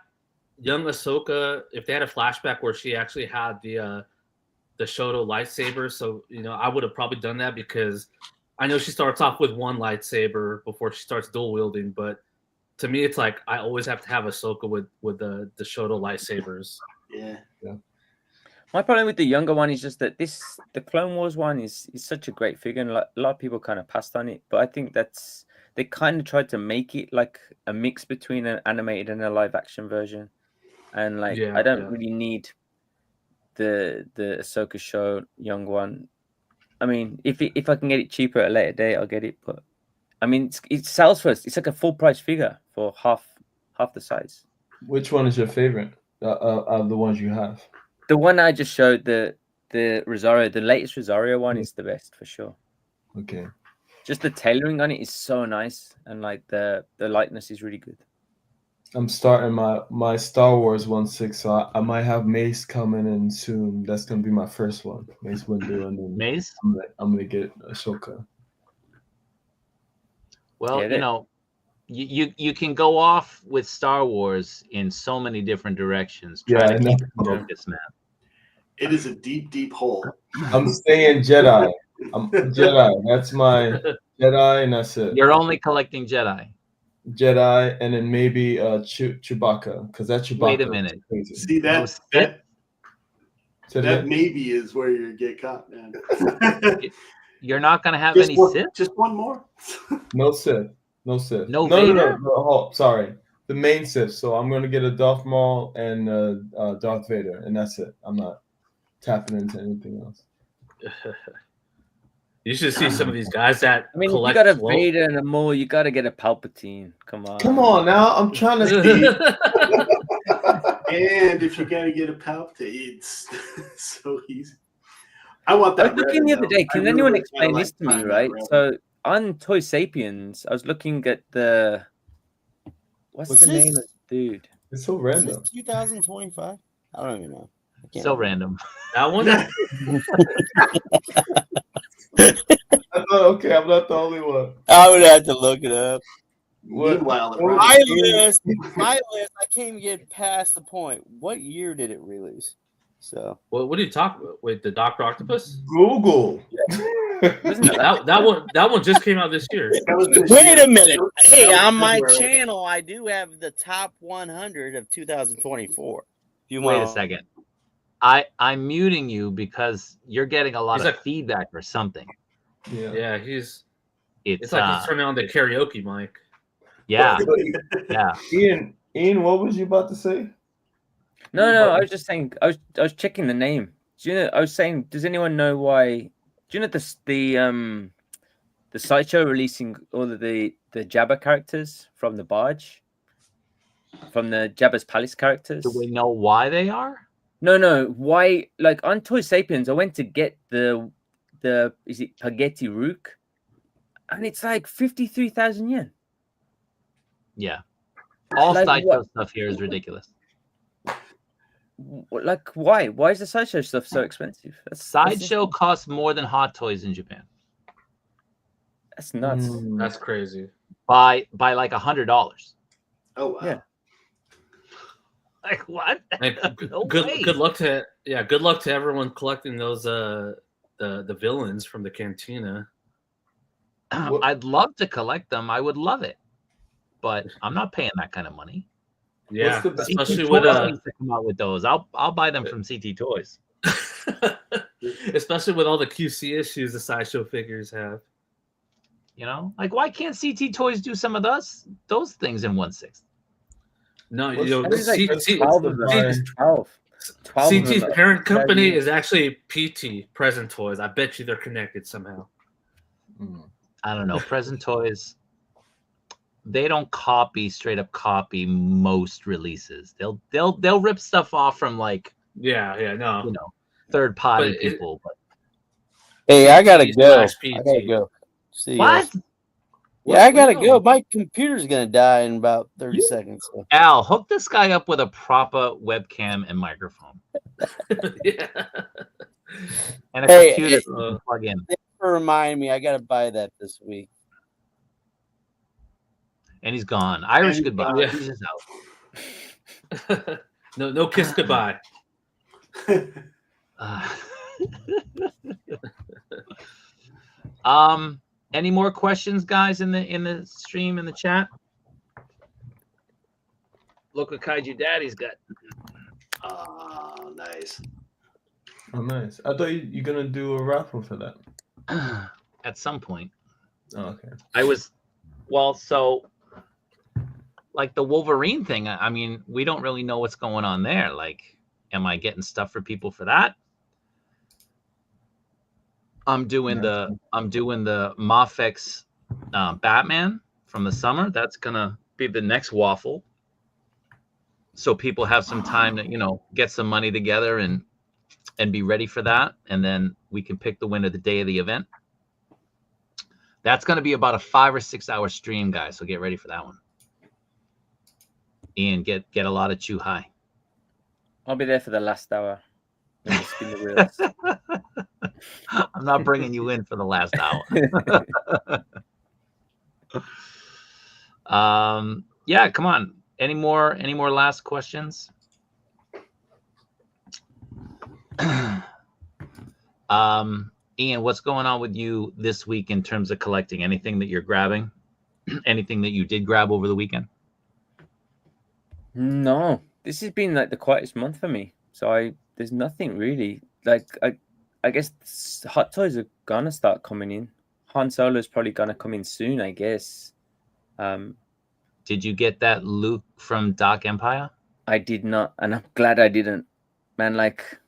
young Ahsoka, if they had a flashback where she actually had the Shoto lightsaber, so you know, I would have probably done that because I know she starts off with one lightsaber before she starts dual wielding, but to me, it's like I always have to have Ahsoka with the Shoto lightsabers. Yeah. My problem with the younger one is just that the Clone Wars one is such a great figure, and a lot of people kind of passed on it. But I think they kind of tried to make it like a mix between an animated and a live action version, and like I don't really need the Ahsoka show young one. I mean, if I can get it cheaper at a later date, I'll get it. But I mean, it sells first. It's like a full price figure for half the size. Which one is your favorite of the ones you have? The one I just showed, the Rosario, the latest Rosario one is the best for sure. Okay. Just the tailoring on it is so nice, and like the likeness is really good. I'm starting my Star Wars 1/6, so I might have Mace coming in soon. That's gonna be my first one, Mace Windu, and then Mace. I'm gonna get Ahsoka. Well, you know, you can go off with Star Wars in so many different directions. Try to keep it focused, man. It is a deep, deep hole. I'm staying Jedi. I'm Jedi. That's my Jedi, and that's it. You're only collecting Jedi. Jedi, and then maybe Chewbacca, because that Chewbacca. Wait a minute. is crazy. See No that Sith? that maybe is where you get caught, man. You're not gonna have just any one, Sith? Just one more. No Sith. No Sith. No no, Vader? no. Oh, sorry. The main Sith. So I'm gonna get a Darth Maul and Darth Vader, and that's it. I'm not tapping into anything else. You should see some of these guys that I mean, if you collect got a clothes. Vader and a Maul, you got to get a Palpatine. Come on. Come on now. I'm trying to see. And if you're gonna get a Palpatine, it's so easy. I want I that. was looking the other day. Can anyone explain this to me, find that right? red. So on Toy Sapiens, I was looking at the what's Was the this- name of the dude? It's so Is random. this 2025? I don't even know. I can't So remember. random. That one? I thought, okay, I'm not the only one. I would have to look it up. Meanwhile, What- My list, I can't even get past the point. What year did it release? So What are you talking about? Wait, the Dr. Octopus? Google. That one just came out this year. that was this wait year. a minute. Hey, That was on my February. channel, I do have the top 100 of 2024. If you Wait want a second. I'm muting you because you're getting a lot He's of like- feedback or something. Yeah. Yeah, It's like he's turning on the karaoke mic. yeah, yeah. Ian, what was you about to say? No, I was just saying. I was checking the name. Do you know? I was saying, does anyone know why? Do you know the sideshow releasing all of the Jabba characters from the barge, from the Jabba's palace characters? Do we know why they are? No. Why? Like on Toy Sapiens, I went to get the is it Spaghetti Rook, and it's like 53,000 yen. Yeah. All Like sideshow what? stuff here is ridiculous. Like why? Why is the sideshow stuff so expensive? That's Sideshow costs more than Hot Toys in Japan That's nuts. That's crazy. by like $100. Oh wow. Yeah. Like what? Like, No good way. luck to everyone collecting those the villains from the cantina. I'd love to collect them. I would love it, but I'm not paying that kind of money. Yeah, What's the best- especially CT with Toys needs to come out with those. I'll buy them from CT Toys. especially with all the QC issues the sideshow figures have. You know, like why can't CT Toys do some of those things in 1/6? No, What's- you know, That is like CT 12 of them. CT's 12. 12 of CT's them. parent company Yeah. is actually PT Present Toys. I bet you they're connected somehow. I don't know. Present Toys, they don't straight up copy most releases. They'll rip stuff off from like No. third party But it- people. But Hey, I gotta PT go. slash PT. I gotta go. See ya. what? Yeah, I gotta No. go. My computer's gonna die in about 30 seconds. So. Al, hook this guy up with a proper webcam and microphone Yeah. and a Hey, computer hey. to plug in. Remind me, I gotta buy that this week. And he's gone. Irish And- goodbye. yeah. He's just out. no kiss goodbye. Any more questions, guys, in the stream, in the chat? Look what Kaiju Daddy's got. Ah, nice. Oh, nice. I thought you're gonna do a raffle for that. At some point. Oh, okay. So like the Wolverine thing, I mean, we don't really know what's going on there. Like, am I getting stuff for people for that? I'm doing the Mafex Batman from the summer. That's gonna be the next waffle. So people have some time to, get some money together and be ready for that. And then we can pick the winner the day of the event. That's going to be about a 5 or 6 hour stream, guys. So get ready for that one. And get a lot of chew high. I'll be there for the last hour. When you spin the wheels. I'm not bringing you in for the last hour. Yeah, come on. Any more last questions? Ian, what's going on with you this week in terms of collecting? Anything that you're grabbing? Anything that you did grab over the weekend? No, this has been like the quietest month for me. So there's nothing really. Like I guess hot toys are gonna start coming in. Han Solo's probably gonna come in soon, I guess. Did you get that Luke from Dark Empire? I did not, and I'm glad I didn't. Man, like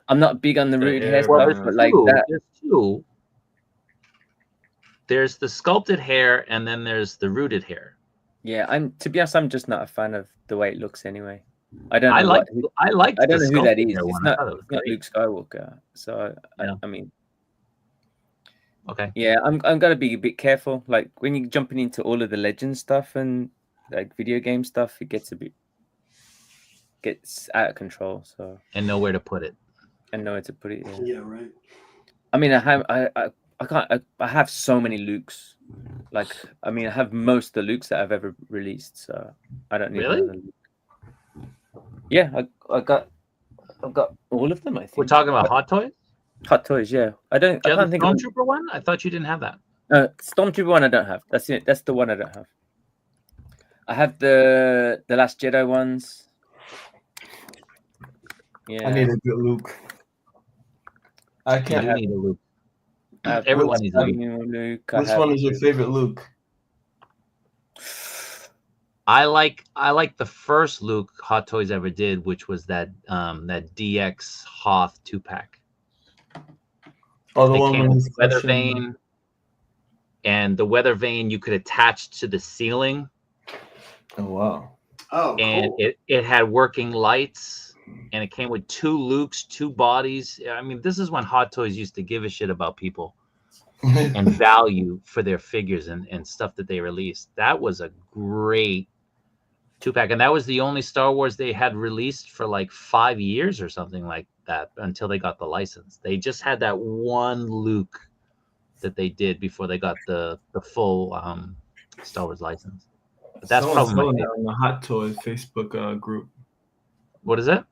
I'm not big on the rooted hair Well, stuff, but like two. that. There's two. There's the sculpted hair, and then there's the rooted hair. Yeah, to be honest, I'm just not a fan of the way it looks anyway. I don't know. I don't know who that is. It's not great. Luke Skywalker. So Yeah. I mean, Okay. yeah, I'm gonna be a bit careful. Like when you're jumping into all of the legend stuff and like video game stuff, it gets out of control. So And nowhere to put it. and nowhere to put it. Yeah. Yeah, right. I mean, I have so many Lukes. Like, I mean, I have most of the Lukes that I've ever released, so I don't need Really? another Luke. Yeah, I've got all of them. I think We're talking about Hot Toys? Hot Toys. Yeah, I Do you can't have the think of Stormtrooper one? I thought you didn't have that. Stormtrooper one. I don't have. That's it. That's the one I don't have. I have the Last Jedi ones. Yeah, I need a good Luke. I You can't. do need a Luke. I have Everyone needs a Luke. Luke. Which one is your favorite Luke? I like the first Luke Hot Toys ever did, which was that DX Hoth 2-pack. Oh, the It one came with with his weather question. vane, and the weather vane you could attach to the ceiling, Oh wow. Oh, and cool. it had working lights, and it came with 2 Lukes, 2 bodies. I mean, this is when Hot Toys used to give a shit about people and value for their figures and stuff that they released. That was a great 2-pack, and that was the only Star Wars they had released for like 5 years or something like that until they got the license. They just had that one Luke that they did before they got the full Star Wars license. But that's Someone's probably my selling favorite. that on the Hot Toys Facebook group. What is that?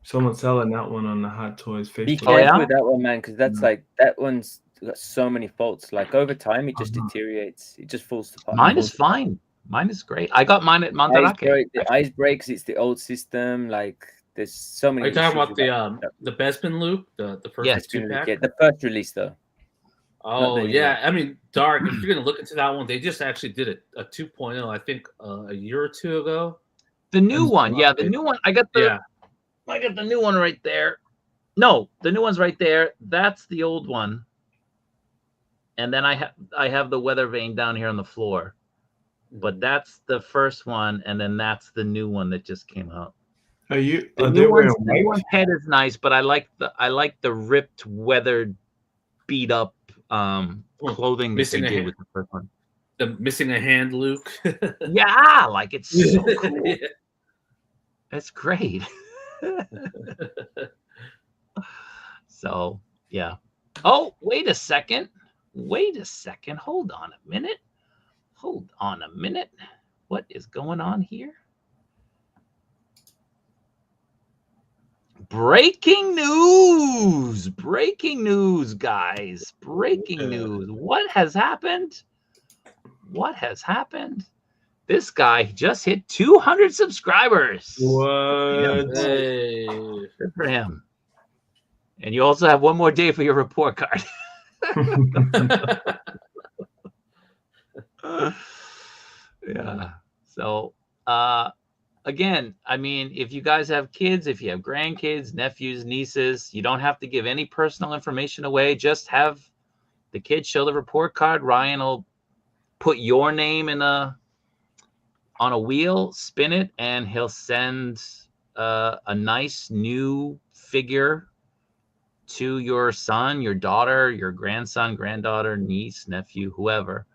Someone's selling that one on the Hot Toys Be Facebook. careful yeah? with that one, man, because that's like that one's got so many faults. Like over time, it just deteriorates. It just falls apart. Mine is fine. Mine is great. I got mine at Mandarake. The ice breaks. It's the old system. Like there's so many. Are you talking issues about with the Bespin Luke, the first Yes. 2-pack? yeah, the first release though. Oh the new yeah, I mean, Dark. If you're gonna look into that one, they just actually did a 2.0. I think a year or two ago. The new one, yeah, the new one. I got the new one right there. No, the new one's right there. That's the old one. And then I have the weather vane down here on the floor. But that's the first one, and then that's the new one that just came out. Are you? The Are they new wearing one's white? head is nice, but I like the ripped, weathered, beat up clothing that Missing they a did hand. with the first one. The missing a hand Luke. Yeah, like it's so cool. Yeah. That's great. So yeah. Oh, wait a second. Hold on a minute. What is going on here? Breaking news, guys. Breaking news. What has happened? This guy just hit 200 subscribers. What? Hey. Good for him. And you also have one more day for your report card. Yeah. So again, I mean, if you guys have kids, if you have grandkids, nephews, nieces, you don't have to give any personal information away. Just have the kids show the report card. Ryan will put your name on a wheel, spin it, and he'll send a nice new figure to your son, your daughter, your grandson, granddaughter, niece, nephew, whoever,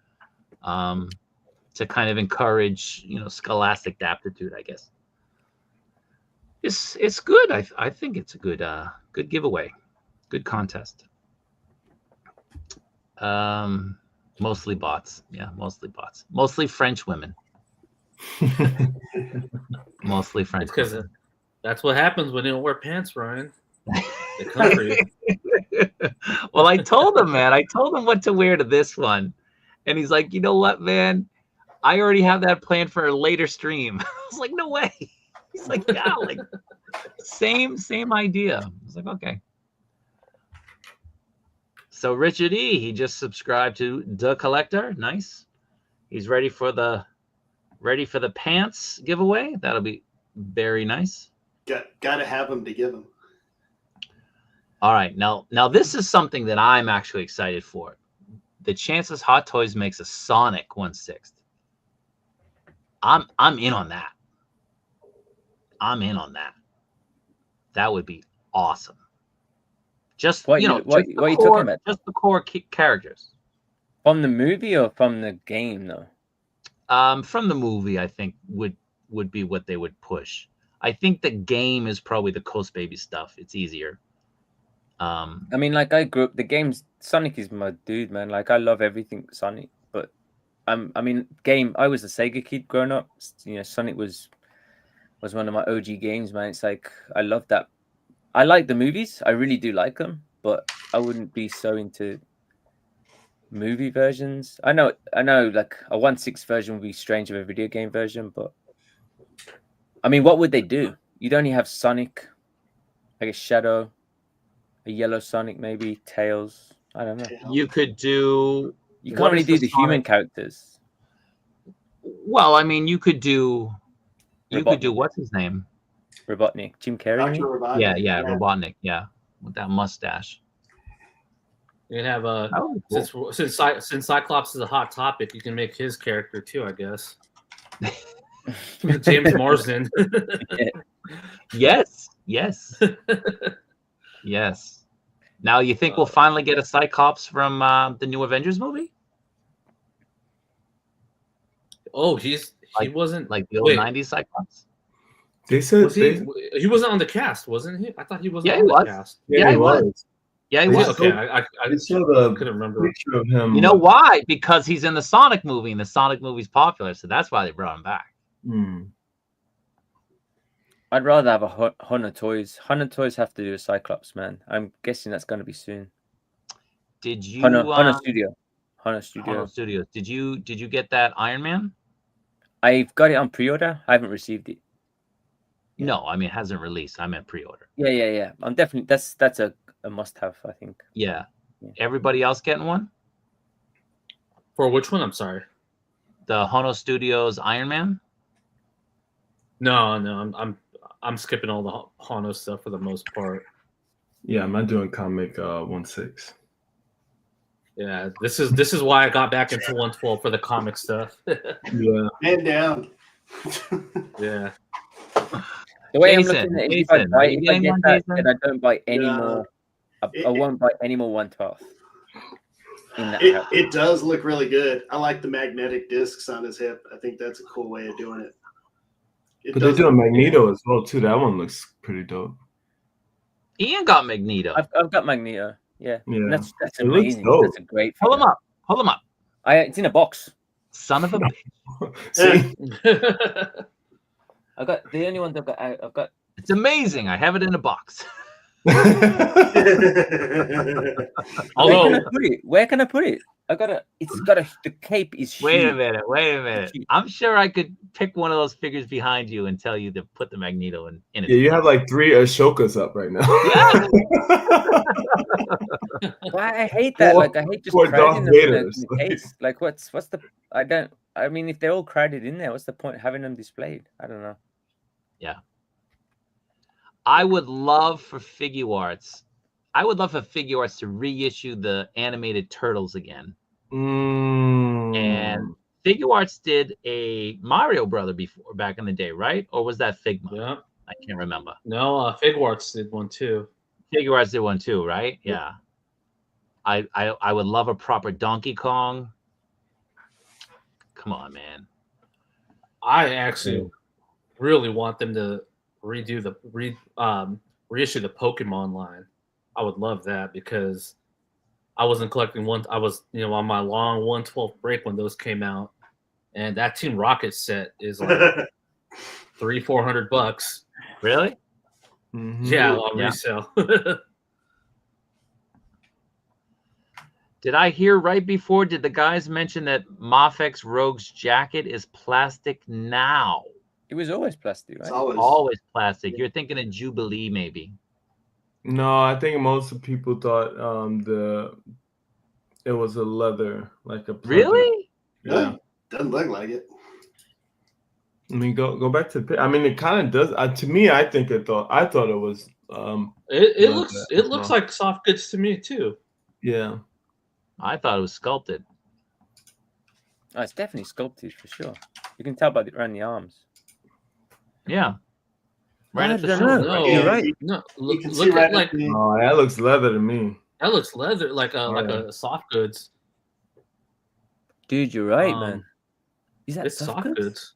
to kind of encourage, scholastic aptitude, I guess. It's good. I think it's a good giveaway, good contest. Mostly bots. Yeah, mostly bots. Mostly French women. Mostly French. Because that's what happens when you don't wear pants, Ryan. They come for you. Well, I told him, man. I told him what to wear to this one, And he's like, you know what, man? I already have that planned for a later stream. I was like, no way. He's like, yeah, like same idea. I was like, okay. So Richard E, he just subscribed to The Collector. Nice. He's ready for the pants giveaway. That'll be very nice. Gotta have him to give him. All right, now this is something that I'm actually excited for. The chances Hot Toys makes a Sonic 1/6. I'm in on that. I'm in on that. That would be awesome. Just What you know, what are you talking about? Just the core characters From the movie or from the game, though? from the movie. I think would be what they would push. I think the game is probably the Coast Baby stuff. It's easier. I mean, like I grew up. The games Sonic is my dude, man. Like I love everything Sonic, but I mean, game. I was a Sega kid growing up. You know, Sonic was one of my OG games, man. It's like I love that. I like the movies. I really do like them, but I wouldn't be so into movie versions. I know. Like a 1/6 version would be strange of a video game version, but I mean, what would they do? You'd only have Sonic, I guess Shadow, a yellow Sonic, maybe Tails. I don't know. You could do. You can't really do the human characters. Well, I mean, you could do. You could do Robotnik. what's his name? Robotnik, Jim Carrey. Dr. you mean? Robotnik. Yeah, Robotnik. Yeah, with that mustache. You can have That would be cool. since Cyclops is a hot topic, you can make his character too, I guess. James Marsden. Yes. Yes. Now you think we'll finally get a Cyclops from the new Avengers movie? Oh, he wasn't Like the old 90s Cyclops? They said was he wasn't on the cast, wasn't he? I thought he wasn't Yeah, on he the was. cast. Yeah, he was. Yeah, he They was. just- Okay, I I saw the couldn't remember. picture of him. You know why? Because he's in the Sonic movie, and the Sonic movie's popular, so that's why they brought him back. I'd rather have a Honor Toys. Honor Toys have to do a Cyclops, man. I'm guessing that's going to be soon. Did you Honor Studio. Honor Studio. Honor Studios? Did you get that Iron Man? I've got it on pre-order. I haven't received it. No, I mean it hasn't released. I meant pre-order. Yeah. I'm definitely that's a must-have, I think. Yeah. Yeah. Everybody else getting one? For which one? I'm sorry. The Hono Studios Iron Man? No, I'm skipping all the Hano stuff for the most part. Yeah, I'm not doing comic 1/6. Yeah, this is why I got back into 112 for the comic stuff. Yeah. Man down. Yeah. The way Jason, I'm looking at it, if Jason, I are you get getting one, that, Jason? then I don't buy any Yeah. more. I won't buy any more 1/12. In that It does look really good. I like the magnetic discs on his hip. I think that's a cool way of doing it. But they're doing Magneto as well too. That one looks pretty dope. Ian got Magneto. I've got Magneto. Yeah. Yeah. That's It looks amazing. dope. That's a great Hold him figure. up. Hold him up. It's in a box. Son of a bitch. See, I've got the only ones I've got. It's amazing. I have it in a box. Although Where can I put it? The cape is huge. Wait a minute. I'm sure I could pick one of those figures behind you and tell you to put the Magneto in it. yeah, you have like 3 Ashokas up right now. Why I hate that. Or- Like I hate just or crowding Darth them in Vader's. the case. Like what's the? I mean, if they're all crowded in there, what's the point of having them displayed? I don't know. I would love for Figure Arts. I would love for Figure Arts to reissue the animated Turtles again. And Figure Arts did a Mario Brother before back in the day, right? Or was that Figma? yeah. I can't remember. No, Figuarts did one too. Figure Arts did one too, right? Yeah. I would love a proper Donkey Kong. Come on, man. I actually really want them to reissue the Pokemon line. I would love that because I wasn't collecting one. I was, on my long 112 break when those came out, and that Team Rocket set is like $300-400. Really? Mhm. Yeah, on Yeah. resale. Did I hear right before? Did the guys mention that Mafex Rogue's jacket is plastic now? It was always plastic, It's right? Always plastic. You're thinking of Jubilee, maybe. No, I think most of people thought it was a leather, like a pleather. Really? Yeah. Doesn't look like it. I mean, go back to the. I mean, it kind of does. To me, I thought it was. It leather looks as well. like soft goods to me too. Yeah. I thought it was sculpted. Oh, it's definitely sculpted for sure. You can tell around the arms. Yeah. Right I at the don't shoulder. know. No, You're right. No, You look, can look see at right like at the, Oh, that looks leather to me. that looks leather, like a Yeah. soft goods. Dude, you're right, man. Is that It's soft soft goods.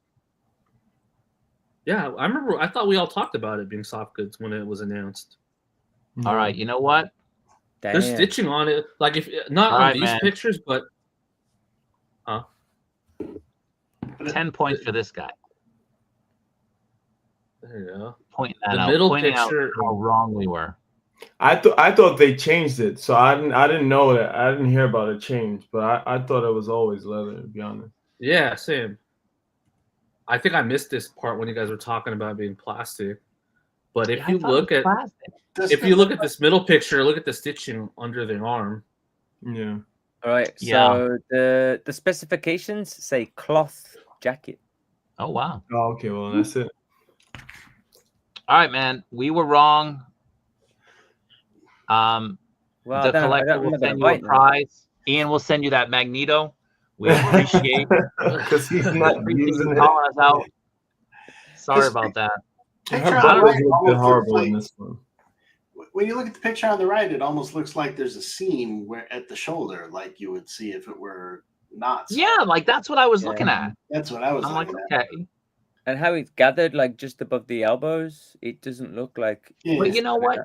Yeah, I remember. I thought we all talked about it being soft goods when it was announced. All right. You know what? Damn. There's stitching on it, like if not All on right, these man. pictures, but 10 points for this guy. there you go. Pointing that The out. middle Pointing picture- out how wrong we were. I thought they changed it, so I didn't know that. I didn't hear about a change, but I thought it was always leather. To be honest. Yeah, same. I think I missed this part when you guys were talking about being plastic. But if Yeah, I you thought it look was at plastic. if you look at this middle picture, look at the stitching under the arm. Yeah. All right. Yeah. So the specifications say cloth jacket. Oh, wow. Oh, okay. Well, that's it. All right, man. We were wrong. Well, The collector will send you a now. prize. Ian will send you that Magneto. We appreciate Because he's not appreciate using you it. calling us out. Sorry This about that. picture Her on the buttons right look almost looks horrible like, in this one. when you look at the picture on the right, it almost looks like there's a seam where at the shoulder, like you would see if it were knots. Yeah, like that's what I was Yeah. looking at. That's what I was I'm like, looking at. okay. And how it's gathered, like just above the elbows, it doesn't look like. Yeah. But you know what?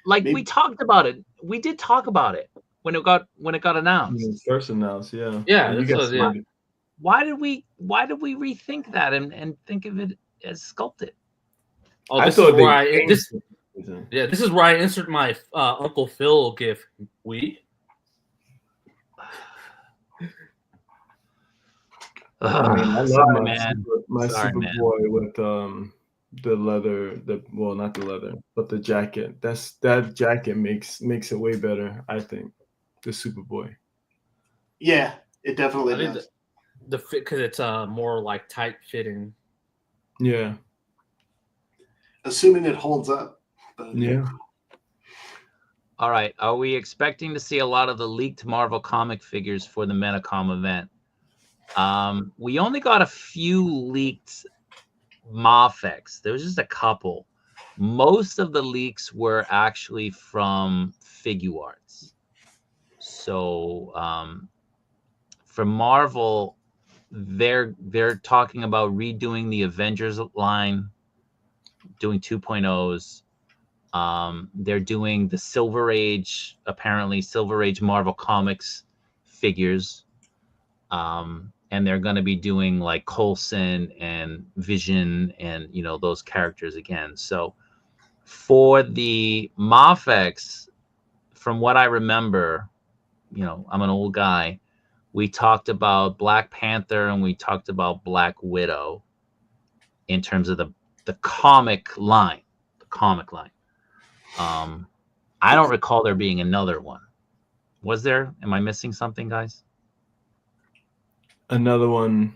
Like we Maybe- talked about it. We did talk about it when it got announced. When it was first announced, yeah. Yeah, And you that's guys what- yeah. made it. Why did we rethink that and think of it as sculpted? Oh, I this is thought they where I changed this it. yeah, this is where I insert my Uncle Phil gif. I mean, I love Sorry, man. my Sorry, man. Superboy with the leather, not the leather, but the jacket. That jacket makes it way better, I think. The Superboy. Yeah, it definitely I think does. the fit because it's more like tight fitting. Yeah. Assuming it holds up. But Yeah. All right. Are we expecting to see a lot of the leaked Marvel comic figures for the Metacom event? We only got a few leaked Mafex. There was just a couple. Most of the leaks were actually from Figuarts. So for Marvel, they're talking about redoing the Avengers line, doing 2.0s. They're doing the Silver Age, apparently Silver Age Marvel Comics figures. And they're going to be doing like Coulson and Vision and, you know, those characters again. So for the Mafex, from what I remember, you know, I'm an old guy. We talked about Black Panther and we talked about Black Widow in terms of the comic line, I don't recall there being another one. Was there? Am I missing something, guys? Another one.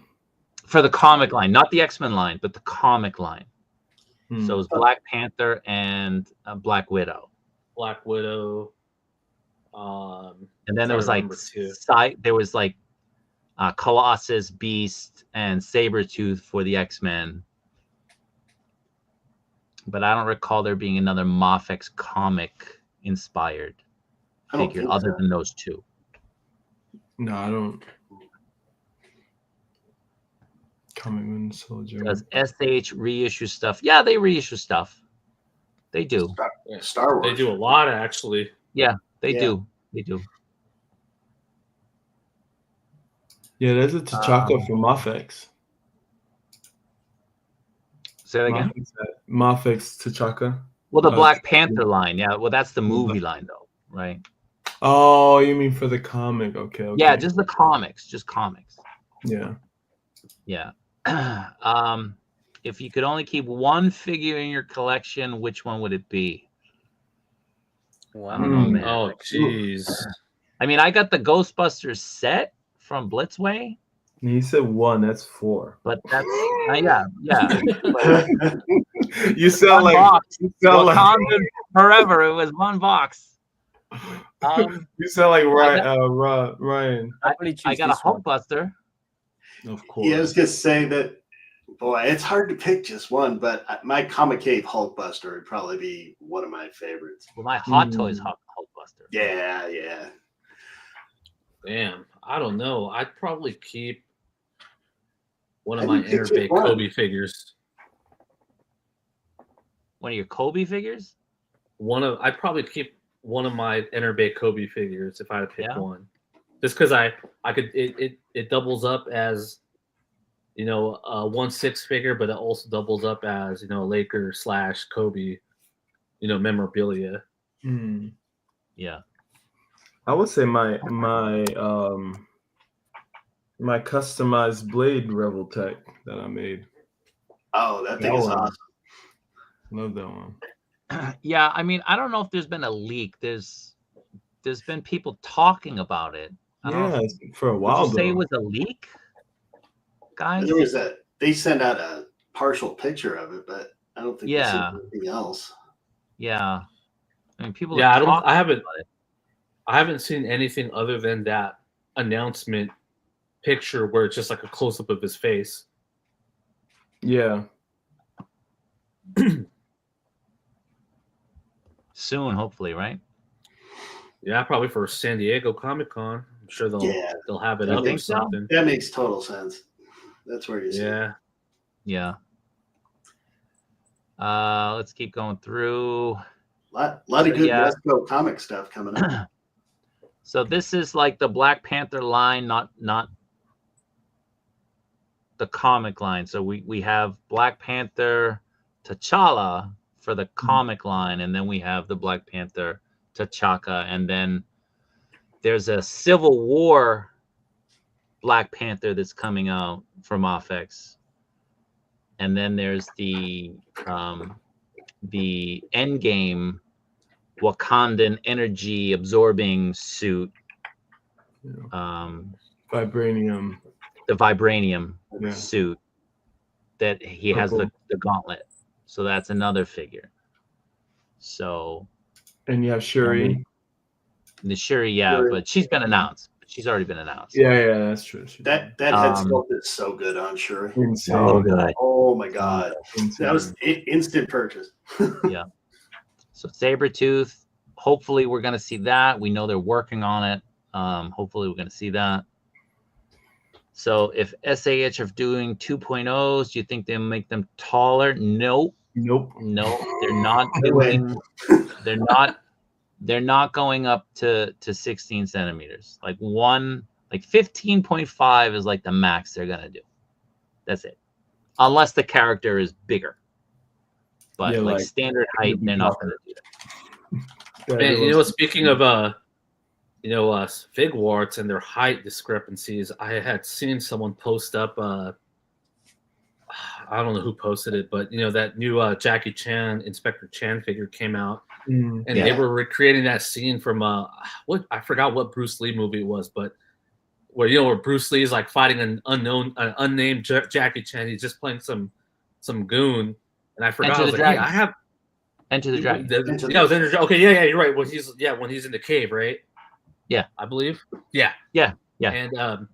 For the comic line, not the X-Men line, but the comic line. So it was Black Panther and Black Widow. Black Widow. And then there was like Colossus, Beast, and Sabretooth for the X-Men. But I don't recall there being another Mafex comic inspired figure other than those two. No, I don't. Coming in Soldier. Does SH reissue stuff? Yeah, they reissue stuff. They do. Star Wars. They do a lot, actually. Yeah, they Yeah. do. They do. Yeah, there's a T'Chaka from Mafex. Say that again. Mafex T'Chaka. Well, the Black Panther line. Yeah, well, that's the movie line, though, right? Oh, you mean for the comic? Okay. Yeah, just the comics. Just comics. Yeah. Yeah. If you could only keep one figure in your collection, which one would it be? I don't know, man. Oh, jeez. I mean, I got the Ghostbusters set from Blitzway, You said one. That's 4. but that's yeah. You sound One like box. you sound like Wakanda forever. It was one box. you sound like Ryan. I got a Hulkbuster. Of course. Yeah, I was gonna say that. Boy, it's hard to pick just one, but my Comic Cave Hulkbuster would probably be one of my favorites. Well, my Hot Toys Hulkbuster. Yeah. Damn, I don't know. I'd probably keep one of How do my you pick Interbay just one? Kobe figures. One of your Kobe figures? I'd probably keep one of my Interbay Kobe figures if I had to pick Yeah. one. Just because I could it doubles up as a 1/6 figure, but it also doubles up as a Laker / Kobe, memorabilia. Yeah. I would say my customized Blade Rebel Tech that I made. Oh, that thing is awesome. Love that one. Yeah, I mean, I don't know if there's been a leak. There's been people talking about it. I don't know For a while. Would you say it was a leak, guys? There was they sent out a partial picture of it, but I don't think they sent anything else. Yeah. I mean, people. Yeah, I haven't seen anything other than that announcement picture where it's just like a close up of his face. Yeah. Soon, hopefully, right? Yeah, probably for San Diego Comic-Con. I'm sure they'll have it I up or think so. something. That makes total sense. That's where you see it. Yeah. Let's keep going through. Lot of good West Coast comic stuff coming up. So this is like the Black Panther line, not the comic line. So we have Black Panther T'Challa for the comic line, and then we have the Black Panther T'Chaka, and then there's a Civil War Black Panther that's coming out from Mafex, and then there's the Endgame Wakandan energy absorbing suit, vibranium, the vibranium suit that he has the gauntlet. So that's another figure. So, and you have Shuri. The Shuri, but she's been announced. She's already been announced. Yeah, that's true. That head sculpt is so good on Shuri. So good. Oh my god, that was instant purchase. Yeah. So Sabretooth, hopefully we're gonna see that. We know they're working on it. Hopefully we're gonna see that. So if SAH are doing 2.0s, do you think they'll make them taller? Nope. No, they're not doing. They're not going up to 16 centimeters. Like 15.5 is like the max they're gonna do. That's it, unless the character is bigger. But like standard height, they're not gonna do that. Man, speaking of fig warts and their height discrepancies, I had seen someone post up. I don't know who posted it, but that new Jackie Chan, Inspector Chan figure came out, and they were recreating that scene from I forgot what Bruce Lee movie it was, but where Bruce Lee is like fighting an unnamed Jackie Chan. He's just playing some goon, and I forgot. Enter the Dragon. I have Enter the Dragon. It was Enter. Okay, yeah, you're right. When he's in the cave, right? Yeah, I believe. Yeah. And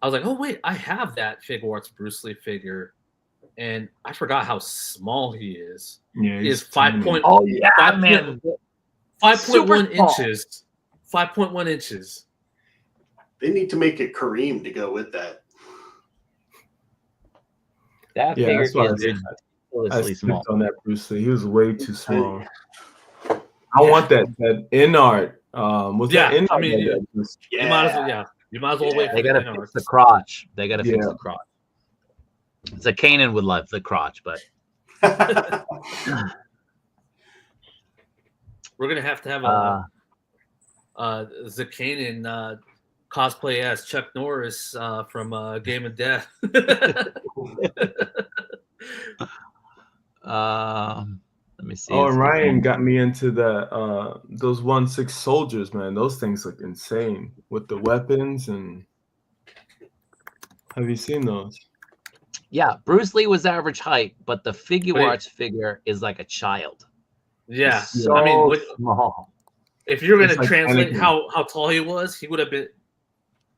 I was like, oh wait, I have that Figuarts Bruce Lee figure, and I forgot how small he is. Yeah, he is 5.1 inches. 5.1 inches. They need to make a Kareem to go with that. That figure is ridiculously small. On that Bruce Lee, he was way too small. I want that in art. That in art? You might as well. You might as well wait. They gotta fix the crotch. They gotta fix the crotch. It's a Kanan would love the crotch, but we're gonna have to have Zakanin cosplay as Chuck Norris from Game of Death. Let me see. Oh, It's and Ryan getting- got me into the those 1/6 soldiers, man. Those things look insane with the weapons. And have you seen those? Yeah, Bruce Lee was average height, but the figure Wait. arts figure is like a child. Yeah, So I mean, small. if you're It's gonna like translate Anakin. how tall he was, he would have been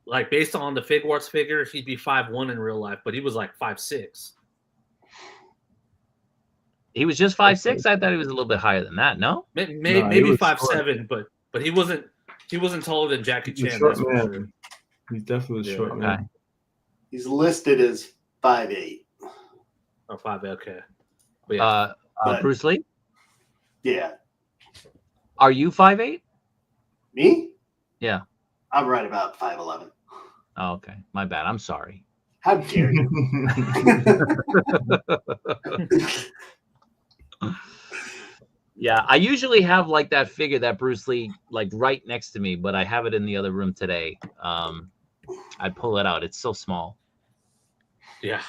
like based on the figure arts figure, he'd be 5'1" in real life, but he was like 5'6". He was just 5'6". I thought he was a little bit higher than that. No, Maybe Nah, he was 5'7", but he wasn't taller than Jackie He's a Chan. short That's for man. sure. He's definitely a Yeah, short okay. man. He's listed as 5'8". Oh, 5'8", okay. But yeah, But- Bruce Lee. Yeah. Are you 5'8"? Me? Yeah. I'm right about 5'11". Oh, okay. My bad. I'm sorry. How dare you? Yeah, I usually have like that figure that Bruce Lee like right next to me, but I have it in the other room today. I'd pull it out. It's so small. yeah.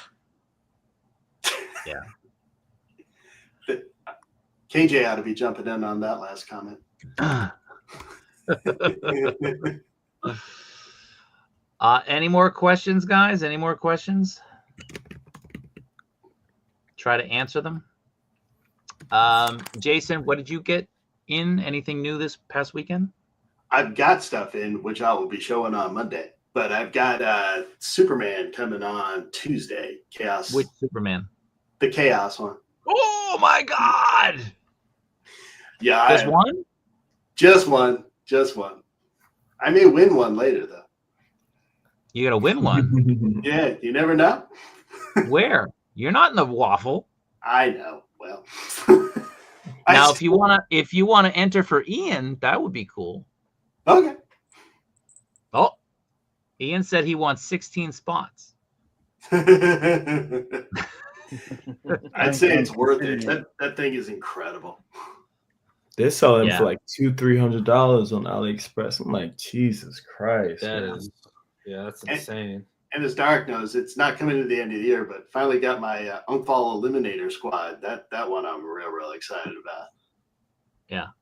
KJ ought to be jumping in on that last comment. Any more questions, guys? Any more questions? Try to answer them. Jason, what did you get in? Anything new this past weekend? I've got stuff in, which I will be showing on Monday. But I've got Superman coming on Tuesday. Chaos. Which Superman? The Chaos one. Oh my God! Yeah. Just one? Just one. Just one. I may win one later, though. You gotta win one. Yeah, you never know. Where? You're not in the waffle. I know. Well, Now, if you wanna enter for Ian, that would be cool. Okay. Oh, Ian said he wants 16 spots. I'd say it's worth it. That thing is incredible. They're selling Yeah. for like $200-$300 on AliExpress. I'm like, Jesus Christ. That man. is, yeah, that's insane. And as Dark knows, it's not coming to the end of the year, but finally got my Unfall Eliminator Squad. That one I'm real excited about.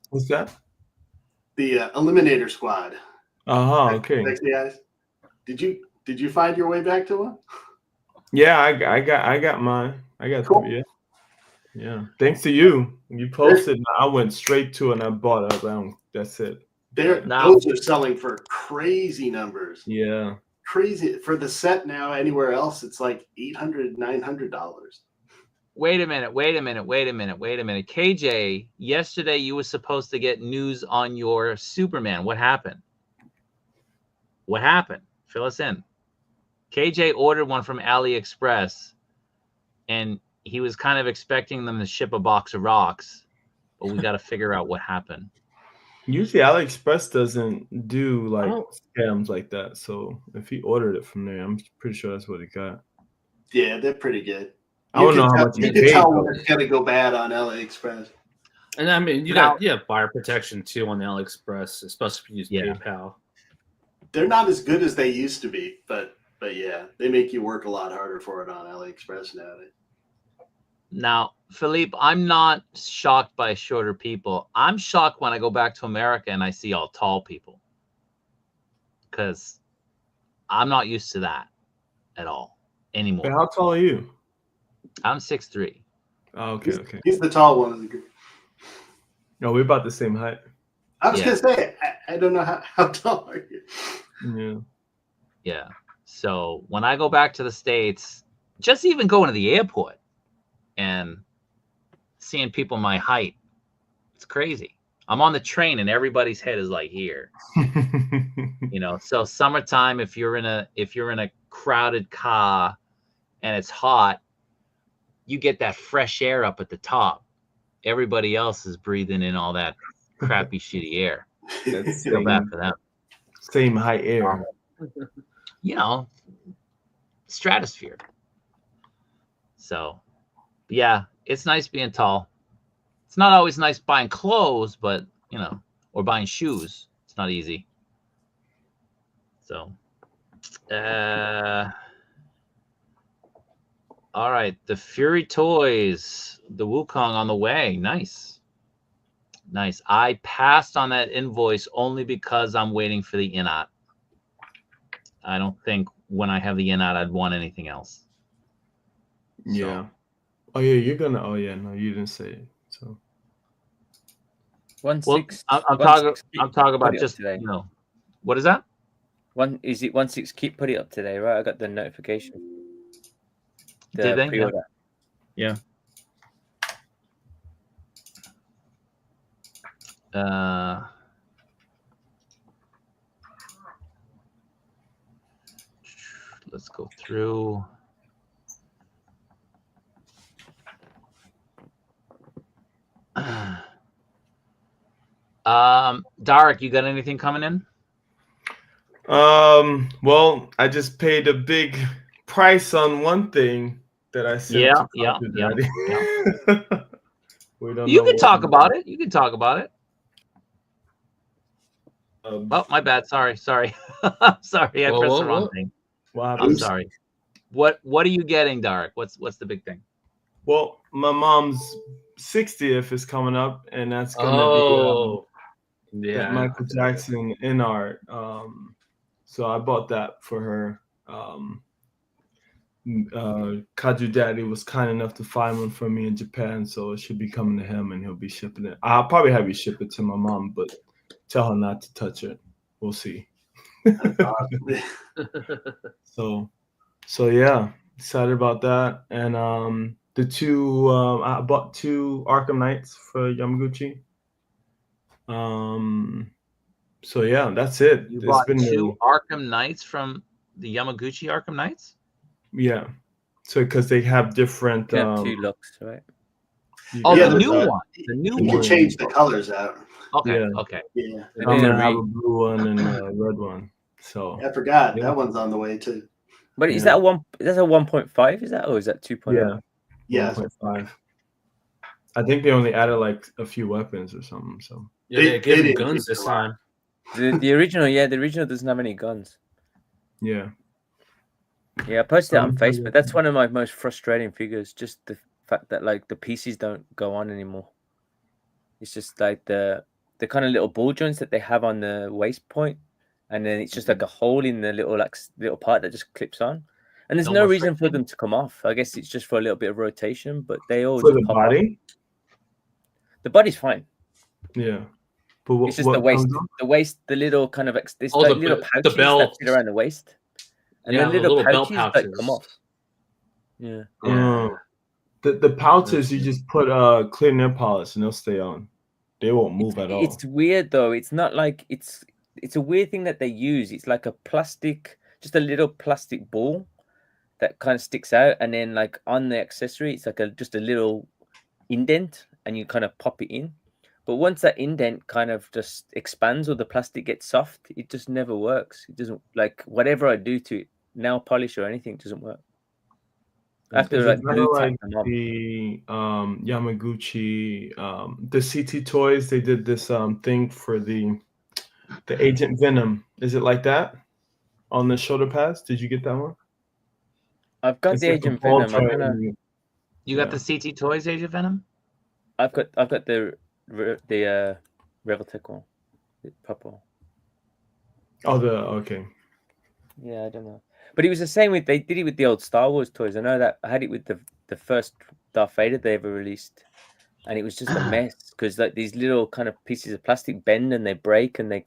What's that? The Eliminator Squad. Okay. Sexy eyes. Did you find your way back to one? Yeah, I got mine. I got Cool. Yeah. Thanks to you. You posted and I went straight to it and I bought it. That's it. Those are selling for crazy numbers. Yeah. Crazy for the set now. Anywhere else, it's like $800, $900. Wait a minute. KJ, yesterday you were supposed to get news on your Superman. What happened? Fill us in. KJ ordered one from AliExpress, and he was kind of expecting them to ship a box of rocks, but we got to figure out what happened. Usually AliExpress doesn't do like Oh. scams like that. So if he ordered it from there, I'm pretty sure that's what he got. Yeah, they're pretty good. I don't know how much You he can paid. tell though. when it's gonna go bad on AliExpress. And I mean, you Now- have buyer protection too on AliExpress, especially if you use Yeah. PayPal. They're not as good as they used to be, but yeah, they make you work a lot harder for it on AliExpress nowadays. Now, Philippe, I'm not shocked by shorter people. I'm shocked when I go back to America and I see all tall people, because I'm not used to that at all Hey, anymore. how tall are you? I'm 6'3". Oh, okay. He's the tall one of the group. No, we're about the same height. I was Yeah. gonna say, I don't know how tall are you? Yeah. Yeah. So when I go back to the States, just even going to the airport and seeing people my height, it's crazy. I'm on the train and everybody's head is like here, so summertime, if you're in a crowded car and it's hot, you get that fresh air up at the top. Everybody else is breathing in all that crappy shitty air. That's Feel bad for them. same height air. Stratosphere. So, yeah, it's nice being tall. It's not always nice buying clothes, but or buying shoes. It's not easy. So, all right. The Fury Toys, the Wukong on the way. Nice. Nice. I passed on that invoice only because I'm waiting for the in-out. I don't think when I have the in-out, I'd want anything else. Yeah. Oh yeah, you're gonna. Oh yeah, no, you didn't say it. So. I'm talking about just today. What is that? Is it 1/6 keep put it up today, right? I got the notification. Did they? Pre-order. Yeah. Let's go through. Dark, you got anything coming in? Well, I just paid a big price on one thing that I sent. Yeah. We don't You know can talk what- about it. You can talk about it. Oh, my bad. Sorry. I'm sorry. I pressed the wrong thing. I'm sorry. What are you getting, Dark? What's the big thing? Well, my mom's 60th is coming up, and that's gonna be that Michael Jackson in art. So I bought that for her. Kaju Daddy was kind enough to find one for me in Japan, so it should be coming to him, and he'll be shipping it. I'll probably have you ship it to my mom, but tell her not to touch it. We'll see. So yeah, excited about that. And the two I bought 2 Arkham Knights for Yamaguchi. So yeah, that's it. You bought 2 Arkham Knights from the Yamaguchi Arkham Knights? Yeah. So because they have different 2 looks, right? The new one. The new You can change the colors out. Okay. Yeah. Okay. Yeah. I'm gonna have a blue one and a red one. So I forgot that one's on the way too. But is that a 1.5? Is that, or is that 2.0? Yeah. 1.5. I think they only added like a few weapons or something. So yeah, they gave him guns this time. The original, the original doesn't have any guns. Yeah. Yeah, I posted it on Facebook. That's one of my most frustrating figures. Just the fact that like the pieces don't go on anymore. It's just like the kind of little ball joints that they have on the waist point, and then it's just like a hole in the little part that just clips on. And there's no reason for them to come off. I guess it's just for a little bit of rotation, but they all for just the pop body. off. The body's fine. Yeah. But It's just the waist. The waist, the little kind of this little pouches that fit around the waist. And then little pouches that come off. Yeah. The pouches you just put clear nail polish and they'll stay on. They won't move at all. It's weird though. It's not like it's a weird thing that they use. It's like a plastic, just a little plastic ball that kind of sticks out, and then like on the accessory, it's like just a little indent, and you kind of pop it in. But once that indent kind of just expands or the plastic gets soft, it just never works. It doesn't, like whatever I do to it, nail polish or anything, it doesn't work. After like glue like the Yamaguchi, the CT Toys, they did this thing for the Agent Venom. Is it like that on the shoulder pads? Did you get that one? I've got the Agent Venom. You got the CT Toys Agent Venom? I've got the Revoltech one, the purple. Oh, okay. Yeah, I don't know. But it was the same they did it with the old Star Wars toys. I know that I had it with the first Darth Vader they ever released, and it was just a mess because like these little kind of pieces of plastic bend and they break and they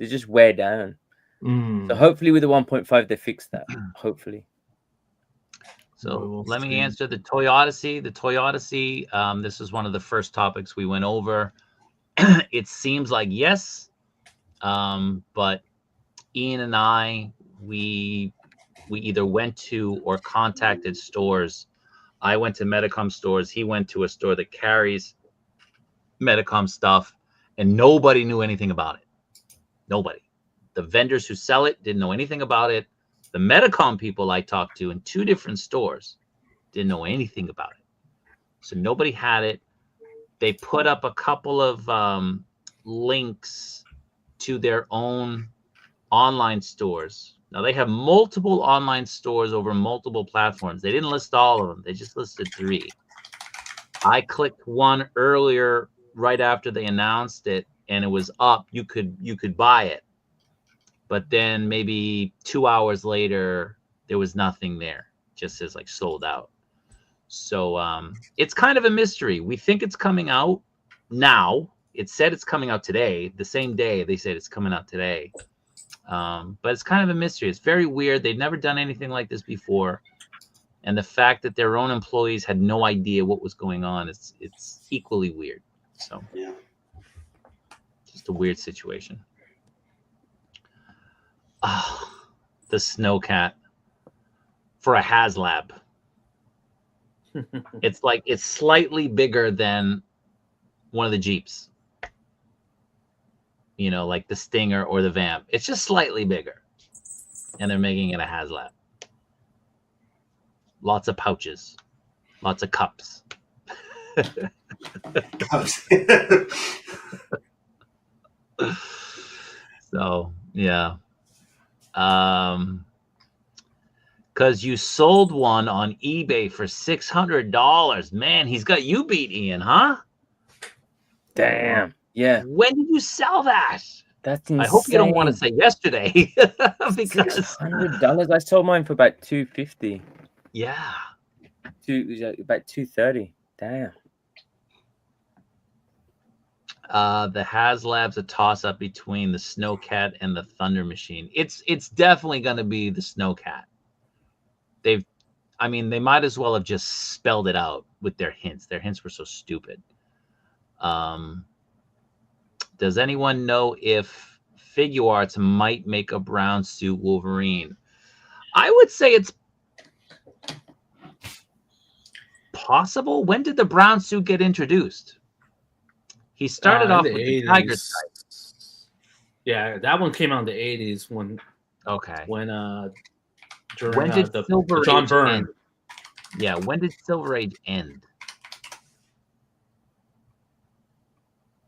just wear down. So hopefully with the 1.5 they fixed that. Hopefully. So let me answer the Toy Odyssey. The Toy Odyssey. This is one of the first topics we went over. It seems like yes, but Ian and I. We either went to or contacted stores. I went to Medicom stores. He went to a store that carries Medicom stuff, and nobody knew anything about it. Nobody. The vendors who sell it didn't know anything about it. The Medicom people I talked to in 2 different stores didn't know anything about it. So nobody had it. They put up a couple of links to their own online stores. Now they have multiple online stores over multiple platforms. They didn't list all of them. They just listed 3. I clicked one earlier right after they announced it, and it was up. You could buy it. But then maybe 2 hours later, there was nothing there. Just says like sold out. So it's kind of a mystery. We think it's coming out now. It said it's coming out today. The same day they said it's coming out today. But it's kind of a mystery. It's very weird. They've never done anything like this before. And the fact that their own employees had no idea what was going on, it's equally weird. So Yeah. Just a weird situation. The Snowcat for a HasLab. It's slightly bigger than one of the Jeeps. You know, like the Stinger or the Vamp. It's just slightly bigger. And they're making it a HasLab. Lots of pouches. Lots of cups. So, yeah. Because you sold one on eBay for $600. Man, he's got you beat, Ian, huh? Damn. Yeah. When did you sell that? That's insane. I hope you don't want to say yesterday. Because $600. I sold mine for about $250. Yeah. About $230. Damn. The HasLab's a toss-up between the Snowcat and the Thunder Machine. It's definitely going to be the Snowcat. They might as well have just spelled it out with their hints. Their hints were so stupid. Does anyone know if Figuarts might make a brown suit Wolverine? I would say it's possible. When did the brown suit get introduced? He started off with the Tiger Stripe. Yeah, that one came out in the 80s when during did the John Age Byrne. end? Yeah, when did Silver Age end?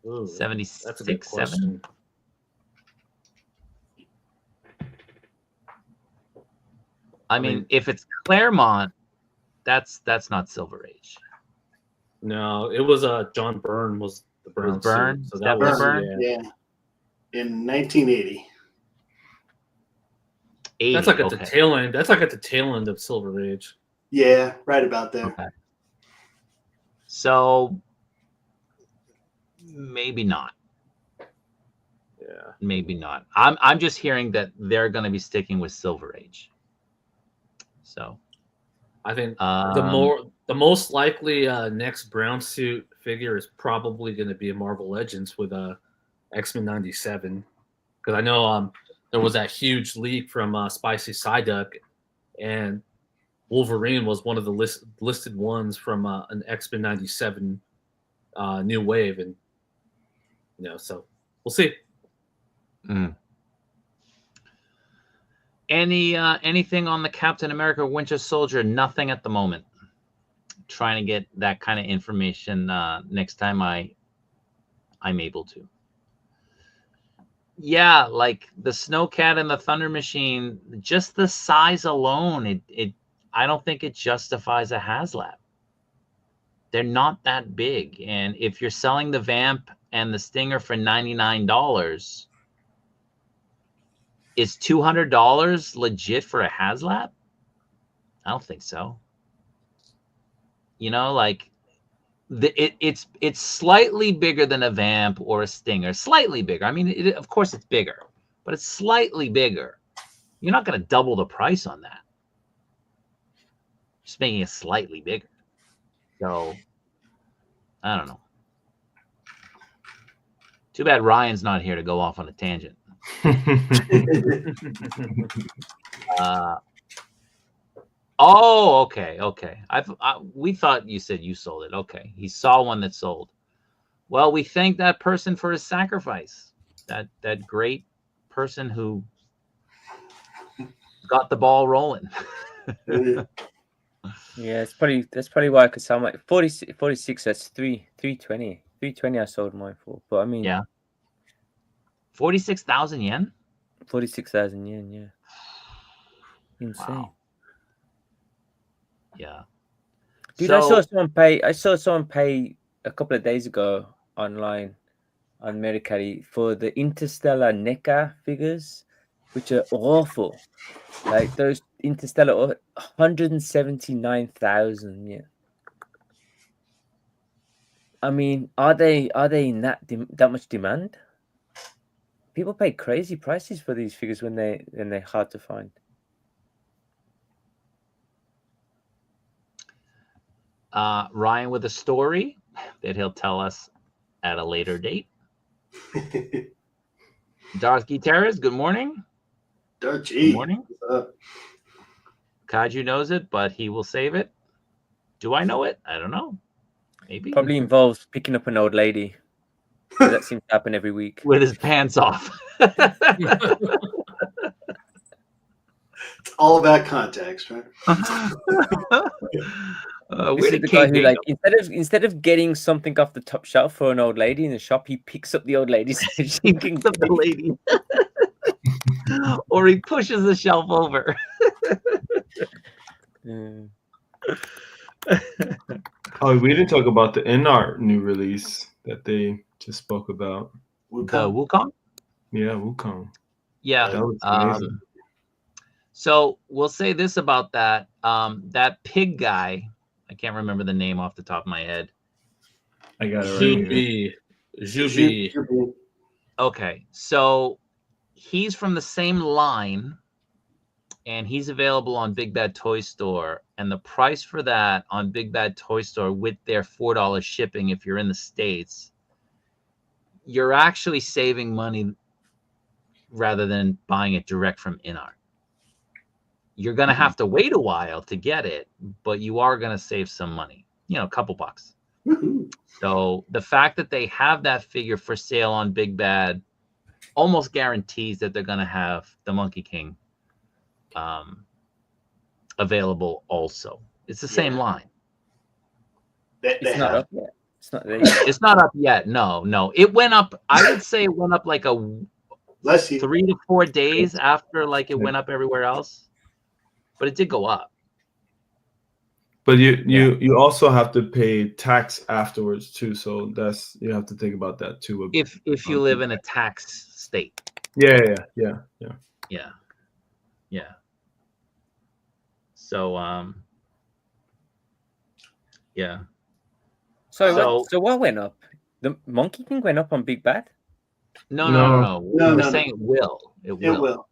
Ooh, 76, that's a good 7? question. I mean, if it's Claremont, that's not Silver Age. No, it was John Byrne was the brown Byrne? suit. So that was Byrne? Yeah. In 1980. 80, that's like at the tail end. That's like at the tail end of Silver Age. Yeah, right about there. Okay. So maybe not. Yeah. Maybe not. I'm just hearing that they're going to be sticking with Silver Age. So I think the most likely next brown suit figure is probably going to be a Marvel Legends with X-Men 97, because I know there was that huge leak from Spicy Psyduck, and Wolverine was one of the listed ones from an X-Men 97 new wave, and so we'll see. Anything on the Captain America Winter Soldier? Nothing at the moment. Trying to get that kind of information next time I'm able to. Yeah, like the Snowcat and the Thunder Machine, just the size alone, I don't think it justifies a HasLab. They're not that big, and if you're selling the Vamp and the Stinger for $99, is $200 legit for a HasLab? I don't think so. Like it's slightly bigger than a Vamp or a Stinger, slightly bigger. I mean, of course it's bigger, but it's slightly bigger. You're not going to double the price on that. Just making it slightly bigger. So I don't know. Too bad Ryan's not here to go off on a tangent. Oh, okay. We thought you said you sold it. Okay, he saw one that sold. Well, we thank that person for his sacrifice. That great person who got the ball rolling. Yeah, that's probably why I could sell my 46. That's 320. 320 I sold mine for. But I mean, yeah. 46,000 yen. 46,000 yen. Yeah, insane. Wow. Yeah. Dude, So, I saw someone pay a couple of days ago online on Mercari for the Interstellar NECA figures, which are awful. Like those Interstellar, 179,000. Yeah. I mean, are they in that much demand? People pay crazy prices for these figures when they're hard to find. Ryan with a story that he'll tell us at a later date. Darth Guiterres, good morning. Darth Good G. morning. What's up? Kaju knows it, but he will save it. Do I know it? I don't know. Maybe. Probably involves picking up an old lady. That seems to happen every week. With his pants off. It's all about context, right? This is the guy who, like, instead of getting something off the top shelf for an old lady in the shop, he picks up the old lady so she can picks up the lady. Or he pushes the shelf over. Oh, we didn't talk about the InArt new release that they just spoke about. The Wukong? Yeah, Wukong. Yeah. That was amazing. So we'll say this about that. That pig guy, I can't remember the name off the top of my head. I got it right. Juby. Okay, so he's from the same line, and he's available on Big Bad Toy Store. And the price for that on Big Bad Toy Store with their $4 shipping, if you're in the States, you're actually saving money rather than buying it direct from InArt. You're going to have to wait a while to get it, but you are going to save some money, a couple bucks. So the fact that they have that figure for sale on Big Bad almost guarantees that they're going to have the Monkey King available also. It's the same line. It's not up yet. It's not there. It's not up yet. No. It went up. I would say it went up like 3 to 4 days after like it went up everywhere else. But it did go up. But you also have to pay tax afterwards too, so you have to think about that too. If you live in a tax state. Yeah. So yeah. So what went up? The Monkey King went up on Big Bad? No. We're saying it will. It will.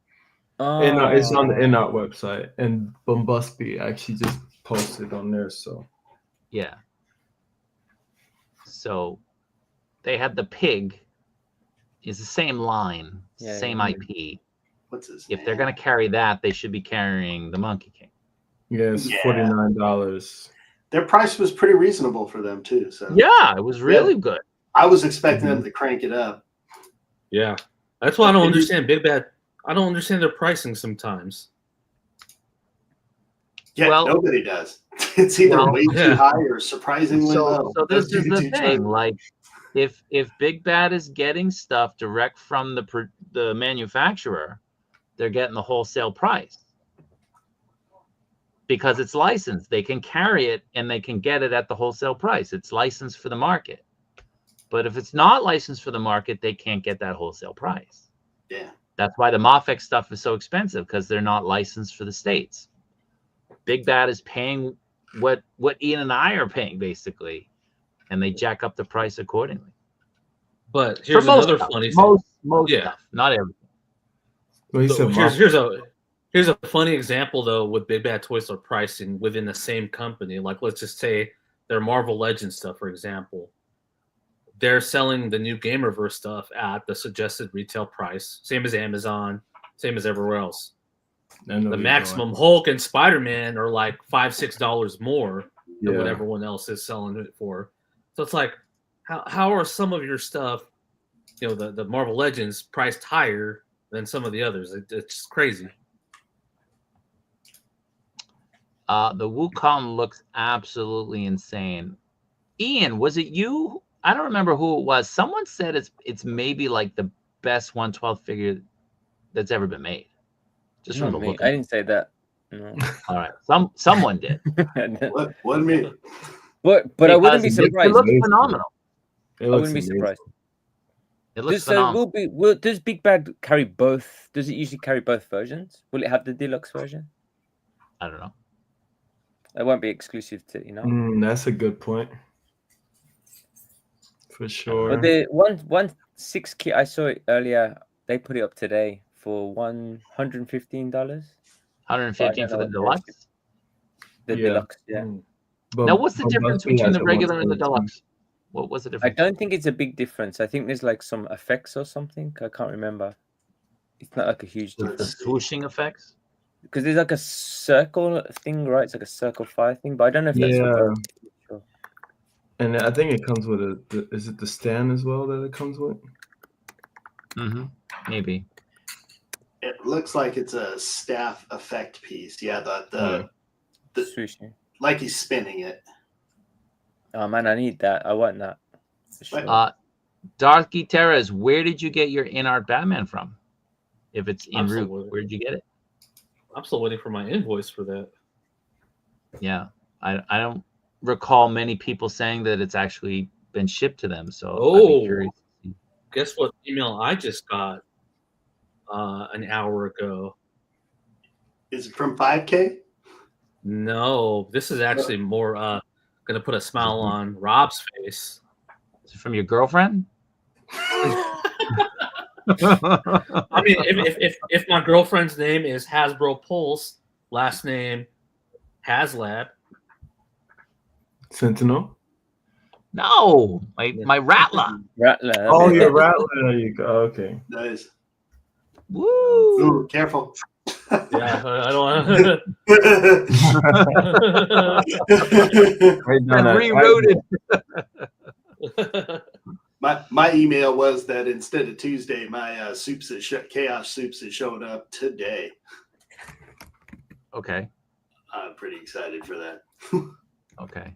Oh. It's on the InArt website, and Bombusby actually just posted on there. So yeah. So they had the pig. Is the same line, same IP. What's his If name? they're gonna carry that, they should be carrying the Monkey King. Yeah, it's $49. Their price was pretty reasonable for them too. So yeah, it was really good. I was expecting them to crank it up. Yeah, that's why I don't understand Big Bad. I don't understand their pricing sometimes. Yeah, nobody does. It's either way too high or surprisingly low. So this is the thing. Like, if Big Bad is getting stuff direct from the manufacturer, they're getting the wholesale price because it's licensed. They can carry it and they can get it at the wholesale price. It's licensed for the market. But if it's not licensed for the market, they can't get that wholesale price. Yeah. That's why the Mafex stuff is so expensive, because they're not licensed for the States. Big Bad is paying what Ian and I are paying, basically, and they jack up the price accordingly. But here's another funny thing. Most stuff, not everything. Well, here's a funny example, though, with Big Bad Toy Store pricing within the same company. Like, let's just say their Marvel Legends stuff, for example. They're selling the new Gamerverse stuff at the suggested retail price, same as Amazon, same as everywhere else. The Maximum Hulk and Spider-Man are like $5-6 more than what everyone else is selling it for. So it's like, how are some of your stuff, the Marvel Legends, priced higher than some of the others? It's just crazy. The Wukong looks absolutely insane. Ian, was it you? I don't remember who it was. Someone said it's maybe like the best 1/12 figure that's ever been made. Just from Not the me. look. I didn't say that. No. All right, someone did. What do you mean? But I wouldn't be Because it surprised. looks Amazing. phenomenal. It I looks wouldn't be amazing. surprised. It looks So phenomenal. does Big Bad carry both? Does it usually carry both versions? Will it have the deluxe version? I don't know. It won't be exclusive to, you know. That's a good point. For sure. But the one 6 kit I saw it earlier, they put it up today for $115. 115 for the know. deluxe. The Yeah. deluxe, yeah. But, Now, what's the but difference Bugsy between has the a regular and the 122. deluxe? What was the I difference? don't think it's a big difference. I think there's like some effects or something. I can't remember. It's not like a huge The difference swooshing effects. because there's like a circle thing, right? It's like a circle fire thing, but I don't know if that's for Yeah. both. Sure. And I think it comes with is it the stand as well that it comes with? Maybe. It looks like it's a staff effect piece. Yeah, the Sushi. like he's spinning it. Oh man, I need that. I want that. For sure. Darth Guiterres, where did you get your in-art Batman from? If it's en route, Absolutely. where did you get it? I'm still waiting for my invoice for that. Yeah, I don't recall many people saying that it's actually been shipped to them. So I'd be Oh. curious. Guess what email I just got an hour ago? Is it from 5K? No, this is actually more gonna put a smile on Rob's face. Is it from your girlfriend? I mean, if my girlfriend's name is Hasbro Pulse, last name Haslab. Sentinel? No, my Rattler. Rattler. Oh, your Rattler. There you go. Okay. Nice. Woo! Ooh, careful. Yeah, I don't want. Right I down that- rewrote it. My email was that instead of Tuesday, my Chaos Soups is showing up today. Okay. I'm pretty excited for that. Okay.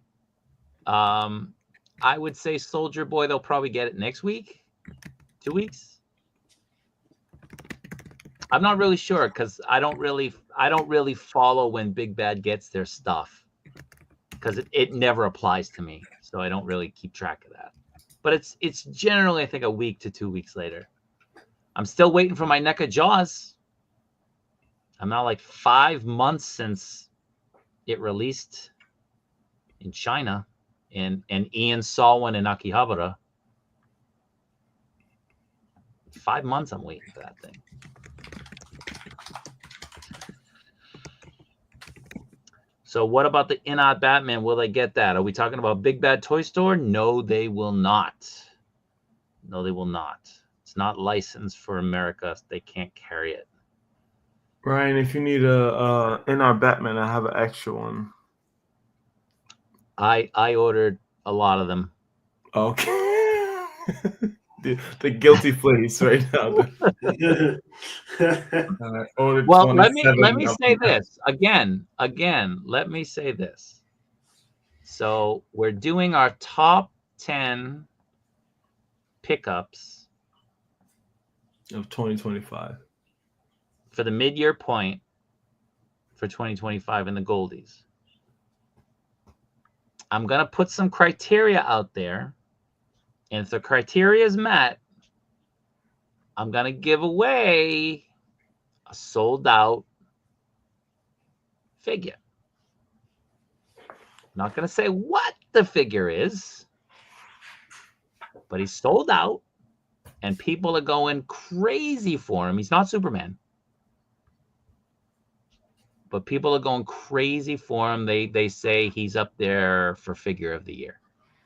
I would say Soulja Boy, they'll probably get it next week, 2 weeks. I'm not really sure because I don't really follow when Big Bad gets their stuff because it never applies to me, so I don't really keep track of that. But it's generally I think a week to 2 weeks later. I'm still waiting for my NECA Jaws. I'm now like 5 months since it released in China, and Ian saw one in Akihabara. 5 months I'm waiting for that thing. So what about the in-out Batman? Will they get that? Are we talking about Big Bad Toy Store? No, they will not. No, they will not. It's not licensed for America. They can't carry it. Ryan, if you need a in our Batman, I have an extra one. I ordered a lot of them. Okay. the guilty place right now. Well, let me say this again. Let me say this. So we're doing our top 10 pickups of 2025 for the mid-year point for 2025 in the Goldies. I'm gonna put some criteria out there, and if the criteria is met, I'm gonna give away a sold-out figure. I'm not gonna say what the figure is, but he's sold out, and people are going crazy for him. He's not Superman, but people are going crazy for him. They say he's up there for figure of the year.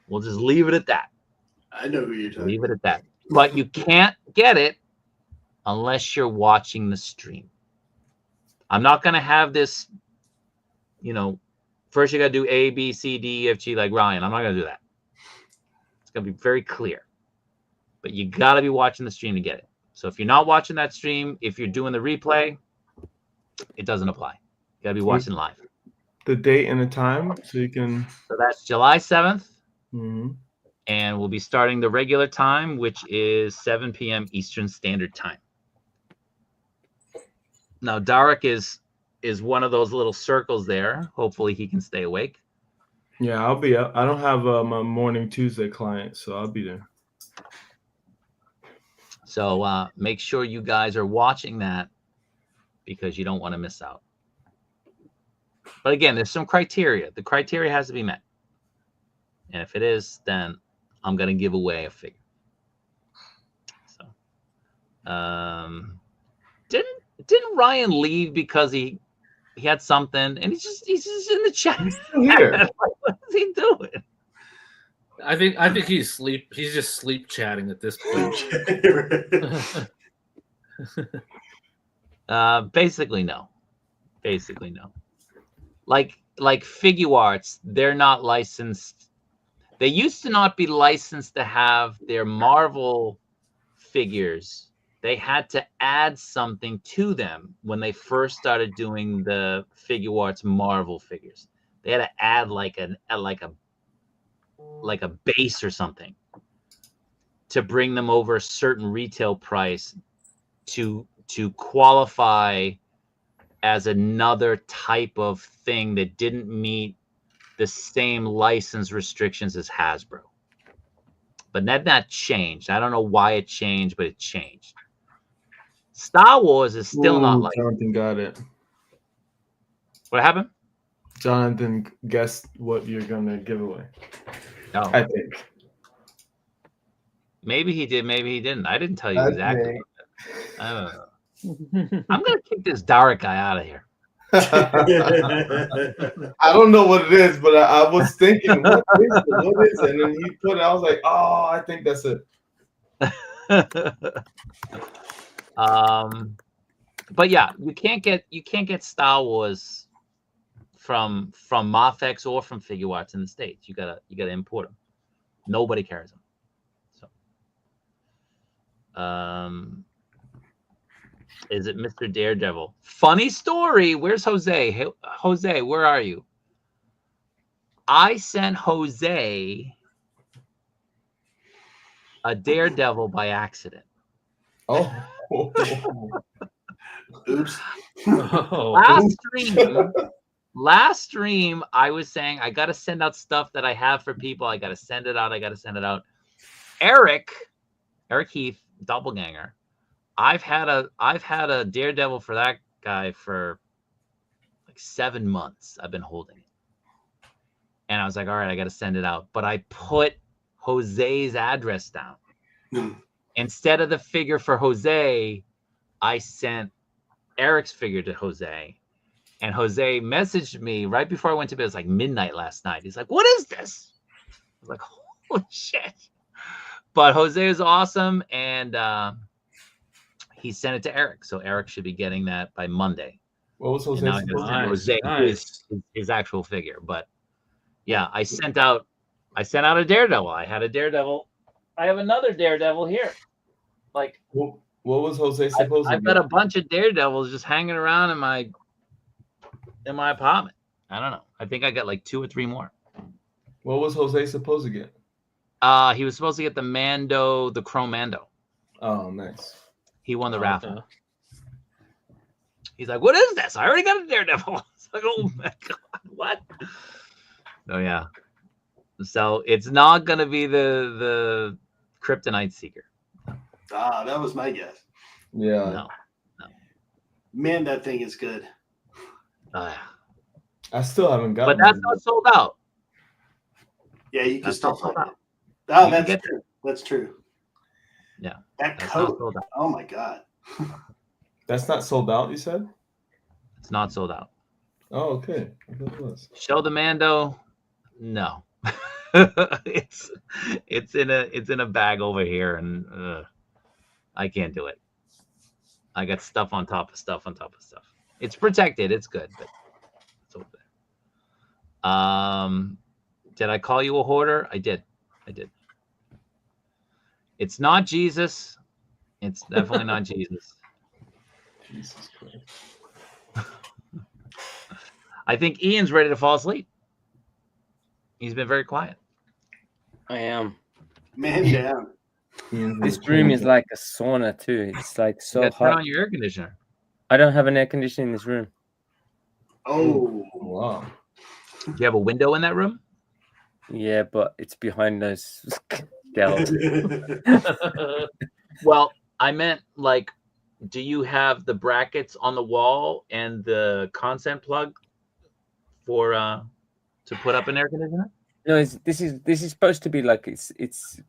We'll just leave it at that. I know who you're talking Leave it at that. But you can't get it unless you're watching the stream. I'm not going to have this, first you got to do A, B, C, D, E, F, G like Ryan. I'm not going to do that. It's going to be very clear. But you got to be watching the stream to get it. So if you're not watching that stream, if you're doing the replay, it doesn't apply. You got to be watching live. The date and the time so you can. So that's July 7th. Mm-hmm. And we'll be starting the regular time, which is 7 p.m. Eastern Standard Time. Now, Derek is one of those little circles there. Hopefully, he can stay awake. Yeah, I'll be up. I don't have my morning Tuesday client, so I'll be there. So make sure you guys are watching that because you don't want to miss out. But again, there's some criteria. The criteria has to be met. And if it is, then I'm going to give away a figure. So, didn't Ryan leave because he had something, and he's just in the chat. He's still here. What is he doing? I think he's just sleep chatting at this point. Basically no. Like Figure Arts, they're not licensed. They used to not be licensed to have their Marvel figures. They had to add something to them when they first started doing the Figure Arts Marvel figures. They had to add like a base or something to bring them over a certain retail price to qualify as another type of thing that didn't meet the same license restrictions as Hasbro. But that changed. I don't know why it changed, but it changed. Star Wars is still not licensed. Jonathan got it. What happened? Jonathan guessed what you're gonna give away. No. I think. Maybe he did, maybe he didn't. I didn't tell you exactly. I don't know. I'm gonna kick this Derek guy out of here. I don't know what it is, but I was thinking, what is it? And then he put it, I was like, oh, I think that's it. But yeah, you can't get Star Wars from Mafex or from Figure Arts in the States. You gotta import them. Nobody carries them. So is it Mr. Daredevil? Funny story. Where's Jose? Hey, Jose, where are you? I sent Jose a Daredevil by accident. Oh. Oops. Last stream, I was saying I got to send out stuff that I have for people. I got to send it out. Eric Heath, Doppelganger. I've had a Daredevil for that guy for like 7 months. I've been holding it. And I was like, all right, I got to send it out. But I put Jose's address down. Instead of the figure for Jose, I sent Eric's figure to Jose. And Jose messaged me right before I went to bed. It was like midnight last night. He's like, what is this? I was like, holy shit. But Jose is awesome. And he sent it to Eric. So Eric should be getting that by Monday. What was Jose? His actual figure. But yeah, I sent out a Daredevil. I had a Daredevil. I have another Daredevil here. Like, what was Jose supposed to I've got a bunch of Daredevils just hanging around in my apartment. I don't know. I think I got like 2 or 3 more. What was Jose supposed to get? He was supposed to get the Chrome Mando. Oh, nice. He won the raffle. Okay. He's like, what is this? I already got a Daredevil. It's like, oh my God, what? Oh yeah. So it's not gonna be the Kryptonite Seeker. That was my guess. Yeah. No. Man, that thing is good. I still haven't got it. But that's not sold out. Yeah, you can still find it. Oh, that's true. That's true. Yeah. That coat. Oh my God. That's not sold out, you said? It's not sold out. Oh, okay. I thought it was. Show the Mando. No. it's in a bag over here, and I can't do it. I got stuff on top of stuff on top of stuff. It's protected. It's good, but it's over there. Did I call you a hoarder? I did. It's not Jesus. It's definitely not Jesus. Jesus Christ. I think Ian's ready to fall asleep. He's been very quiet. I am. Man down. This room is like a sauna too. It's like You so got to turn hot. on your air conditioner. I don't have an air conditioner in this room. Oh, Wow. Do you have a window in that room? Yeah, but it's behind those shelves. Well, I meant like, do you have the brackets on the wall and the consent plug for to put up an air conditioner? No, this is supposed to be like it's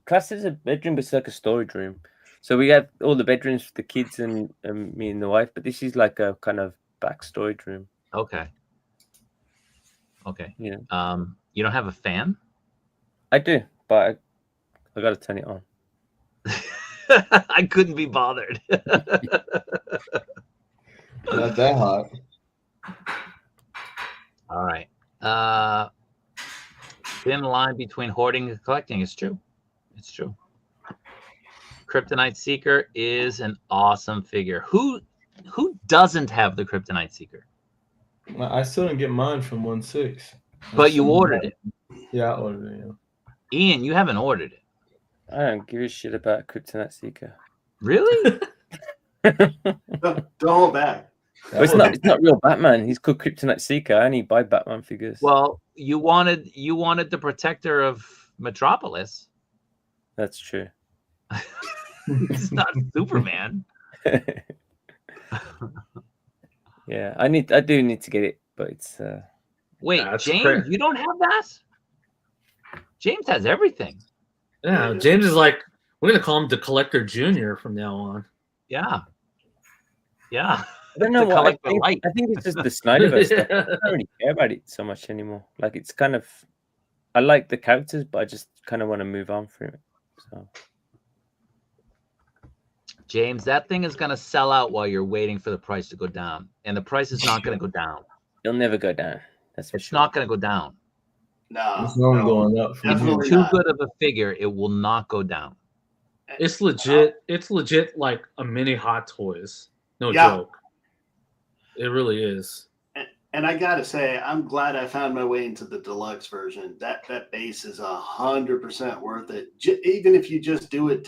classed as a bedroom, but it's like a storage room. So we have all the bedrooms for the kids and me and the wife, but this is like a kind of back storage room. Okay. Okay. Yeah, You don't have a fan? I do, but I got to turn it on. I couldn't be bothered. Not that hot. All right. Thin line between hoarding and collecting. It's true. It's true. Kryptonite Seeker is an awesome figure. Who doesn't have the Kryptonite Seeker? I still didn't get mine from 1/6. But you ordered it. Yeah, I ordered it. Yeah. Ian, you haven't ordered it. I don't give a shit about Kryptonite Seeker. Really? don't hold back. It's not real Batman. He's called Kryptonite Seeker. I only buy Batman figures. Well, you wanted the protector of Metropolis. That's true. It's not Superman. Yeah, I do need to get it, but it's Wait, That's James, fair. you don't have that? James has everything. Yeah, James is like, we're gonna call him the Collector Junior from now on. Yeah. Yeah. I don't know To what I collect the think. light. I think it's just the Snyderverse stuff. I don't really care about it so much anymore. Like it's kind of, I like the characters, but I just kind of want to move on from it. So James, that thing is going to sell out while you're waiting for the price to go down. And the price is not going to go down. it'll never go down. That's for It's sure. not going to go down. No, It's only no, going up. From definitely Too not. good of a figure, it will not go down. It's legit. It's legit like a mini Hot Toys. No Yeah. joke. It really is. And I gotta say, I'm glad I found my way into the deluxe version. That base is 100% worth it. Even if you just do it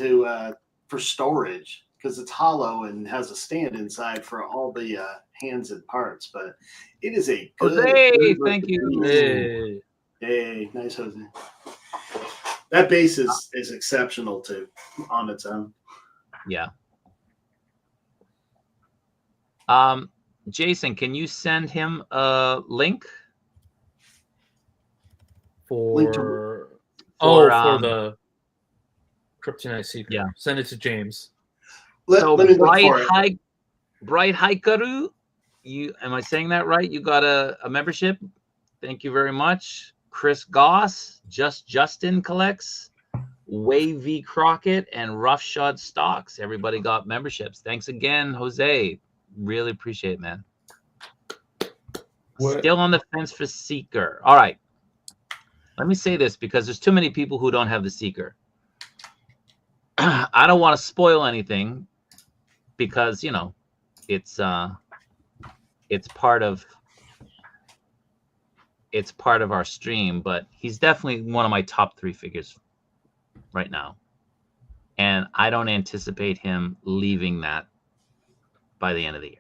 for storage, because it's hollow and has a stand inside for all the hands and parts. But it is a good. Jose, thank you. Hey. Hey, nice Jose. That base is exceptional too, on its own. Yeah. Jason, can you send him a link? Link to- For For, for the Kryptonite Seeker. Yeah. Send it to James. Let me look for it. Bright Haikaru, am I saying that right? You got a membership. Thank you very much. Chris Goss, Justin collects, Wavy Crockett, and Roughshod Stocks. Everybody got memberships. Thanks again, Jose. Really appreciate it, man. What? Still on the fence for Seeker. All right. Let me say this because there's too many people who don't have the Seeker. I don't want to spoil anything because, you know, it's part of our stream, but he's definitely one of my top 3 figures right now. And I don't anticipate him leaving that by the end of the year.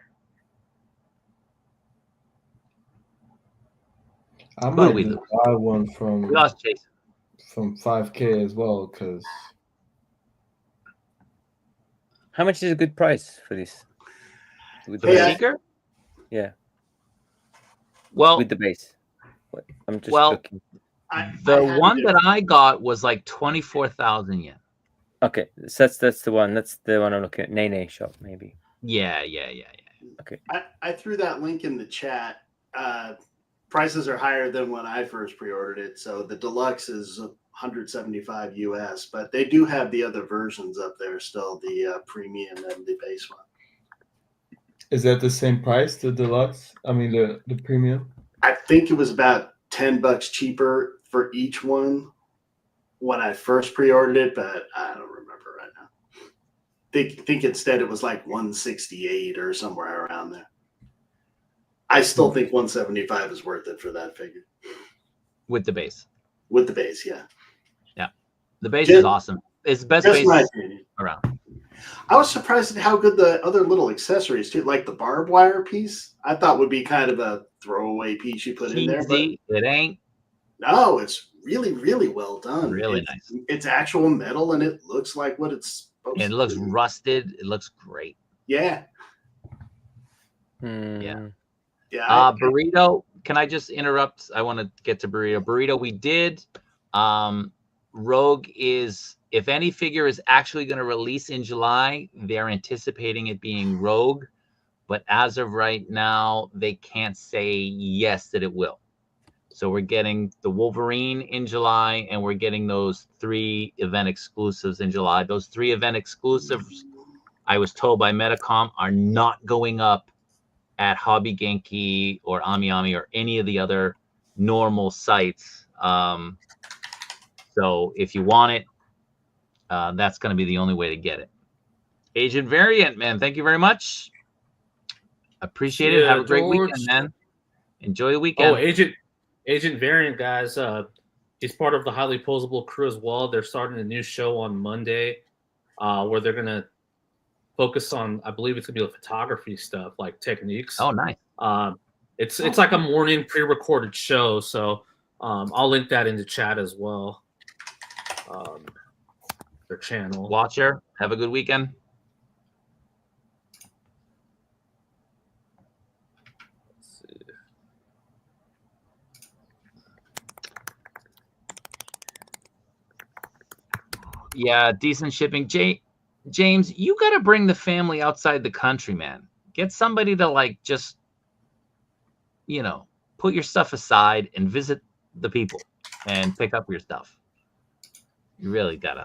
I Who might we just lose? buy one from We lost Jason. 5K as well, because How much is a good price for this? With the For the Yeah. base? Seeker? Yeah, Well, with the base. I'm just Well, looking. the I had one it. that I got was like 24,000 yen. Okay, so that's the one. That's the one I'm looking at. Nene shop, maybe. Yeah. Okay. I threw that link in the chat. Prices are higher than when I first pre-ordered it, so the deluxe is 175 US, but they do have the other versions up there still, the premium and the base one. is that the same price, the deluxe? I mean, the premium? I think it was about $10 cheaper for each one when I first pre-ordered it, but I don't remember right now. Think instead it was like 168 or somewhere around there. I still think 175 is worth it for that figure With the base. with the base. Yeah. The base is awesome. it's the best That's my base opinion. around. I was surprised at how good the other little accessories too, like the barbed wire piece. I thought would be kind of a throwaway piece you put in there, but Cheesy, it ain't. no, it's really, really well done. Really nice. It's actual metal, and it looks like what it's supposed It to. looks be. rusted. It looks great. Yeah, Yeah. yeah. Burrito. Can I just interrupt? I want to get to Burrito. Burrito, we did. Rogue is, if any figure is actually going to release in July, they're anticipating it being Rogue. But as of right now, they can't say yes that it will. So we're getting the Wolverine in July, and we're getting those 3 event exclusives in July. Those 3 event exclusives, I was told by Metacom, are not going up at Hobby Genki or Ammy or any of the other normal sites. So if you want it, that's going to be the only way to get it. Agent Variant, man, thank you very much. Appreciate it. Have a great weekend, man. Enjoy the weekend. Oh, Agent Variant, guys. He's part of the highly posable crew as well. They're starting a new show on Monday, where they're gonna focus on, I believe it's gonna be the photography stuff, like techniques. Oh, nice. It's like a morning pre-recorded show, so I'll link that in the chat as well. Their channel. Watcher, have a good weekend. Let's see. Yeah, decent shipping. James, you got to bring the family outside the country, man. Get somebody to like just, put your stuff aside and visit the people and pick up your stuff. You really gotta.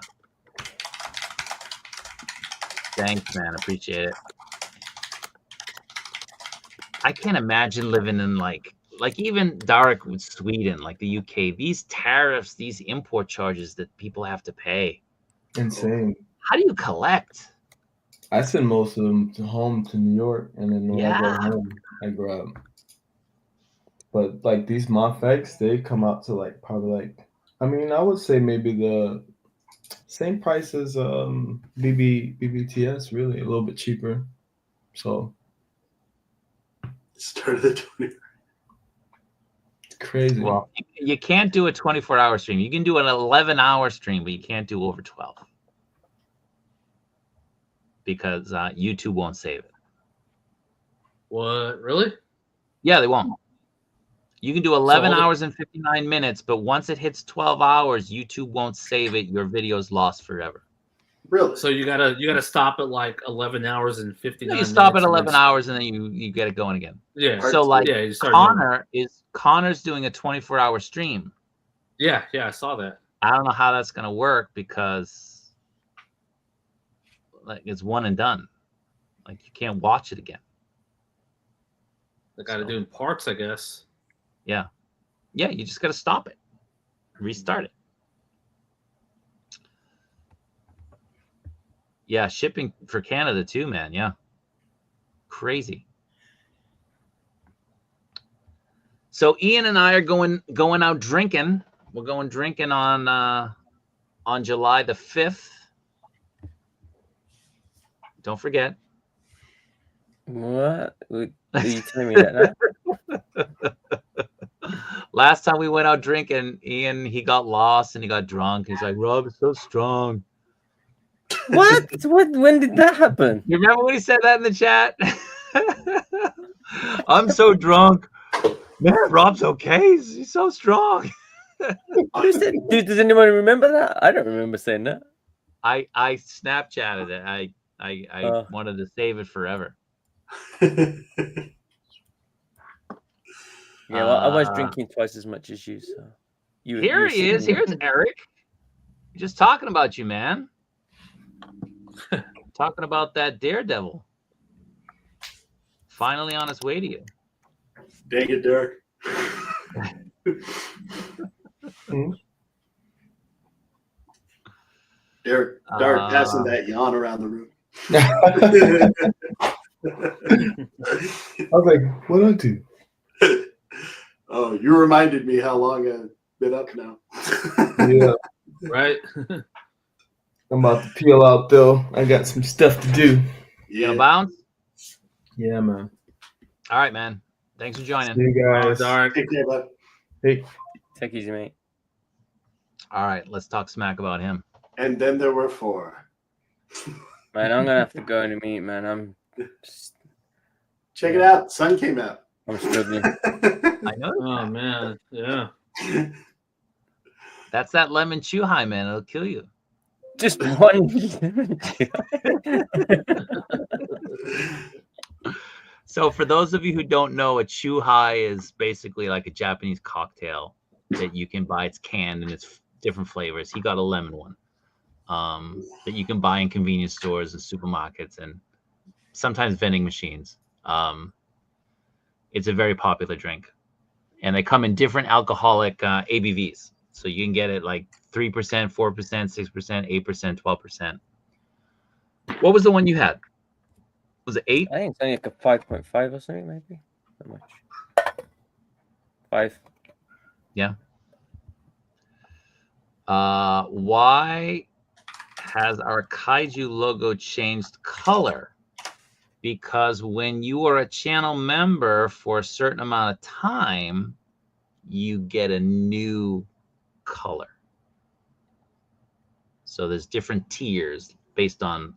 Thanks, man. Appreciate it. I can't imagine living in like even Dark with Sweden, like the UK. These tariffs, these import charges that people have to pay. Insane. How do you collect? I send most of them home to New York, and then when I Yeah. go home, I grab. But like these Mafex, they come out to like probably like, I mean, I would say maybe the same price as BBTS, really a little bit cheaper. So Start of the 20. it's crazy. Well, you can't do a 24-hour stream. You can do an 11-hour stream, but you can't do over 12 because YouTube won't save it. What? Really? Yeah, they won't. You can do 11 hours and 59 minutes, but once it hits 12 hours, YouTube won't save it. Your video's lost forever. Really? So you gotta stop at like 11 hours and 59 You stop at minutes 11 hours and then you get it going again. Yeah. So like yeah, you start Connor's doing a 24-hour stream. Yeah, I saw that. I don't know how that's gonna work because like it's one and done. Like you can't watch it again. They gotta do in parts, I guess. Yeah, you just gotta stop it, restart it. Yeah, shipping for Canada too, man. Yeah, crazy. So Ian and I are going out drinking. We're going drinking on July the 5th. Don't forget. What? Are you telling me that now? Last time we went out drinking, Ian, he got lost and he got drunk. He's like, Rob, it's so strong. What? When did that happen? You remember when he said that in the chat? I'm so drunk. Man, Rob's okay. He's so strong. Who said, dude, does anyone remember that? I don't remember saying that. I Snapchatted it. I wanted to save it forever. Yeah, well, I was drinking twice as much as you. So here he is. Here's Eric. Just talking about you, man. Talking about that Daredevil. Finally on his way to you. Dang it, Derek. Dark passing that yawn around the room. I was like, what do I do? Oh, you reminded me how long I've been up now. Yeah. Right. I'm about to peel out though. I got some stuff to do. You gonna bounce? Yeah, man. All right, man. Thanks for joining. See you guys. Dark. Take care, bud. Hey. Take it easy, mate. All right, let's talk smack about him. And then there were 4. Man, I'm gonna have to go in a minute, man. Check it out. Sun came out. I'm struggling. I know. Oh man, yeah. That's that lemon chew high, man. It'll kill you. Just one. So for those of you who don't know, a chew high is basically like a Japanese cocktail that you can buy. It's canned and it's different flavors. He got a lemon one that you can buy in convenience stores and supermarkets and sometimes vending machines. It's a very popular drink, and they come in different alcoholic ABVs. So you can get it like 3%, 4%, 6%, 8%, 12%. What was the one you had? Was it 8? I think it's only like a 5.5 or something, maybe. Not much. 5. Yeah. Why has our kaiju logo changed color? Because when you are a channel member for a certain amount of time, you get a new color. So there's different tiers based on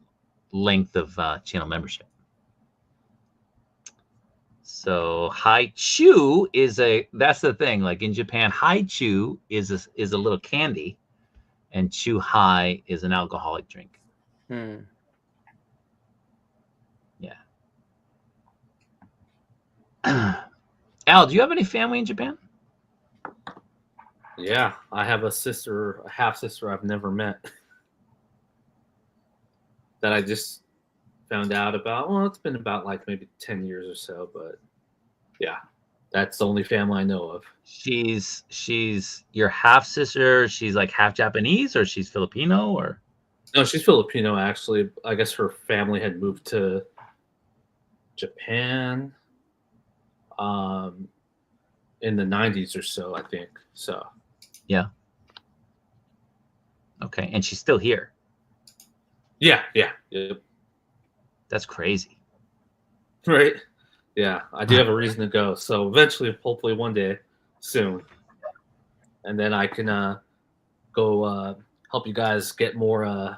length of channel membership. So Haichu is that's the thing. Like in Japan, Haichu is a little candy, and Chu Hai is an alcoholic drink. Al, do you have any family in Japan? Yeah, I have a sister, a half sister I've never met that I just found out about. Well, it's been about like maybe 10 years or so, but yeah, that's the only family I know of. She's your half sister. She's like half Japanese, or she's Filipino, or No, she's Filipino actually. I guess her family had moved to Japan in the 90s or so, I think. So yeah. Okay, and she's still here. Yeah. That's crazy. Right? Yeah, I do have a reason to go. So eventually, hopefully one day soon. And then I can go help you guys get more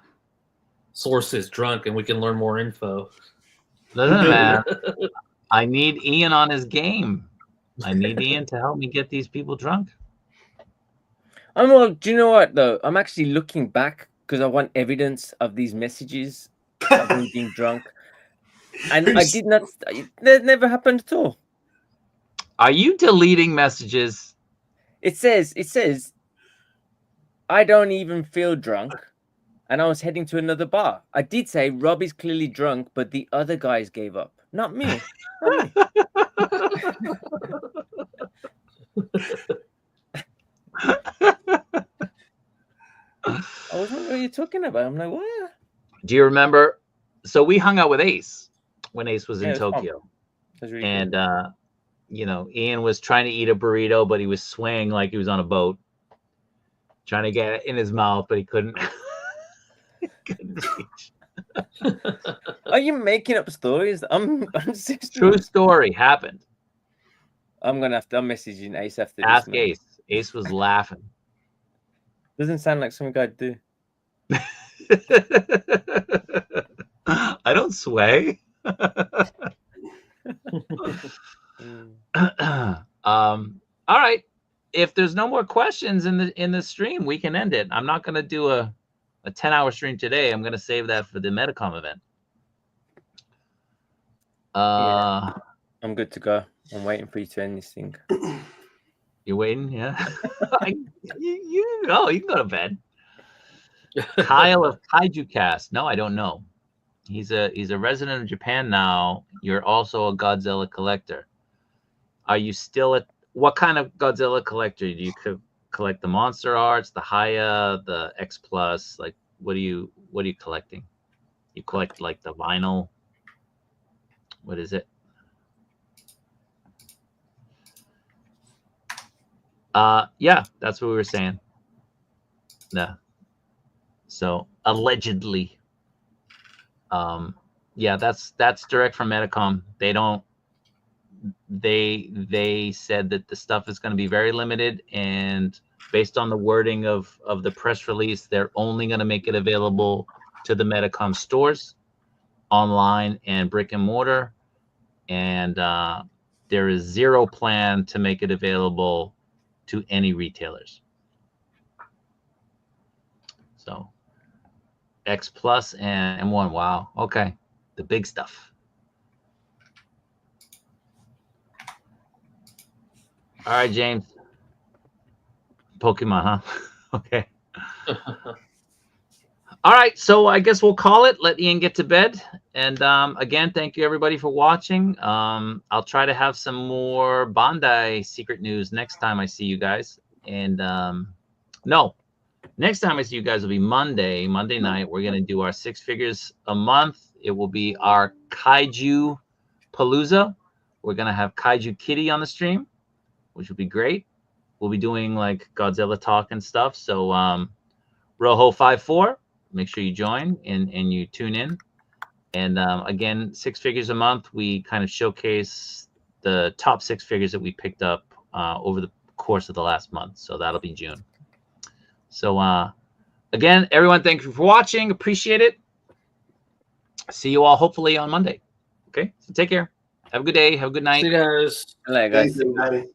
sources drunk and we can learn more info. Listen, man, I need Ian on his game. I need Ian to help me get these people drunk. Do you know what though? I'm actually looking back because I want evidence of these messages of me being drunk, and I did not. That never happened at all. Are you deleting messages? It says, I don't even feel drunk, and I was heading to another bar. I did say Rob is clearly drunk, but the other guys gave up. Not me. Not me. I was wondering what you're talking about. I'm like, what? Do you remember? So we hung out with Ace when Ace was in it was Tokyo. That's really And cool. you know, Ian was trying to eat a burrito, but he was swaying like he was on a boat, trying to get it in his mouth, but he couldn't. Couldn't reach. Are you making up stories? I'm just... True story happened. I'm messaging Ace after this. Ask Man. Ace. Ace was laughing. Doesn't sound like something I'd do. I don't sway. All right. If there's no more questions in the stream, we can end it. I'm not going to do a 10-hour stream today. I'm going to save that for the Metacom event. Yeah. I'm good to go. I'm waiting for you to end this thing. You're waiting, yeah. You can go to bed. Kyle of Kaiju Cast. No, I don't know. He's a resident of Japan now. You're also a Godzilla collector. Are you still at what kind of Godzilla collector? Do you collect the monster arts, the Haya, the X Plus? Like, what are you collecting? You collect like the vinyl. What is it? Yeah, that's what we were saying. No. So allegedly, yeah, that's direct from Medicom. They don't. They said that the stuff is going to be very limited, and based on the wording of the press release, they're only going to make it available to the Medicom stores, online and brick and mortar, and there is zero plan to make it available to any retailers. So X Plus and M1, wow, okay, the big stuff. All right, James. Pokemon, huh? Okay. All right, so I guess we'll call it. Let Ian get to bed. And again, thank you everybody for watching. I'll try to have some more Bandai secret news next time I see you guys. And no, next time I see you guys will be Monday night. We're gonna do our 6 figures a month. It will be our Kaiju Palooza. We're gonna have Kaiju Kitty on the stream, which will be great. We'll be doing like Godzilla talk and stuff. So Rojo54, make sure you join and you tune in. And again, 6 figures a month. We kind of showcase the top 6 figures that we picked up over the course of the last month. So that'll be June. So again, everyone, thank you for watching. Appreciate it. See you all hopefully on Monday. Okay, so take care. Have a good day. Have a good night. See you guys. Hello, guys. Thanks, everybody.